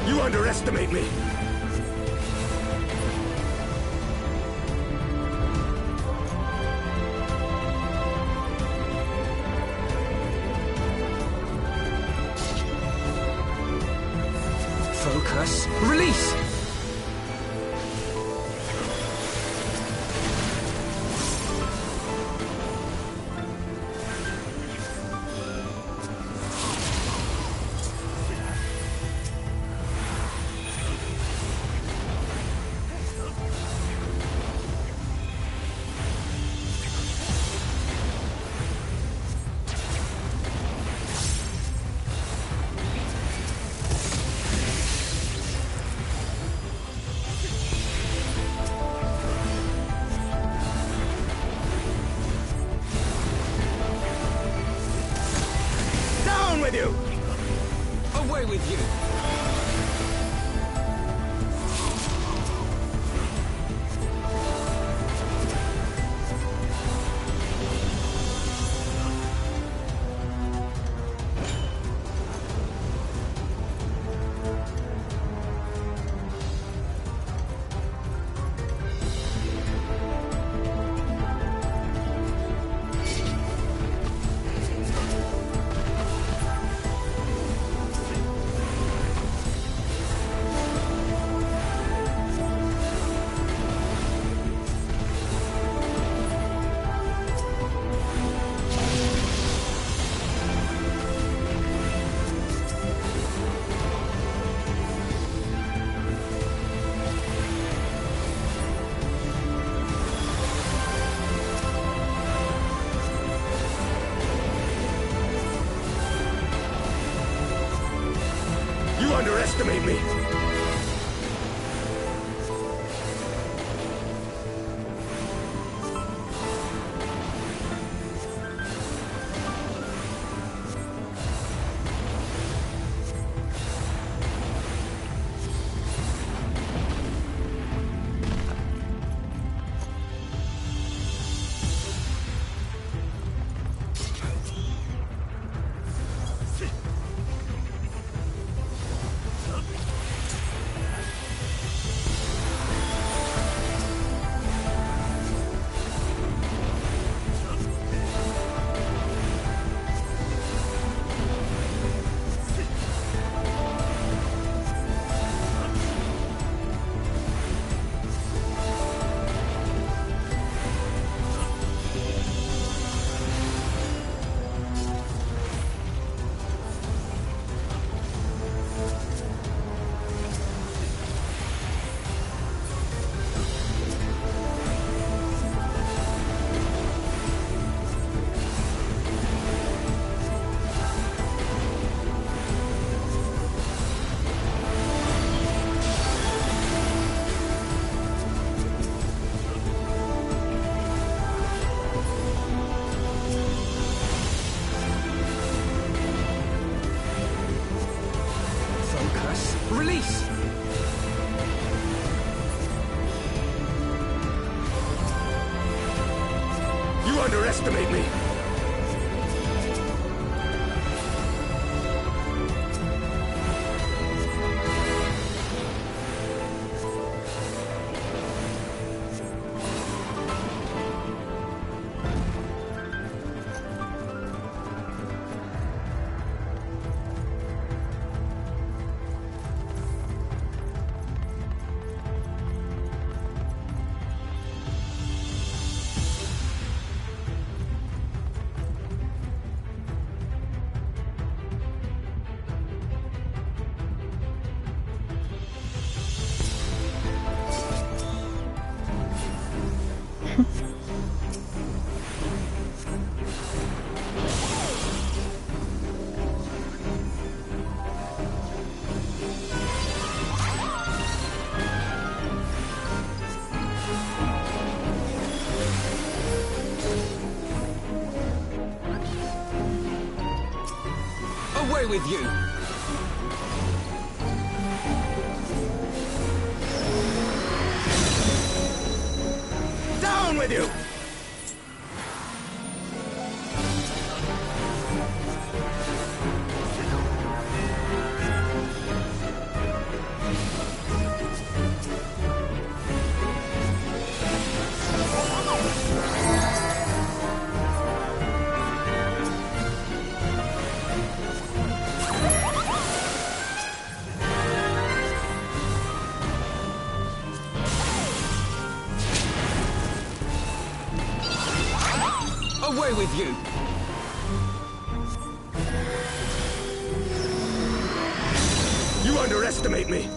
You underestimate me! Focus. Release! With you! Away with you! You underestimate me! Release! You underestimate me! Away with you! Down with you! Away with you! You underestimate me!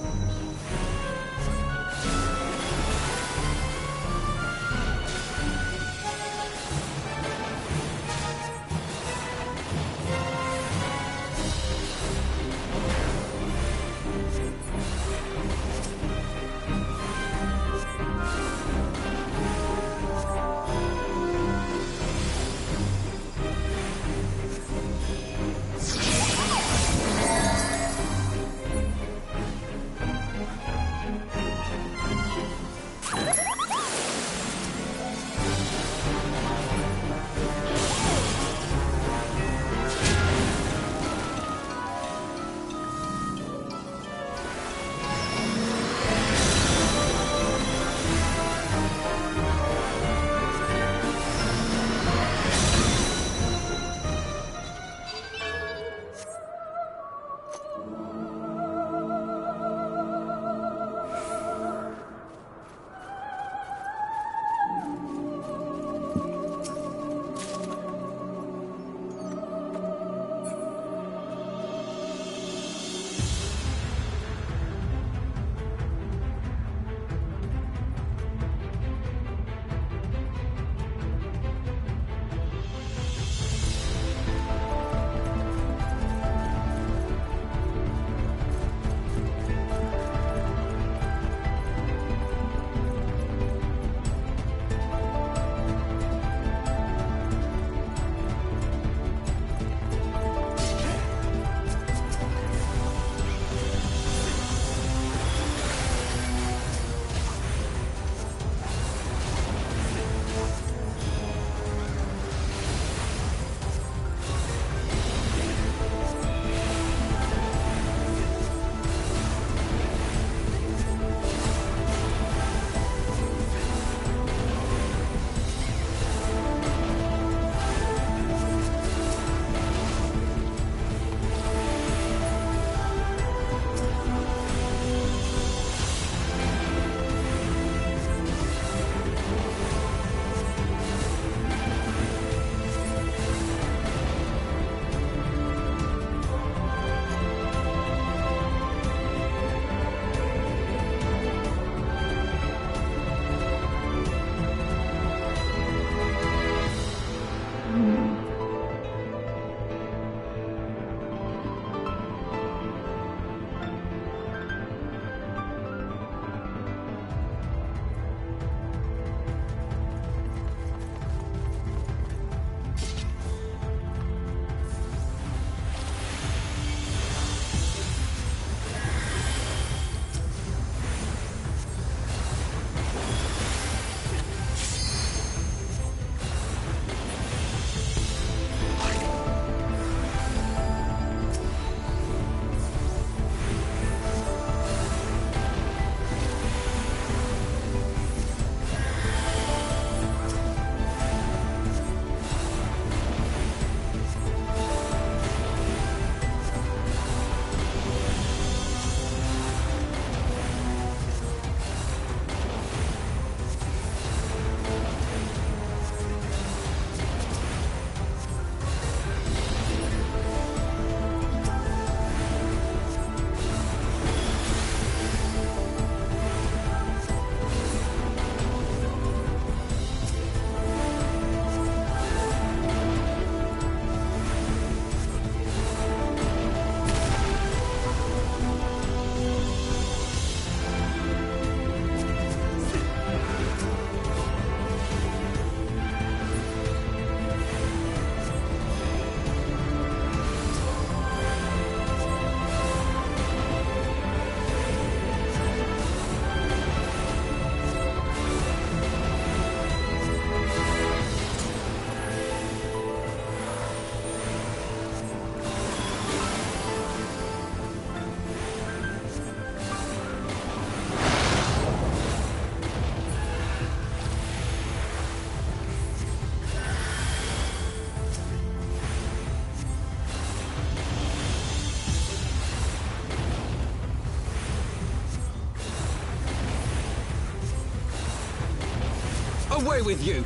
Away with you!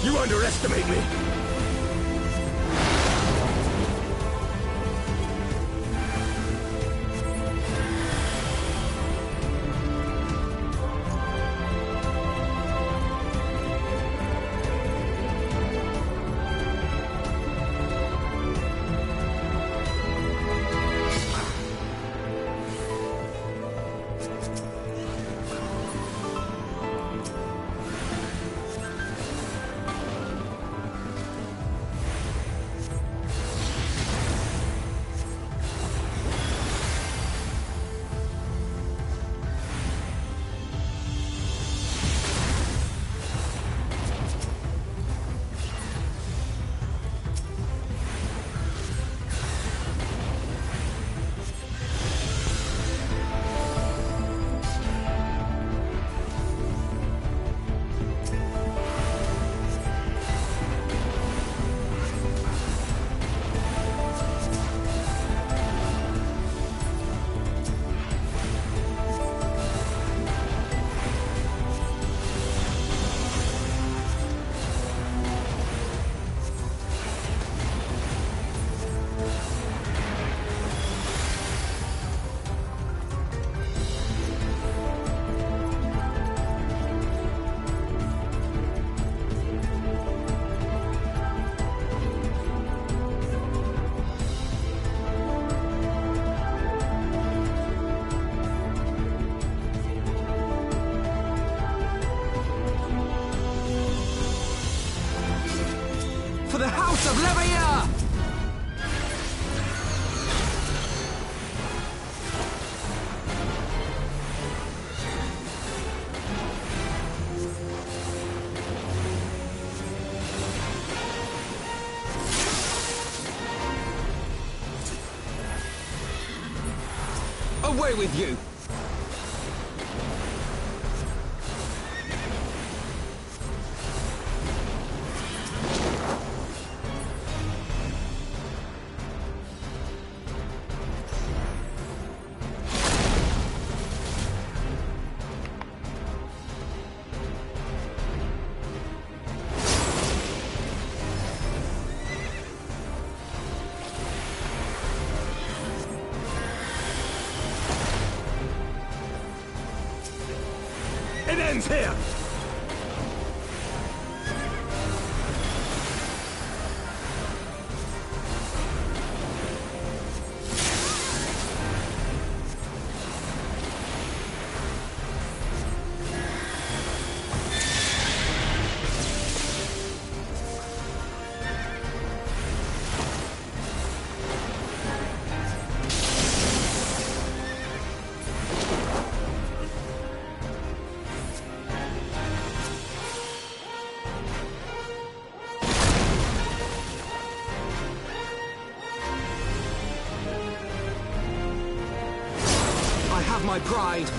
You underestimate me! The House of Leveilleur! Away with you! It ends here! My pride.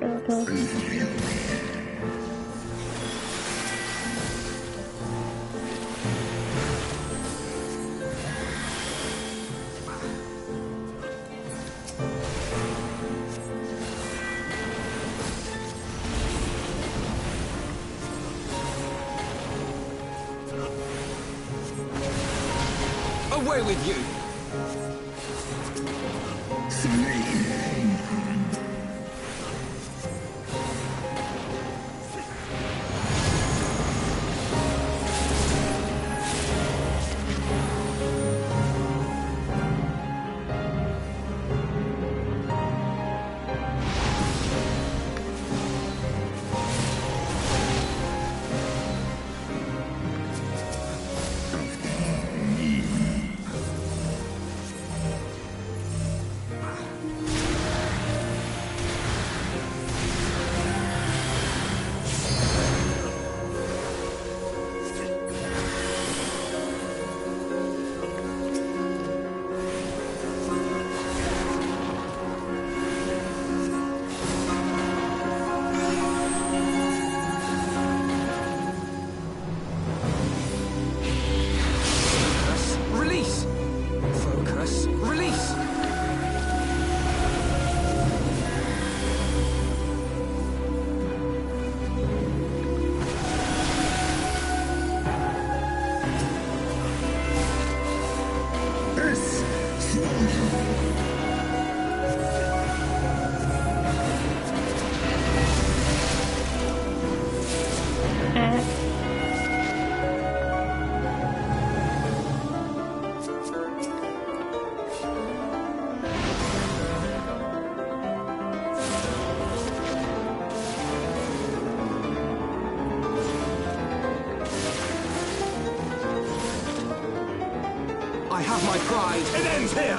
skeleton. Away with you! I have my pride. It ends here!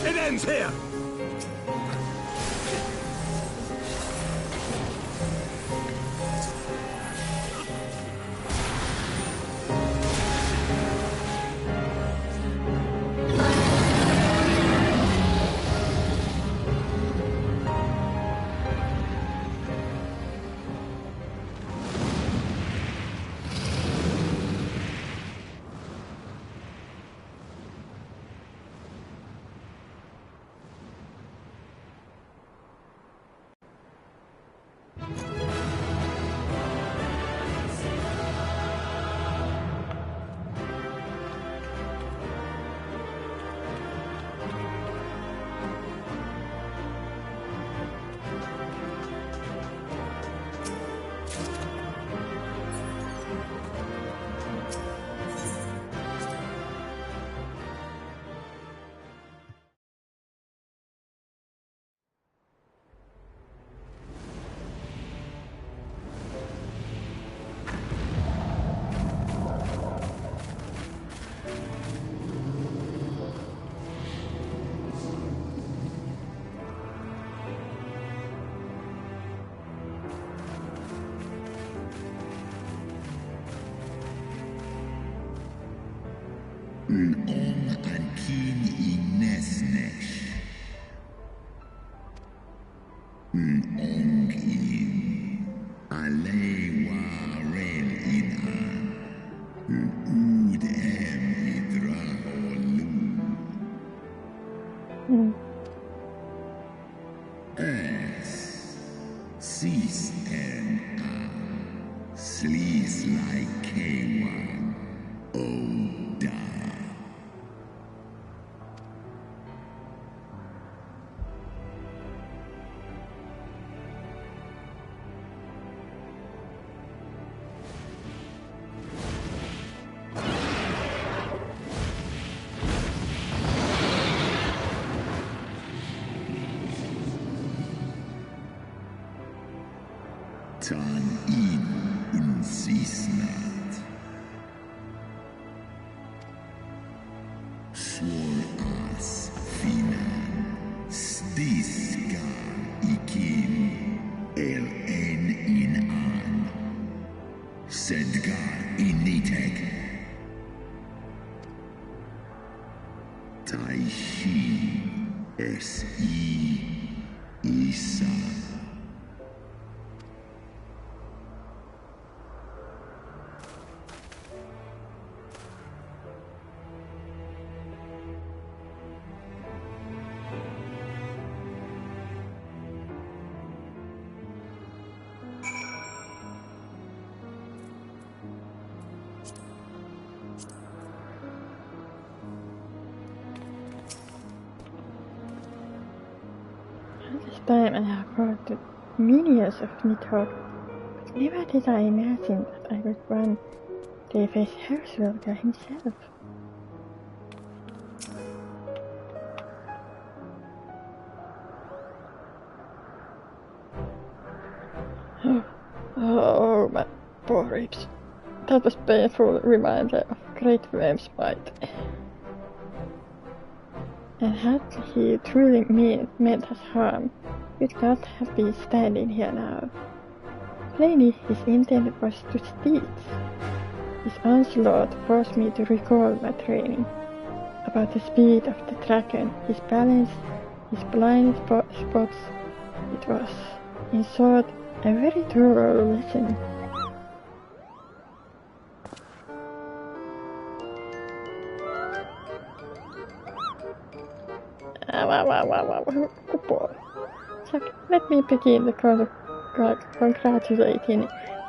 It ends here! Ulong ankin inesnesh. Ulong in alewa rel inan. Ud idraholu. Sis en sleaze like K1. Oda. Tan in unsisnat. Swor as finan. Stiska ikin. El en in an. Sedgar initek. Taishi S.I. Isa. This time I have fought the minions of Nidhogg, but never did I imagine that I would one day face Heavensward himself. Oh, my poor ribs. That was painful reminder of Great Wave's might. And had he truly meant us harm, we'd not have been standing here now. Plainly, his intent was to teach. His onslaught forced me to recall my training about the speed of the dragon, his balance, his blind spots. It was, in short, a very thorough lesson. Good boy. So let me begin congratulating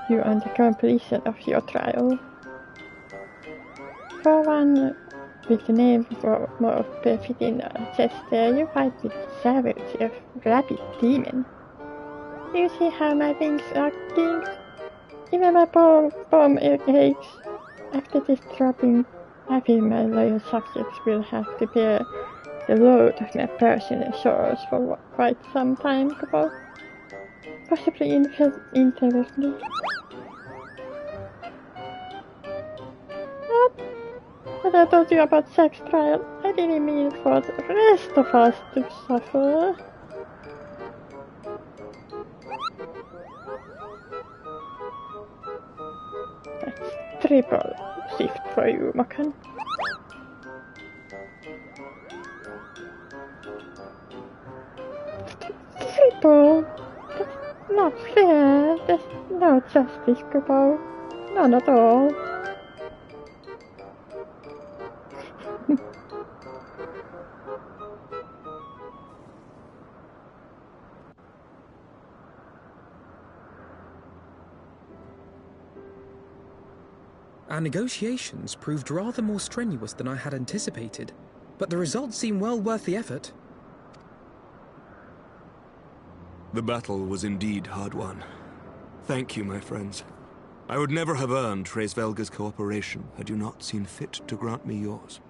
you on the completion of your trial. For one with the name more befitting a gesture, you fight with the savage of rabbit demon. You see how my wings are kings? Even my bomb aches. After this dropping, I feel my loyal subjects will have to bear the load of my personal sorrows for quite some time ago. Possibly infinitely. But I told you about sex trial. I didn't mean for the rest of us to suffer. That's triple shift for you, Makan. Triple? That's not fair. There's no justice, Kubo. None at all. Our negotiations proved rather more strenuous than I had anticipated, but the results seem well worth the effort. The battle was indeed hard won. Thank you, my friends. I would never have earned Hraesvelga's cooperation had you not seen fit to grant me yours.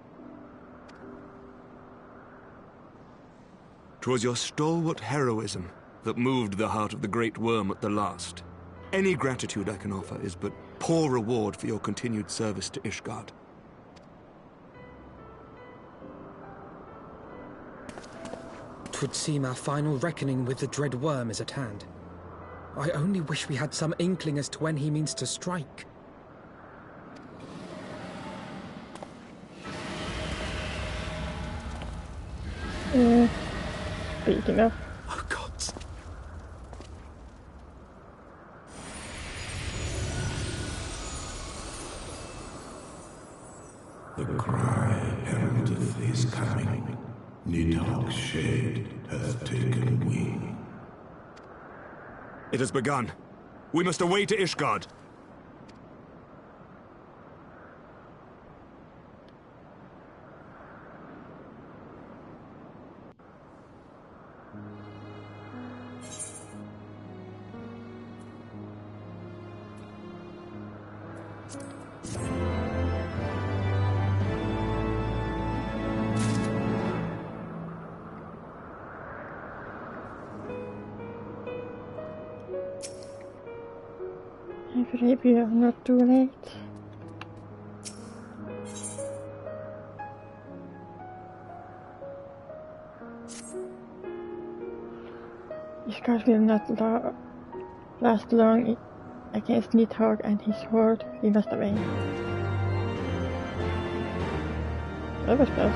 'Twas your stalwart heroism that moved the heart of the Great Worm at the last. Any gratitude I can offer is but poor reward for your continued service to Ishgard. 'Twould seem our final reckoning with the dread worm is at hand. I only wish we had some inkling as to when he means to strike. Speaking of. Oh, God. The cry heraldeth his coming. Nidhogg's shade hath taken wing. It has begun. We must away to Ishgard. If we are not too late. Ishgard will not last long against Nidhogg and his horde. We must away. That was close.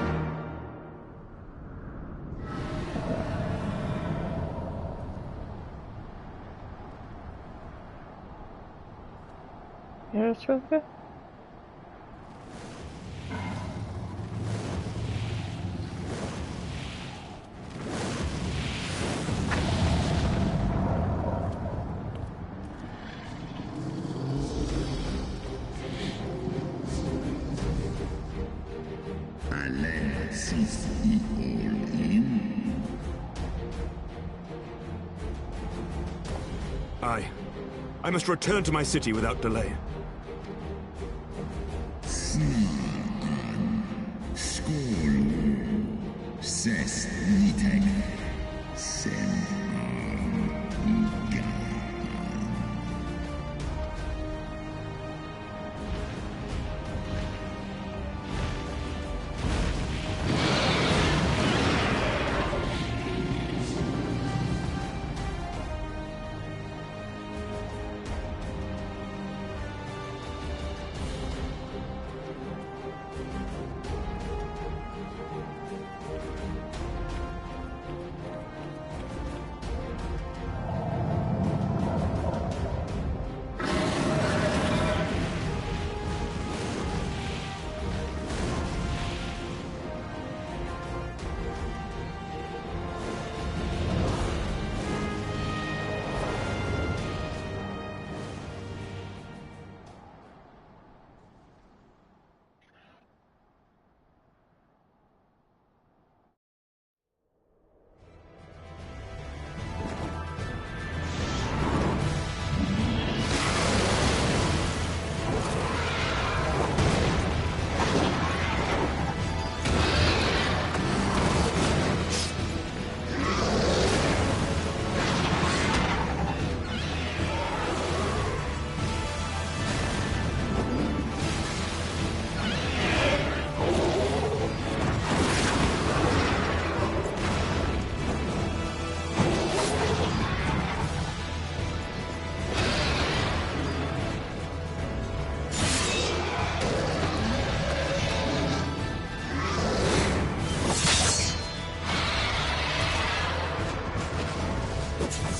Heavensward. Aye. I must return to my city without delay. Ses Niteg, Sen Iga.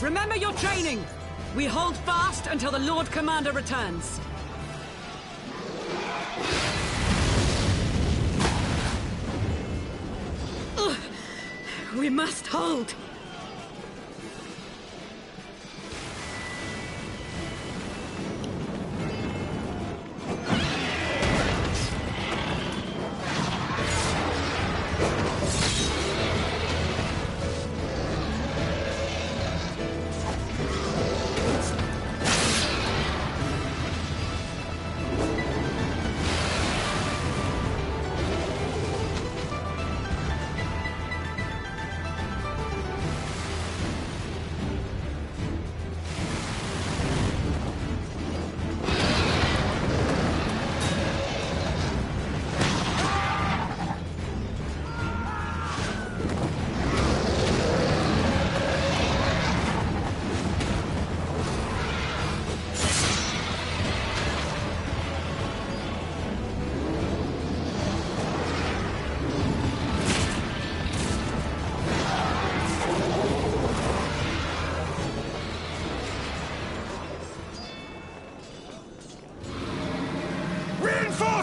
Remember your training! We hold fast until the Lord Commander returns. Ugh. We must hold!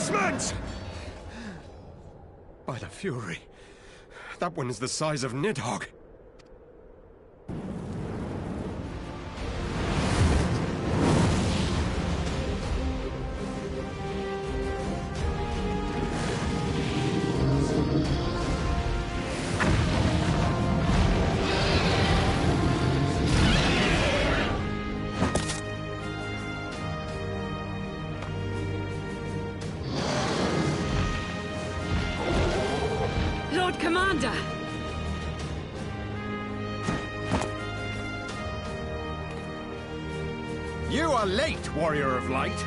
Reinforcements! By the Fury, that one is the size of Nidhogg. Lord Commander! You are late, Warrior of Light.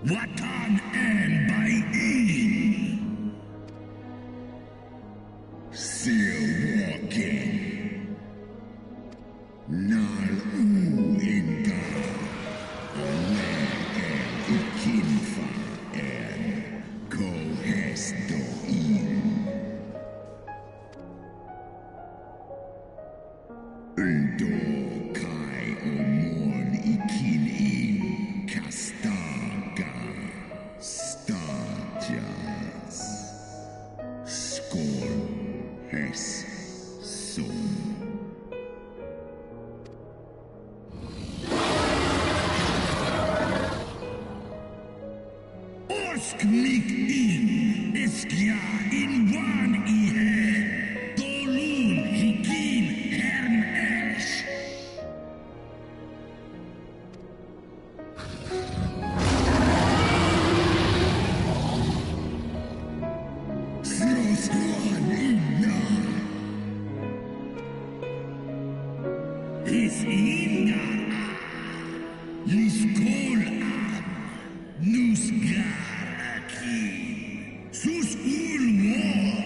Watan en by in. Still walking. Nal u inga. Awen en ikinfa en. Kohes do in. Undo kai omon ikin in. Kastaga. Stadjas. Skål, häst, son. Orsknik in, eskja in wan i he. Dolun hikin hern esh. Sroskuan inna. Is inna. Liskol an. Nusgar akin. Sus ulwar.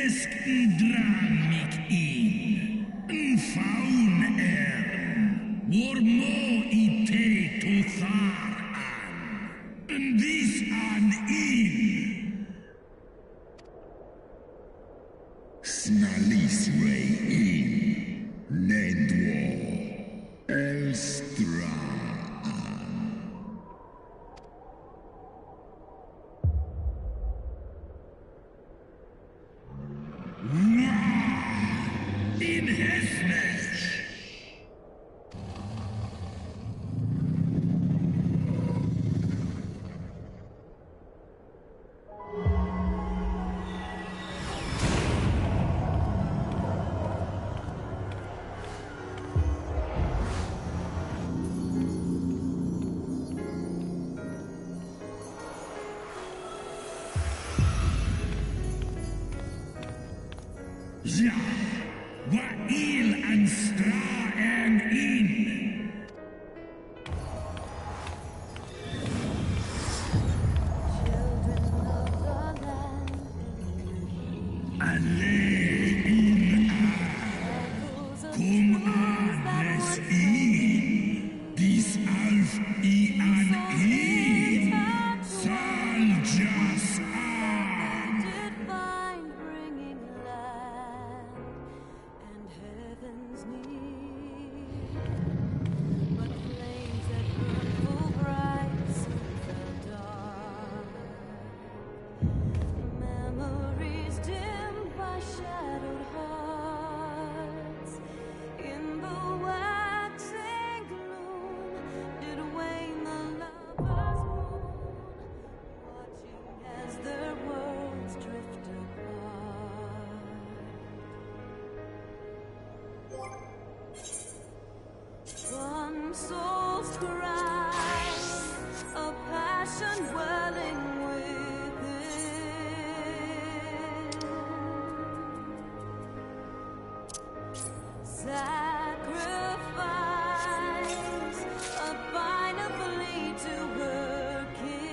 Drang mig in. En faun vår må I te to thar an. En vis an in. Snalis rei in. Nedwo. Elstra an. In Heavensward. Ja, wa il an stra en in. Alle in kom alles in. Dis alf I an in. Sal jas an. One soul's cry, a passion welling within. Sacrifice, a bind of lead to her kin.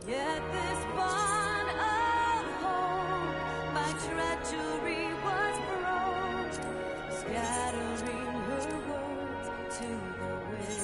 Yet this bond of hope by treachery was broke, scattering her words to the wind.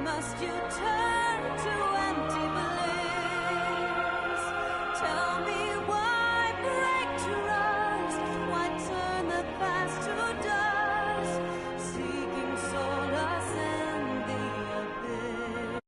must you turn to empty bliss? Tell me why break trust? Why turn the past to dust? Seeking solace in the abyss.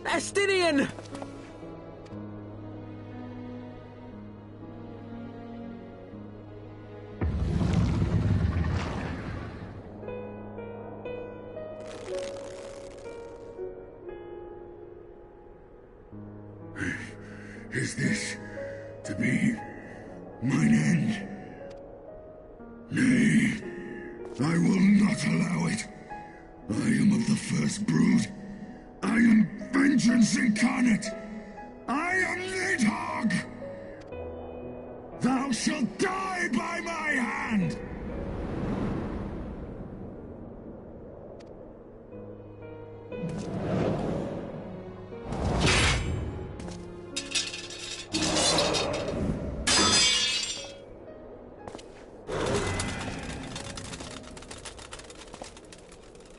Estinian! Is this to be mine end? Nay, I will not allow it. I am of the first brood. I am vengeance incarnate. I am Nidhogg. Thou shalt die by my hand.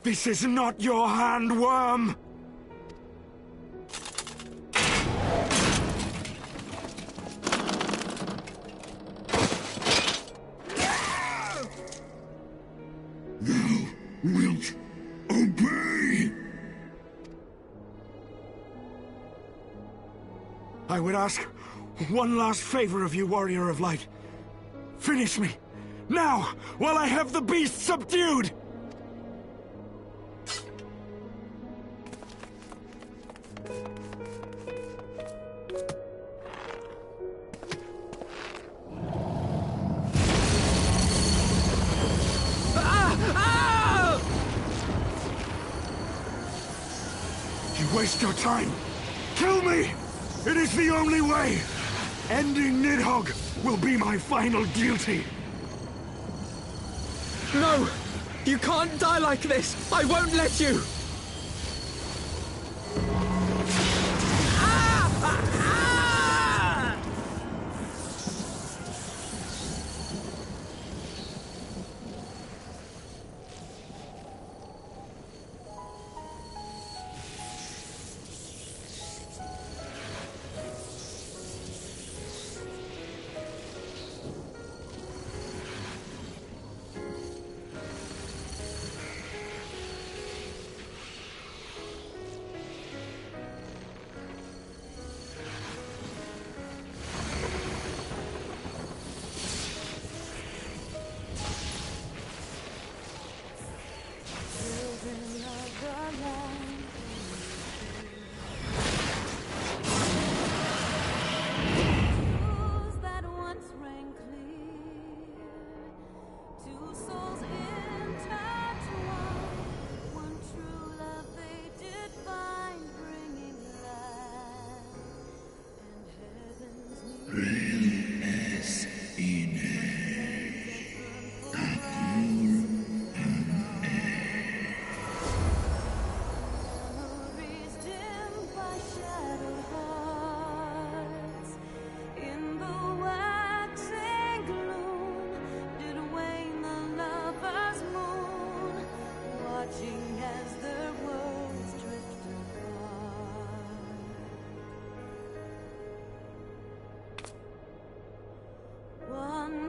This is not your hand, worm! Thou wilt obey! I would ask one last favor of you, Warrior of Light. Finish me, now, while I have the beast subdued! You waste your time. Kill me! It is the only way! Ending Nidhogg will be my final duty! No! You can't die like this! I won't let you!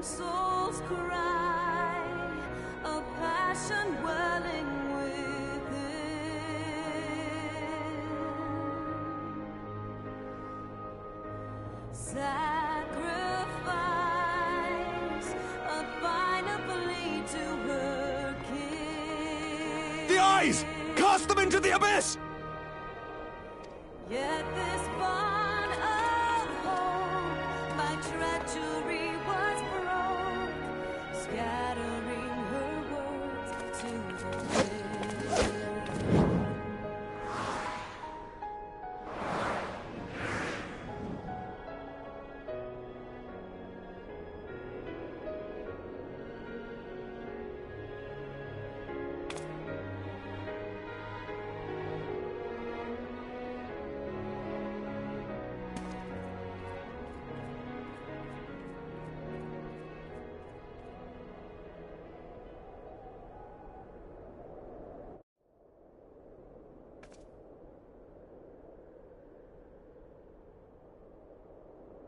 Soul's cry, a passion welling within. Sacrifice, a final plea to her king. The eyes! Cast them into the abyss! Yet this bond of hope, my treachery was broke, scattering her words to the wind.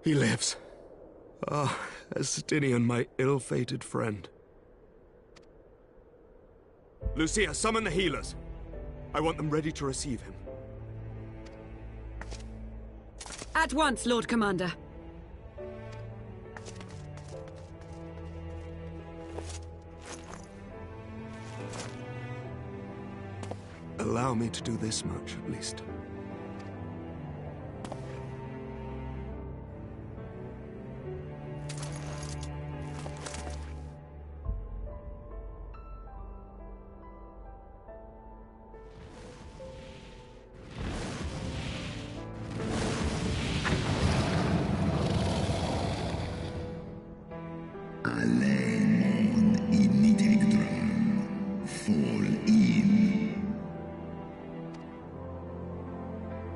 He lives. Ah, Estinian, my ill-fated friend. Lucia, summon the healers. I want them ready to receive him. At once, Lord Commander. Allow me to do this much, at least.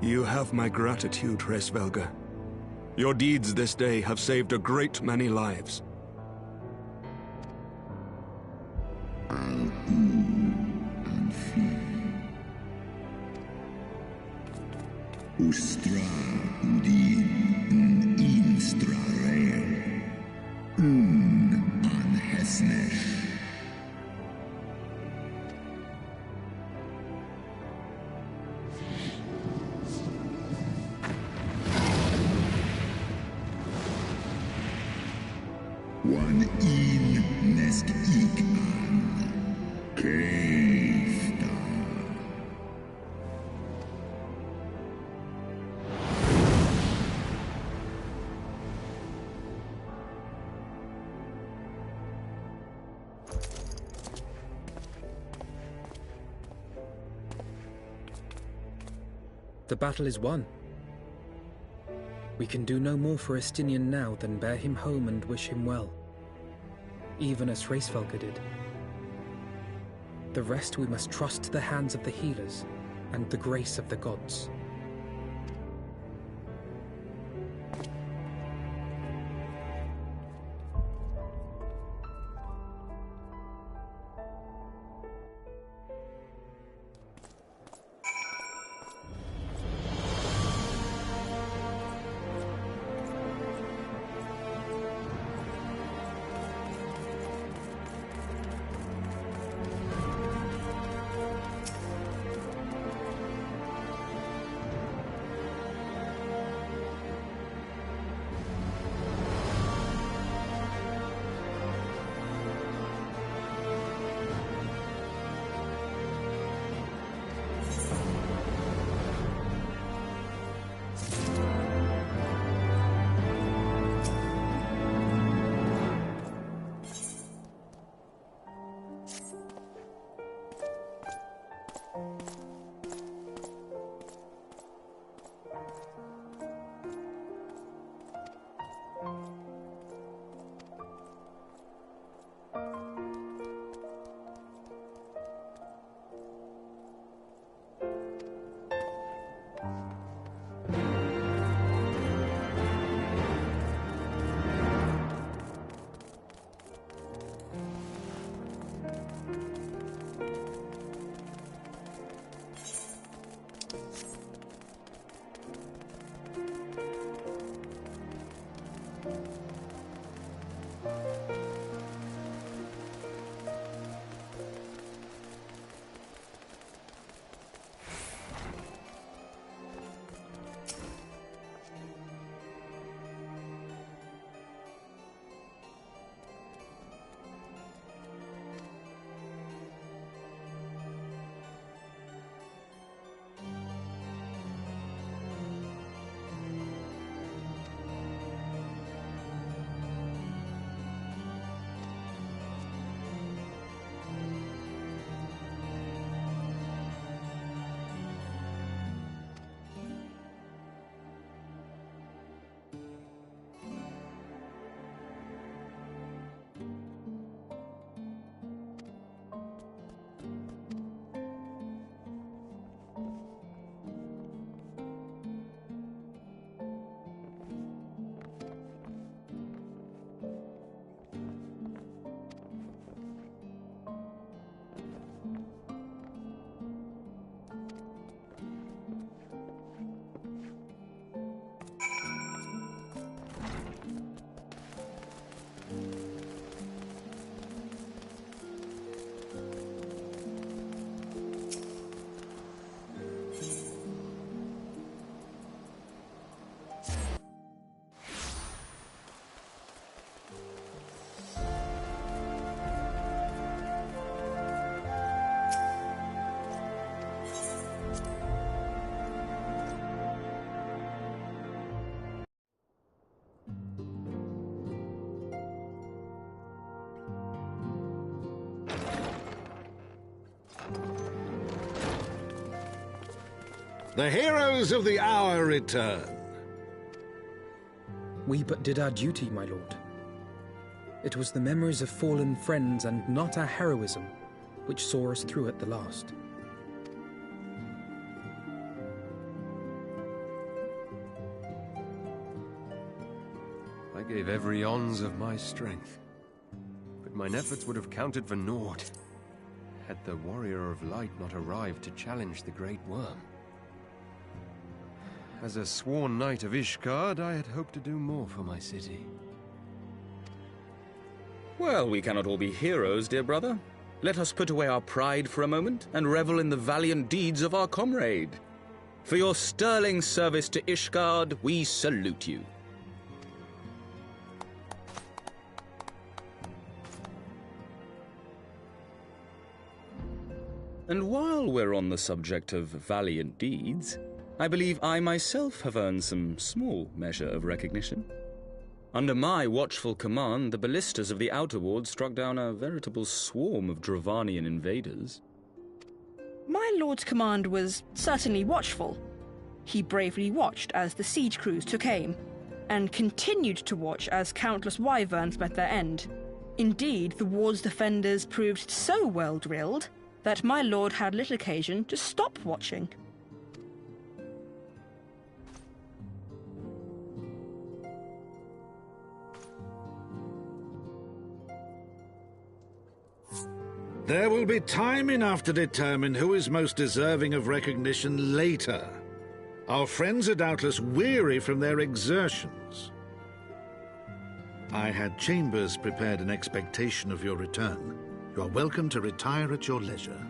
You have my gratitude, Hraesvelga. Your deeds this day have saved a great many lives. Ustra udin instra reo. An hesnesh. One in nesk ik an. Keifta. The battle is won. We can do no more for Estinian now than bear him home and wish him well, even as Hraesvelga did. The rest we must trust to the hands of the healers and the grace of the gods. The heroes of the hour return. We but did our duty, my lord. It was the memories of fallen friends and not our heroism which saw us through at the last. I gave every ounce of my strength, but mine efforts would have counted for naught had the Warrior of Light not arrived to challenge the Great Worm. As a sworn knight of Ishgard, I had hoped to do more for my city. Well, we cannot all be heroes, dear brother. Let us put away our pride for a moment and revel in the valiant deeds of our comrade. For your sterling service to Ishgard, we salute you. And while we're on the subject of valiant deeds, I believe I myself have earned some small measure of recognition. Under my watchful command, the ballistas of the Outer Ward struck down a veritable swarm of Dravanian invaders. My lord's command was certainly watchful. He bravely watched as the siege crews took aim, and continued to watch as countless wyverns met their end. Indeed, the ward's defenders proved so well drilled that my lord had little occasion to stop watching. There will be time enough to determine who is most deserving of recognition later. Our friends are doubtless weary from their exertions. I had chambers prepared in expectation of your return. You are welcome to retire at your leisure.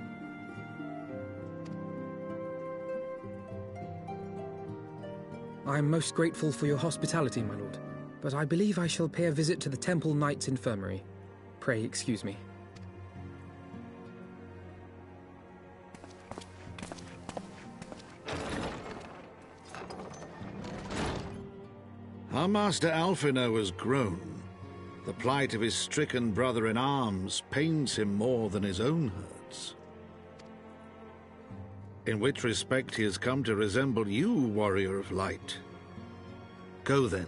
I am most grateful for your hospitality, my lord, but I believe I shall pay a visit to the Temple Knight's Infirmary. Pray excuse me. Our Master Alphinaud has grown. The plight of his stricken brother-in-arms pains him more than his own hurts. In which respect he has come to resemble you, Warrior of Light. Go then,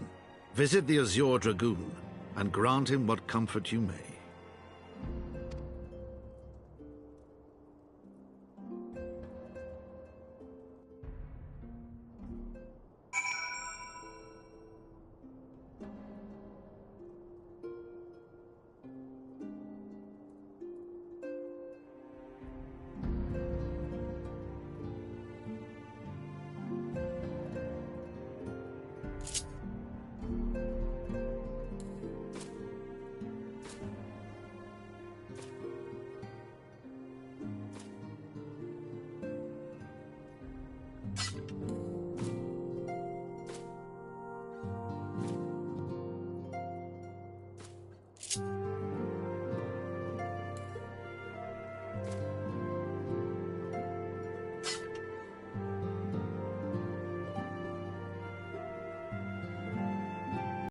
visit the Azure Dragoon, and grant him what comfort you may.